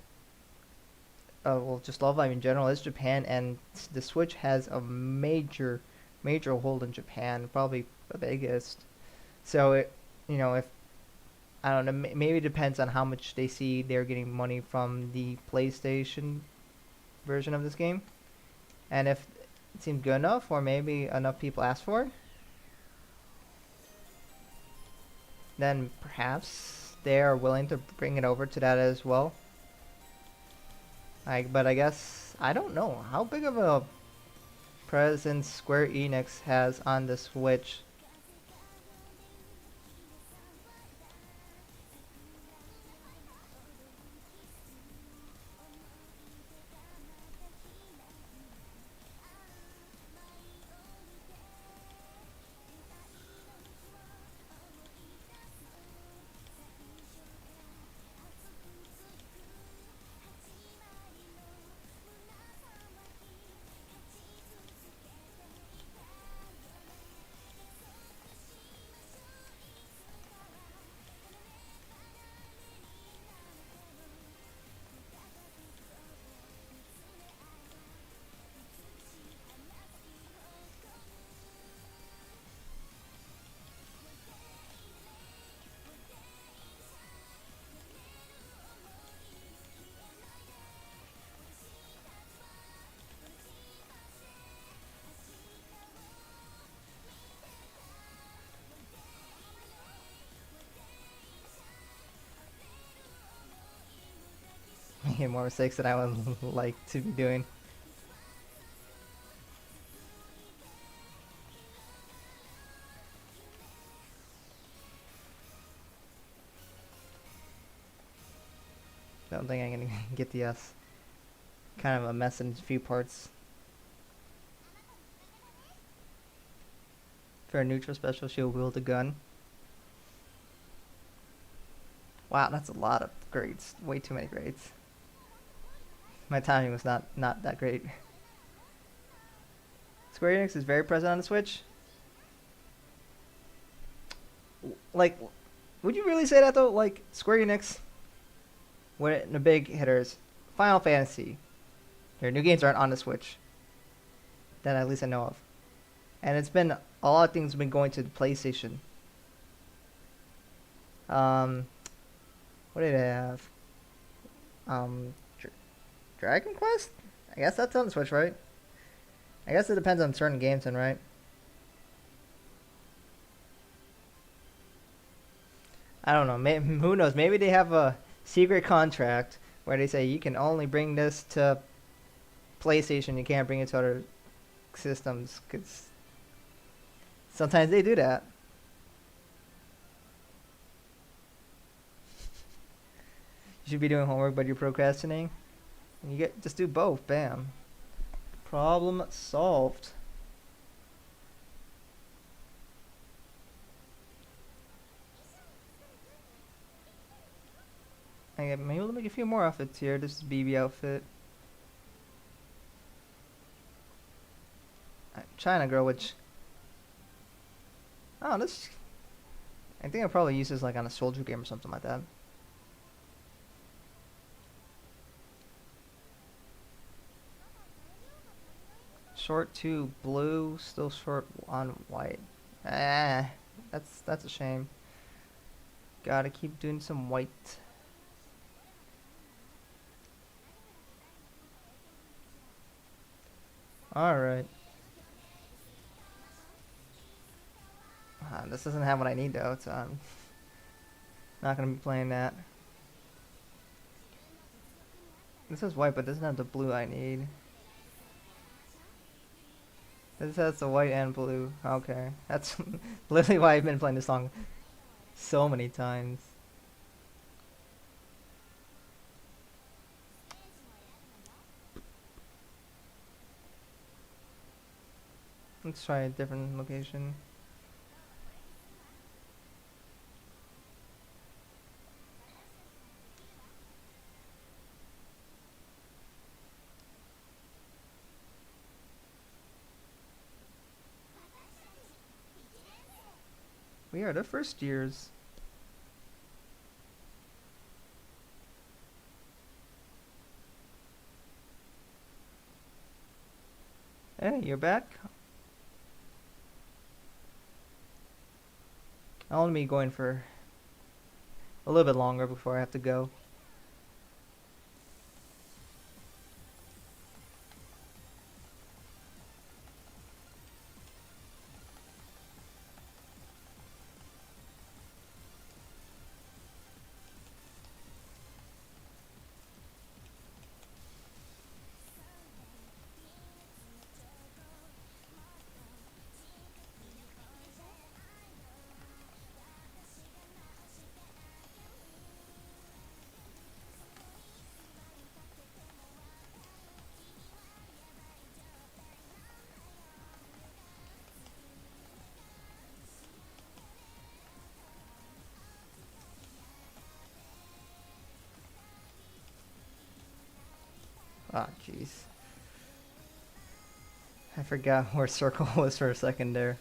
well, just Love Live in general is Japan, and the Switch has a major hold in Japan, probably the biggest. So if I don't know, maybe it depends on how much they see they're getting money from the PlayStation version of this game, and if it seems good enough, or maybe enough people ask for it, then perhaps they are willing to bring it over to that as well. But I guess I don't know how big of a presence Square Enix has on the Switch. making more mistakes than I would like to be doing. Don't think I'm gonna get the S. Kind of a mess in a few parts. For a neutral special, she'll wield a gun. Wow, that's a lot of grades. Way too many grades. My timing was not that great. Square Enix is very present on the Switch. Like, would you really say that though? Like, Square Enix, when the big hitters, Final Fantasy, their new games aren't on the Switch. That at least I know of. And it's been, a lot of things have been going to the PlayStation. What did I have? Dragon Quest? I guess that's on the Switch, right? I guess it depends on certain games then, right? I don't know. Who knows? Maybe they have a secret contract where they say you can only bring this to PlayStation. You can't bring it to other systems. Because sometimes they do that. You should be doing homework, but you're procrastinating. Just do both. Bam. Problem solved. Okay, maybe we'll make a few more outfits here. This is BB outfit. China girl, which... Oh, this... I think I'll probably use this like on a soldier game or something like that. Short 2 blue, still short on white. That's a shame. Gotta keep doing some white. Alright. This doesn't have what I need though, so I'm not gonna be playing that. This is white, but doesn't have the blue I need. This has the white and blue. Okay. That's literally why I've been playing this song so many times. Let's try a different location. We are the first years. Hey, you're back? I'll only be going for a little bit longer before I have to go. Ah, jeez. I forgot where circle was for a second there.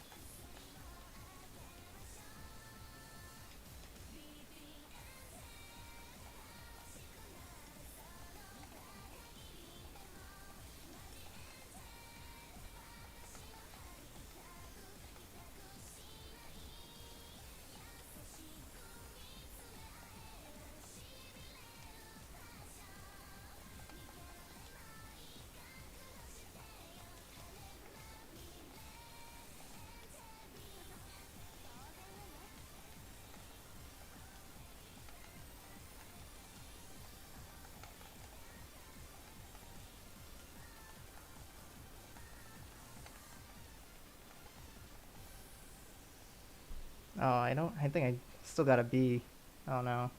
Oh, I think I still got a B. Oh no.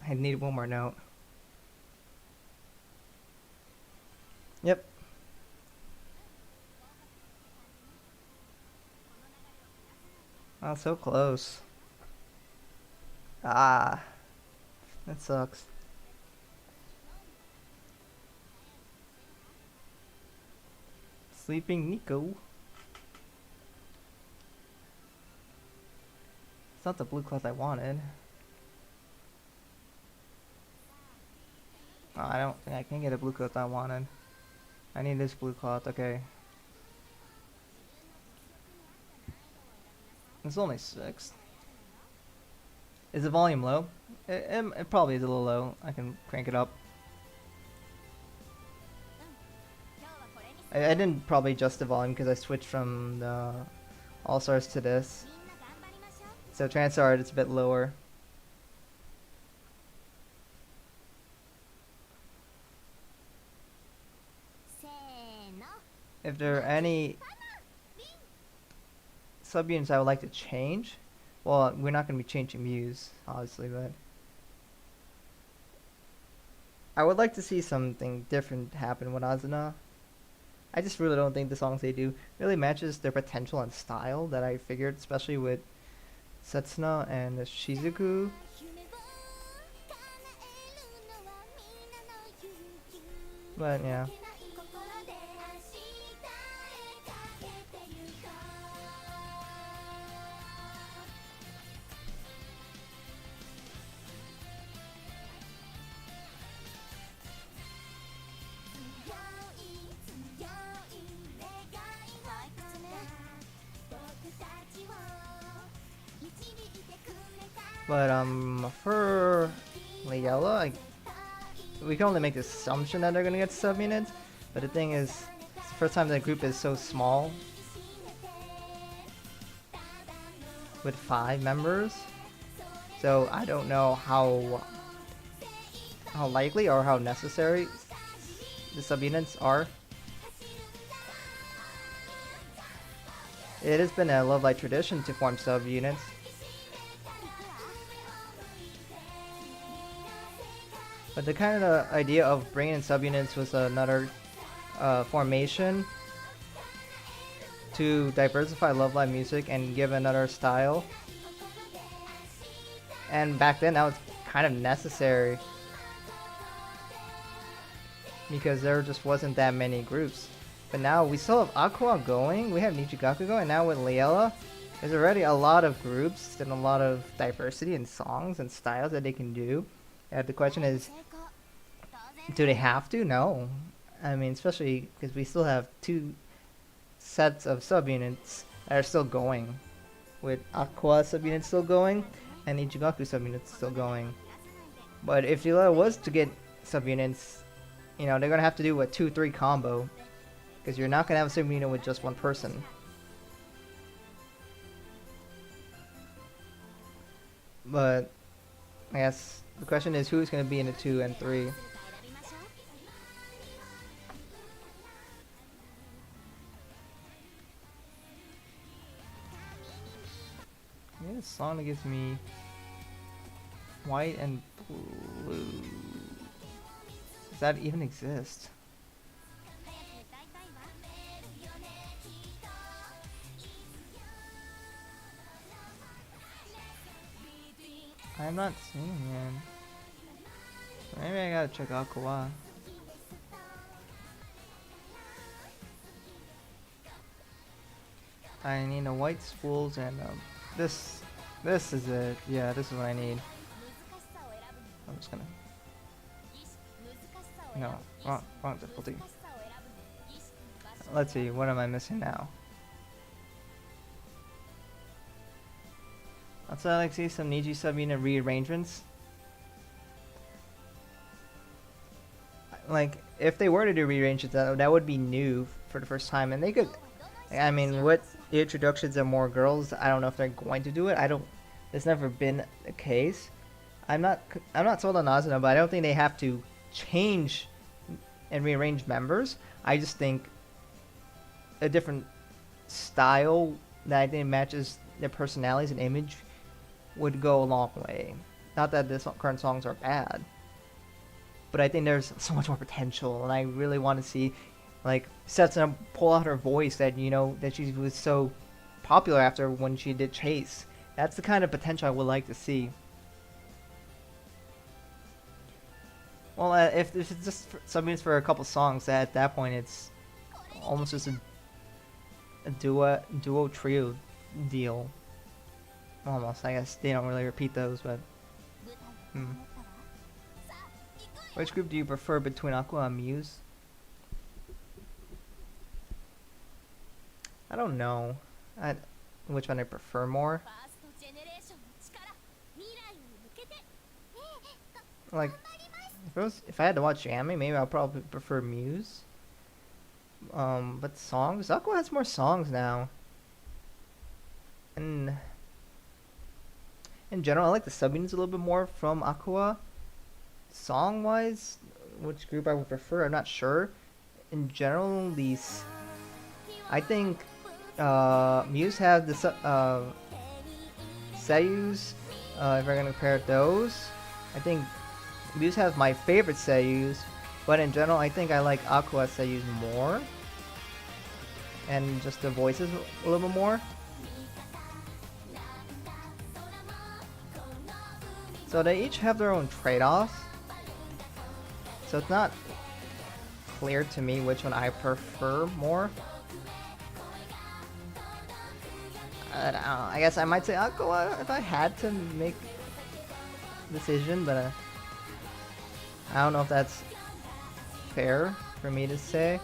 I need one more note. Yep. Oh, so close. Ah, that sucks. Sleeping Nico. It's not the blue cloth I wanted. Oh, I don't think I can get a blue cloth I wanted. I need this blue cloth, okay. It's only 6. Is the volume low? It probably is a little low. I can crank it up. I didn't probably adjust the volume because I switched from the All-Stars to this. So chances are it's a bit lower. If there are any sub-units I would like to change, well, we're not going to be changing Muse, obviously, but I would like to see something different happen with Azuna. I just really don't think the songs they do really matches their potential and style that I figured, especially with Setsuna and Shizuku. But yeah. But for Liella, we can only make the assumption that they're gonna get sub-units. But the thing is, it's the first time the group is so small, with 5 members. So I don't know how likely or how necessary the sub-units are. It has been a Love Live tradition to form sub-units. But the kind of idea of bringing in subunits was another formation to diversify Love Live music and give another style. And back then that was kind of necessary because there just wasn't that many groups. But now we still have Aqua going, we have Nichigaku going, and now with Liella, there's already a lot of groups and a lot of diversity in songs and styles that they can do. And the question is, do they have to? No. I mean, especially because we still have 2 sets of subunits that are still going. With Aqua subunits still going, and Ichigaku subunits still going. But if Liella was to get subunits, you know, they're going to have to do a 2-3 combo. Because you're not going to have a subunit with just one person. But, I guess the question is who's going to be in the 2 and 3. I need a song that gives me white and blue. Does that even exist? I'm not seeing it. Maybe I gotta check out Kawa. I need a white spools and this is it. Yeah, this is what I need. I'm just gonna. No, wrong difficulty. Let's see, what am I missing now? Also, I like to see some Niji subunit rearrangements. Like, if they were to do rearrangements, that would be new for the first time, and they could. I mean, with the introductions of more girls, I don't know if they're going to do it. It's never been the case. I'm not sold on Azuna, but I don't think they have to change and rearrange members. I just think a different style that I think matches their personalities and image would go a long way. Not that the current songs are bad, but I think there's so much more potential, and I really want to see, like, Setsuna pull out her voice that, you know, that she was so popular after when she did Chase. That's the kind of potential I would like to see. Well, if it's just something for a couple songs, at that point it's almost just a duo trio deal. Almost, I guess they don't really repeat those, but. Which group do you prefer between Aqua and Muse? I don't know. Which one I prefer more? Like, if I had to watch anime, maybe I'll probably prefer Muse. But songs, Aqua has more songs now. And in general, I like the sub-units a little bit more from Aqua. Song-wise, which group I would prefer, I'm not sure. In general, I think Muse have the seiyus. If we're gonna compare those, I think Muse has my favorite seiyus, but in general, I think I like Aqua seiyus more, and just the voices a little bit more. So they each have their own trade-offs. So it's not clear to me which one I prefer more. I don't know. I guess I might say Aqua if I had to make a decision, but I don't know if that's fair for me to say.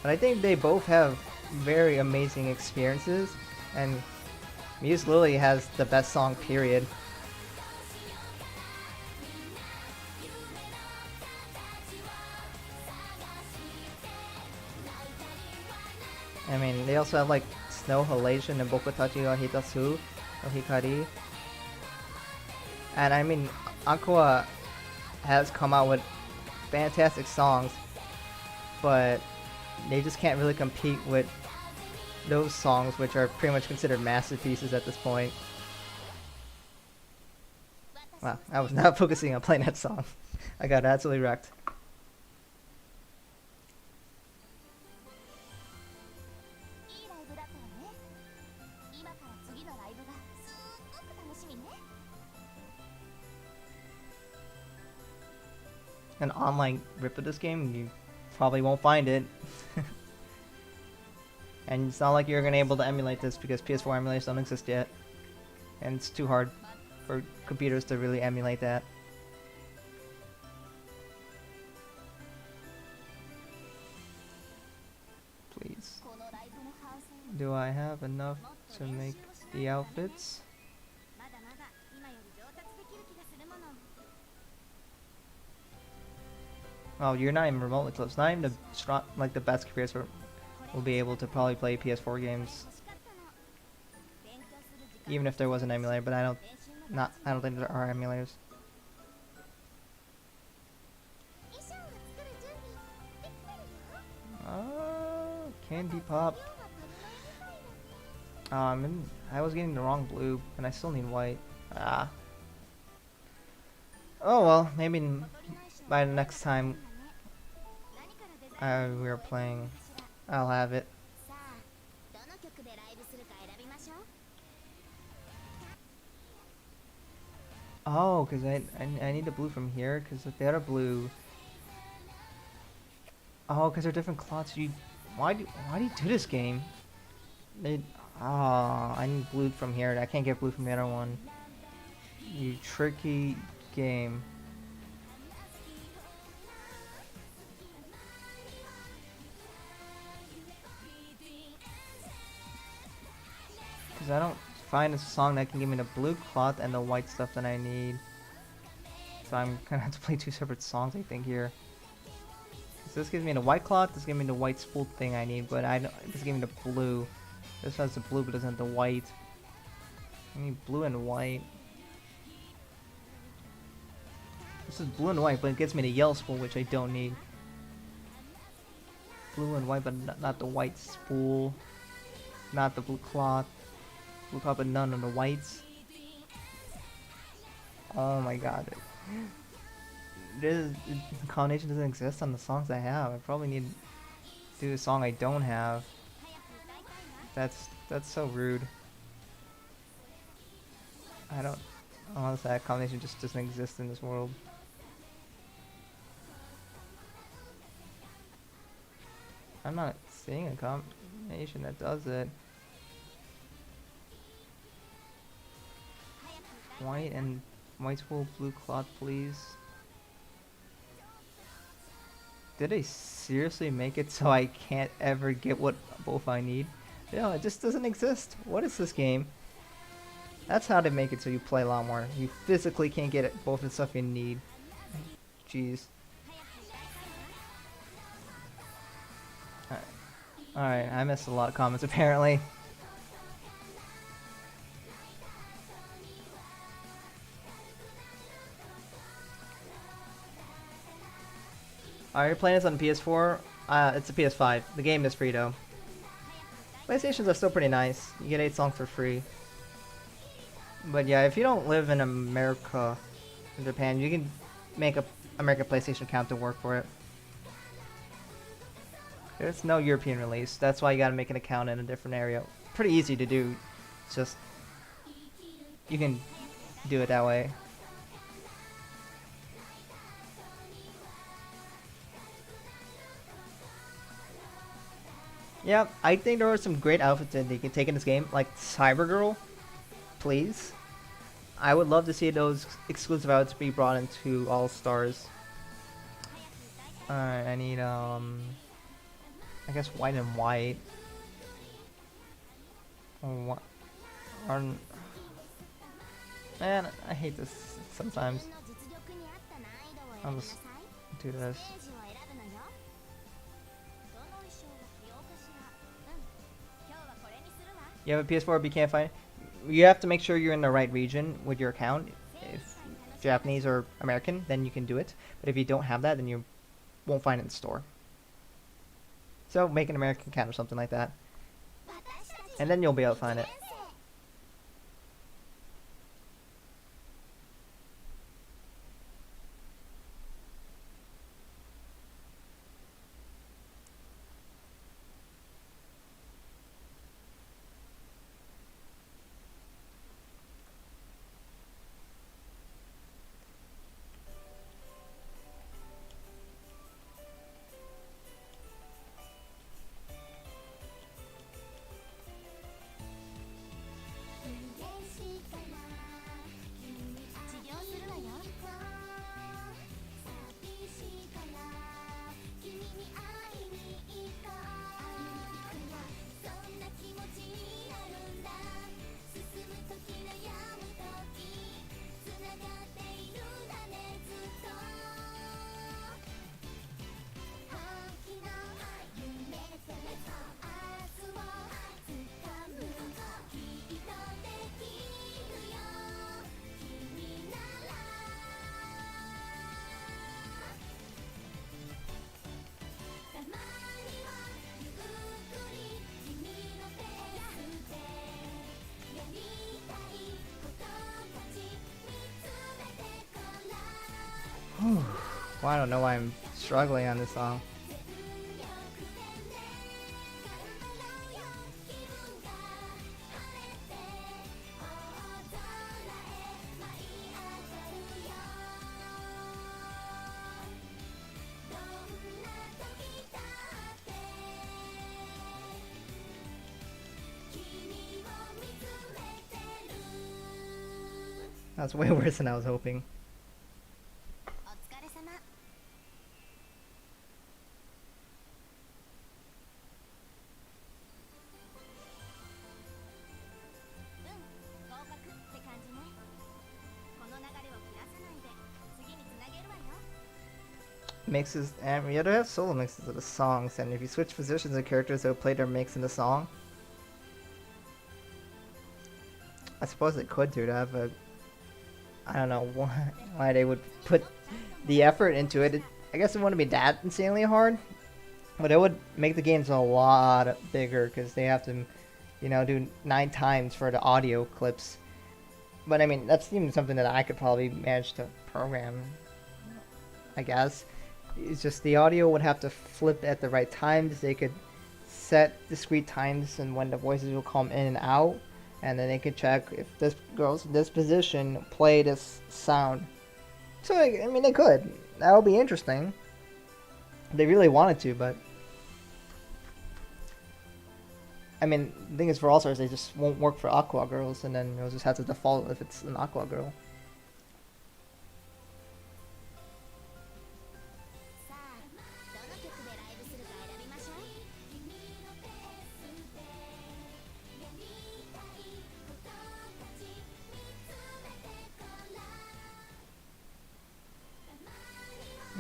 But I think they both have very amazing experiences, and Muse Lily has the best song, period. I mean, they also have like Snow Halation and Bokutachi wa Hitasu no Hikari. And I mean, Aqua has come out with fantastic songs, but they just can't really compete with those songs, which are pretty much considered masterpieces at this point. Wow, I was not focusing on playing that song. I got absolutely wrecked. An online rip of this game, you probably won't find it. And it's not like you're gonna be able to emulate this because PS4 emulators don't exist yet. And it's too hard for computers to really emulate that. Please. Do I have enough to make the outfits? Oh, you're not even remotely close. Not even the best computers will be able to probably play PS4 games, even if there was an emulator. But I don't think there are emulators. Candy pop. I was getting the wrong blue, and I still need white. Oh well, maybe by the next time we are playing, I'll have it. Oh, because I need the blue from here, because if they had a blue... Oh, because they're different clots. Why do you do this game? I need blue from here. I can't get blue from the other one. You tricky game. Because I don't find a song that can give me the blue cloth and the white stuff that I need. So I'm gonna have to play two separate songs, I think, here. So this gives me the white cloth, this gives me the white spool thing I need, but this gives me the blue. This has the blue but doesn't have the white. I need blue and white. This is blue and white, but it gives me the yellow spool, which I don't need. blue and white, but not the white spool. Not the blue cloth. Blue cloth, but none of the whites. Oh my god. This combination doesn't exist on the songs I have. I probably need to do a song I don't have. That's so rude. I don't. Honestly, that combination just doesn't exist in this world. I'm not seeing a combination that does it. White and white spool, blue cloth, please. Did they seriously make it so I can't ever get what both I need? No, it just doesn't exist. What is this game? That's how they make it so you play a lot more. You physically can't get it, both the stuff you need. Jeez. Alright, I missed a lot of comments apparently. Alright, you're playing this on PS4? It's a PS5. The game is free though. PlayStations are still pretty nice. You get 8 songs for free. But yeah, if you don't live in America, in Japan, you can make a American PlayStation account to work for it. There's no European release. That's why you gotta make an account in a different area. Pretty easy to do. It's just you can do it that way. Yeah, I think there are some great outfits that you can take in this game, like Cybergirl, please. I would love to see those exclusive outfits be brought into All Stars. Alright, I need I guess white and white. What? Man, I hate this sometimes. I'll just do this. You have a PS4 but you can't find it? You have to make sure you're in the right region with your account. If Japanese or American, then you can do it. But if you don't have that, then you won't find it in the store. So make an American account or something like that. And then you'll be able to find it. Well, I don't know why I'm struggling on this song. That's way worse than I was hoping. Mixes, and you have to have solo mixes of the songs, and if you switch positions of characters, they'll play their mix in the song. I suppose they could do that, but I don't know why they would put the effort into it. I guess it wouldn't be that insanely hard. But it would make the games a lot bigger because they have to, do 9 times for the audio clips. But I mean, that's even something that I could probably manage to program, I guess. It's just the audio would have to flip at the right times. They could set discrete times and when the voices will come in and out, and then they could check if this girl's in this position, play this sound. So I mean, they could. That would be interesting. They really wanted to, but I mean, the thing is, for All Stars, they just won't work for Aqua girls, and then you'll just have to default if it's an Aqua girl.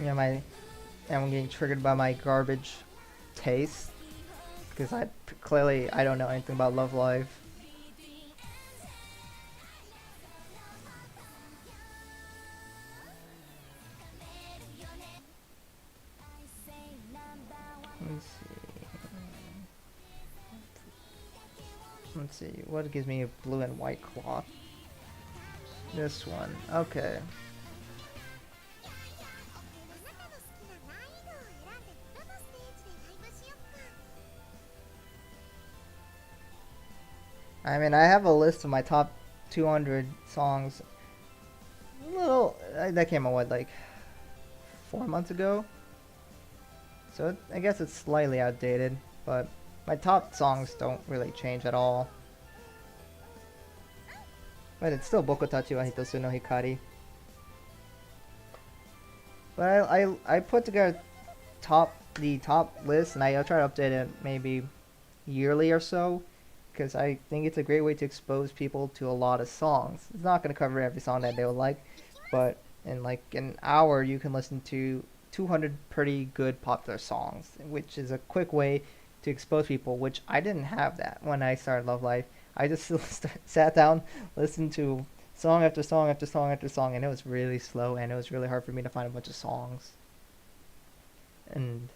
Yeah, I'm getting triggered by my garbage taste because I don't know anything about Love Live. Let's see. What gives me a blue and white cloth? This one. Okay. I mean, I have a list of my top 200 songs. That came out, what, like 4 months ago? So I guess it's slightly outdated, but my top songs don't really change at all. But it's still Bokotachi wa Hitosu no Hikari. But I put together the top list, and I'll try to update it maybe yearly or so, because I think it's a great way to expose people to a lot of songs. It's not going to cover every song that they will like, but in like an hour you can listen to 200 pretty good popular songs, which is a quick way to expose people, which I didn't have that when I started Love Life. I just sat down, listened to song after song after song after song, and it was really slow, and it was really hard for me to find a bunch of songs. And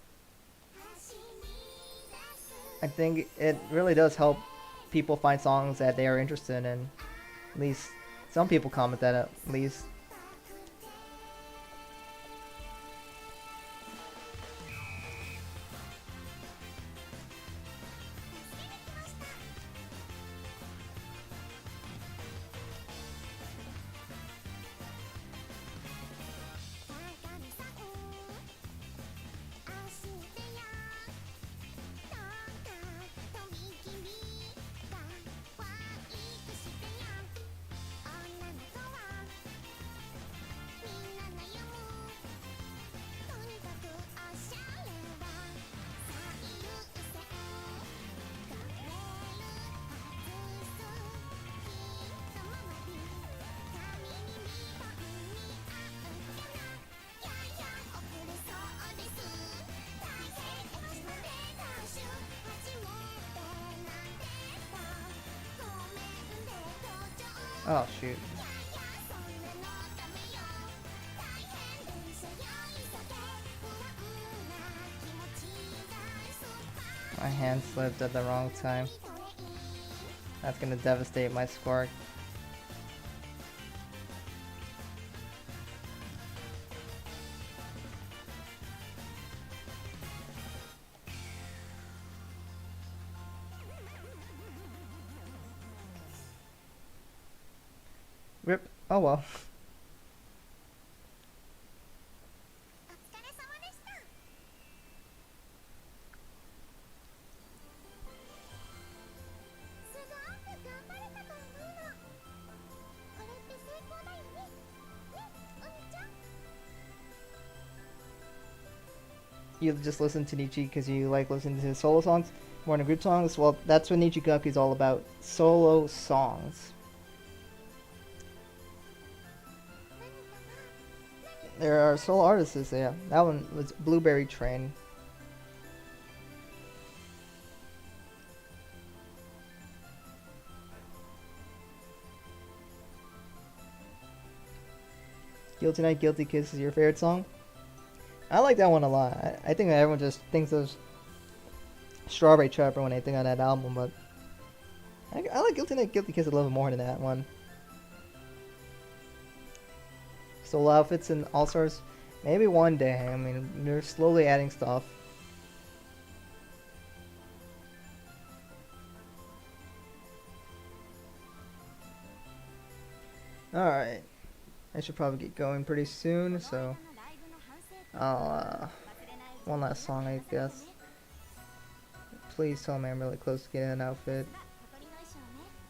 I think it really does help people find songs that they are interested in. At least some people comment that, at least. Oh shoot. My hand slipped at the wrong time. That's gonna devastate my score. Rip. Oh well. You just listen to Nichi because you like listening to his solo songs more than group songs? Well, that's what Nichigaki is all about. Solo songs. There are solo artists, yeah. That one was Blueberry Train. Guilty Night, Guilty Kiss is your favorite song? I like that one a lot. I think that everyone just thinks those Strawberry Trapper when I think on that album, but I like Guilty Kiss a little bit more than that one. Solo outfits and All Stars, maybe one day. I mean, they're slowly adding stuff. Alright, I should probably get going pretty soon, so I'll, one last song, I guess. Please tell me I'm really close to getting an outfit.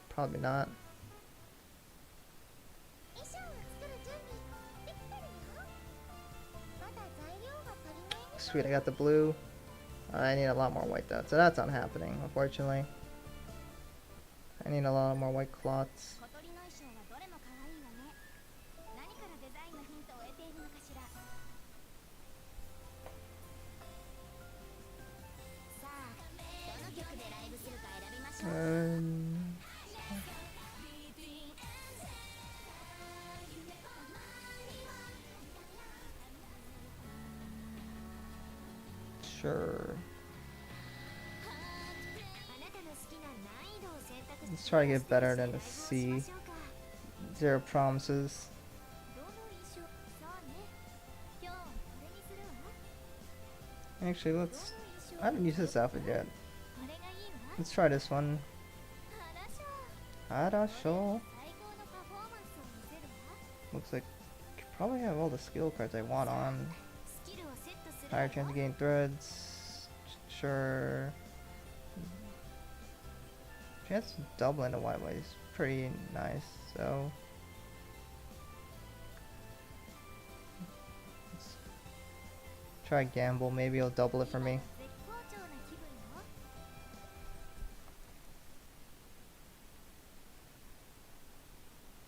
Probably not. Sweet, I got the blue. I need a lot more white though, so that's not happening, unfortunately. I need a lot more white cloths. Sure. Let's try to get better than a C. Zero promises. Actually, I haven't used this outfit yet. Let's try this one. Arasho. Looks like I could probably have all the skill cards I want on. Higher chance of getting threads. Sure. Chance of doubling the white is pretty nice, so let's try gamble, maybe it'll double it for me.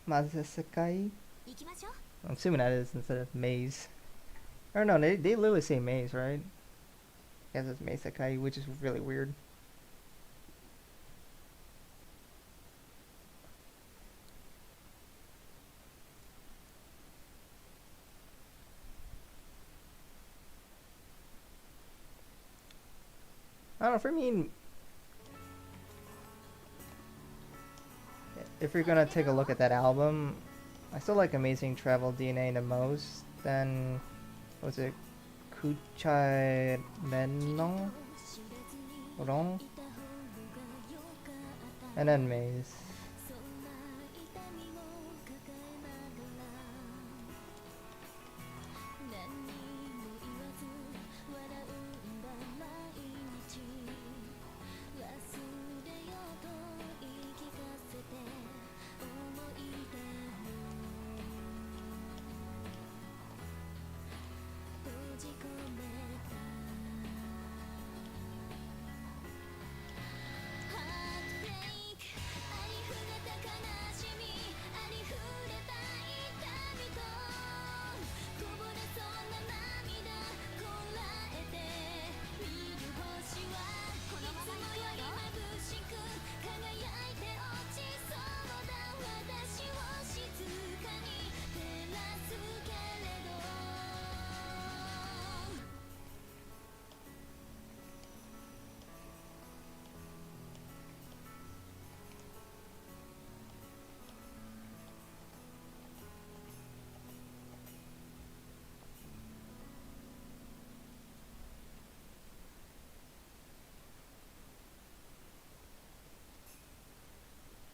Mazesekai? I'm assuming that is instead of maze. Or no, they literally say maze, right? I guess it's Mazesekai, which is really weird. I don't know, for me, if you're gonna take a look at that album, I still like Amazing Travel DNA the most. Then, was it Kuchai Renno? Wrong? And then Maze.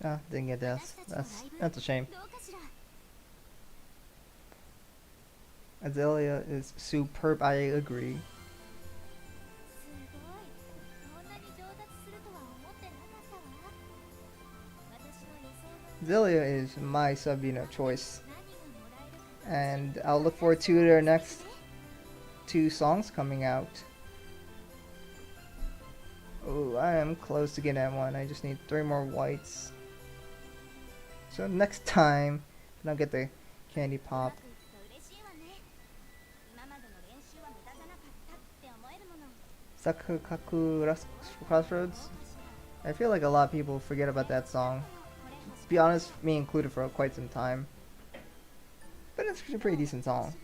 Ah, didn't get this. That's a shame. Azalea is superb, I agree. Azalea is my Sabina choice. And I'll look forward to their next 2 songs coming out. Oh, I am close to getting that one. I just need 3 more whites. So next time, I'll get the candy pop. Sakukaku Crossroads. I feel like a lot of people forget about that song. To be honest, me included for quite some time. But it's a pretty decent song.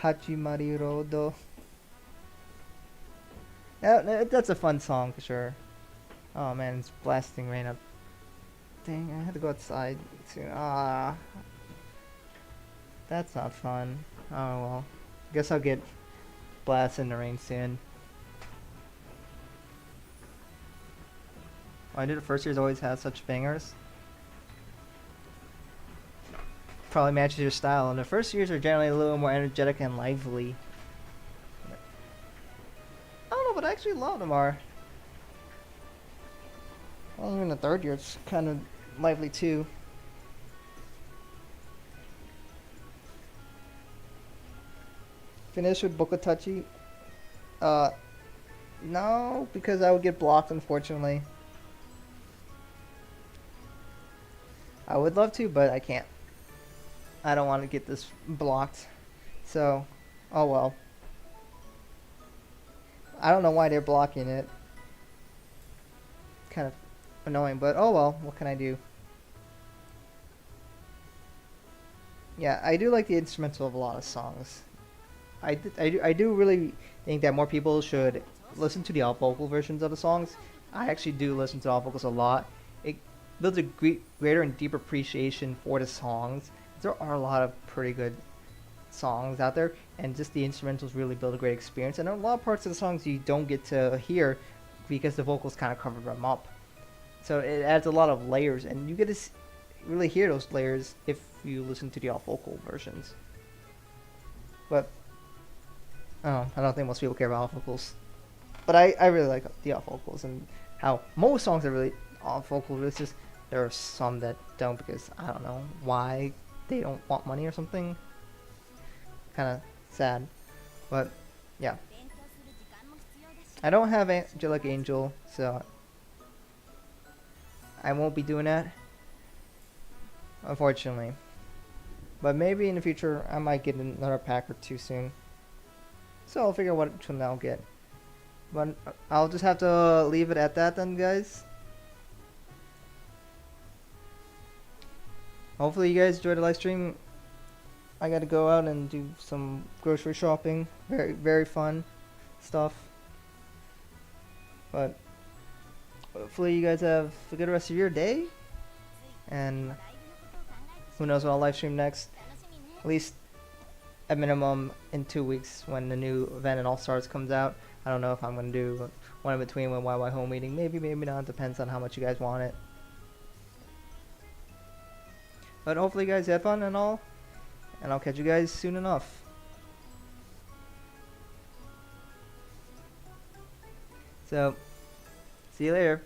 Hachimari Rodo. Yeah, that's a fun song for sure. Oh man, it's blasting rain up. Dang, I had to go outside soon. Ah, that's not fun. Oh well. Guess I'll get blasted in the rain soon. Why do the first years always have such bangers? Probably matches your style, and the first years are generally a little more energetic and lively. I don't know, but I actually love them more. Well, even the third year, it's kind of lively too. Finish with Bokatachi? Uh, no, because I would get blocked, unfortunately. I would love to, but I can't. I don't want to get this blocked. So, oh well. I don't know why they're blocking it. Kind of annoying, but oh well. What can I do? Yeah, I do like the instrumental of a lot of songs. I do really think that more people should listen to the all vocal versions of the songs. I actually do listen to all vocals a lot. It builds a greater and deeper appreciation for the songs. There are a lot of pretty good songs out there, and just the instrumentals really build a great experience. And there are a lot of parts of the songs you don't get to hear because the vocals kind of cover them up. So it adds a lot of layers, and you get to really hear those layers if you listen to the all vocal versions. But I don't think most people care about all vocals. But I really like the all vocals, and how most songs are really all vocal releases. There are some that don't because I don't know why they don't want money or something. Kind of sad, but yeah. I don't have Angelic Angel, so I won't be doing that, unfortunately. But maybe in the future I might get another pack or two soon. So I'll figure out which one I'll get. But I'll just have to leave it at that then, guys. Hopefully you guys enjoyed the live stream. I gotta go out and do some grocery shopping. Very fun stuff. But hopefully you guys have a good rest of your day. And who knows what I'll live stream next. At least at minimum in 2 weeks when the new event in All Stars comes out. I don't know if I'm gonna do one in between when YY home meeting. Maybe not. Depends on how much you guys want it. But hopefully you guys have fun and all. And I'll catch you guys soon enough. So, see you later.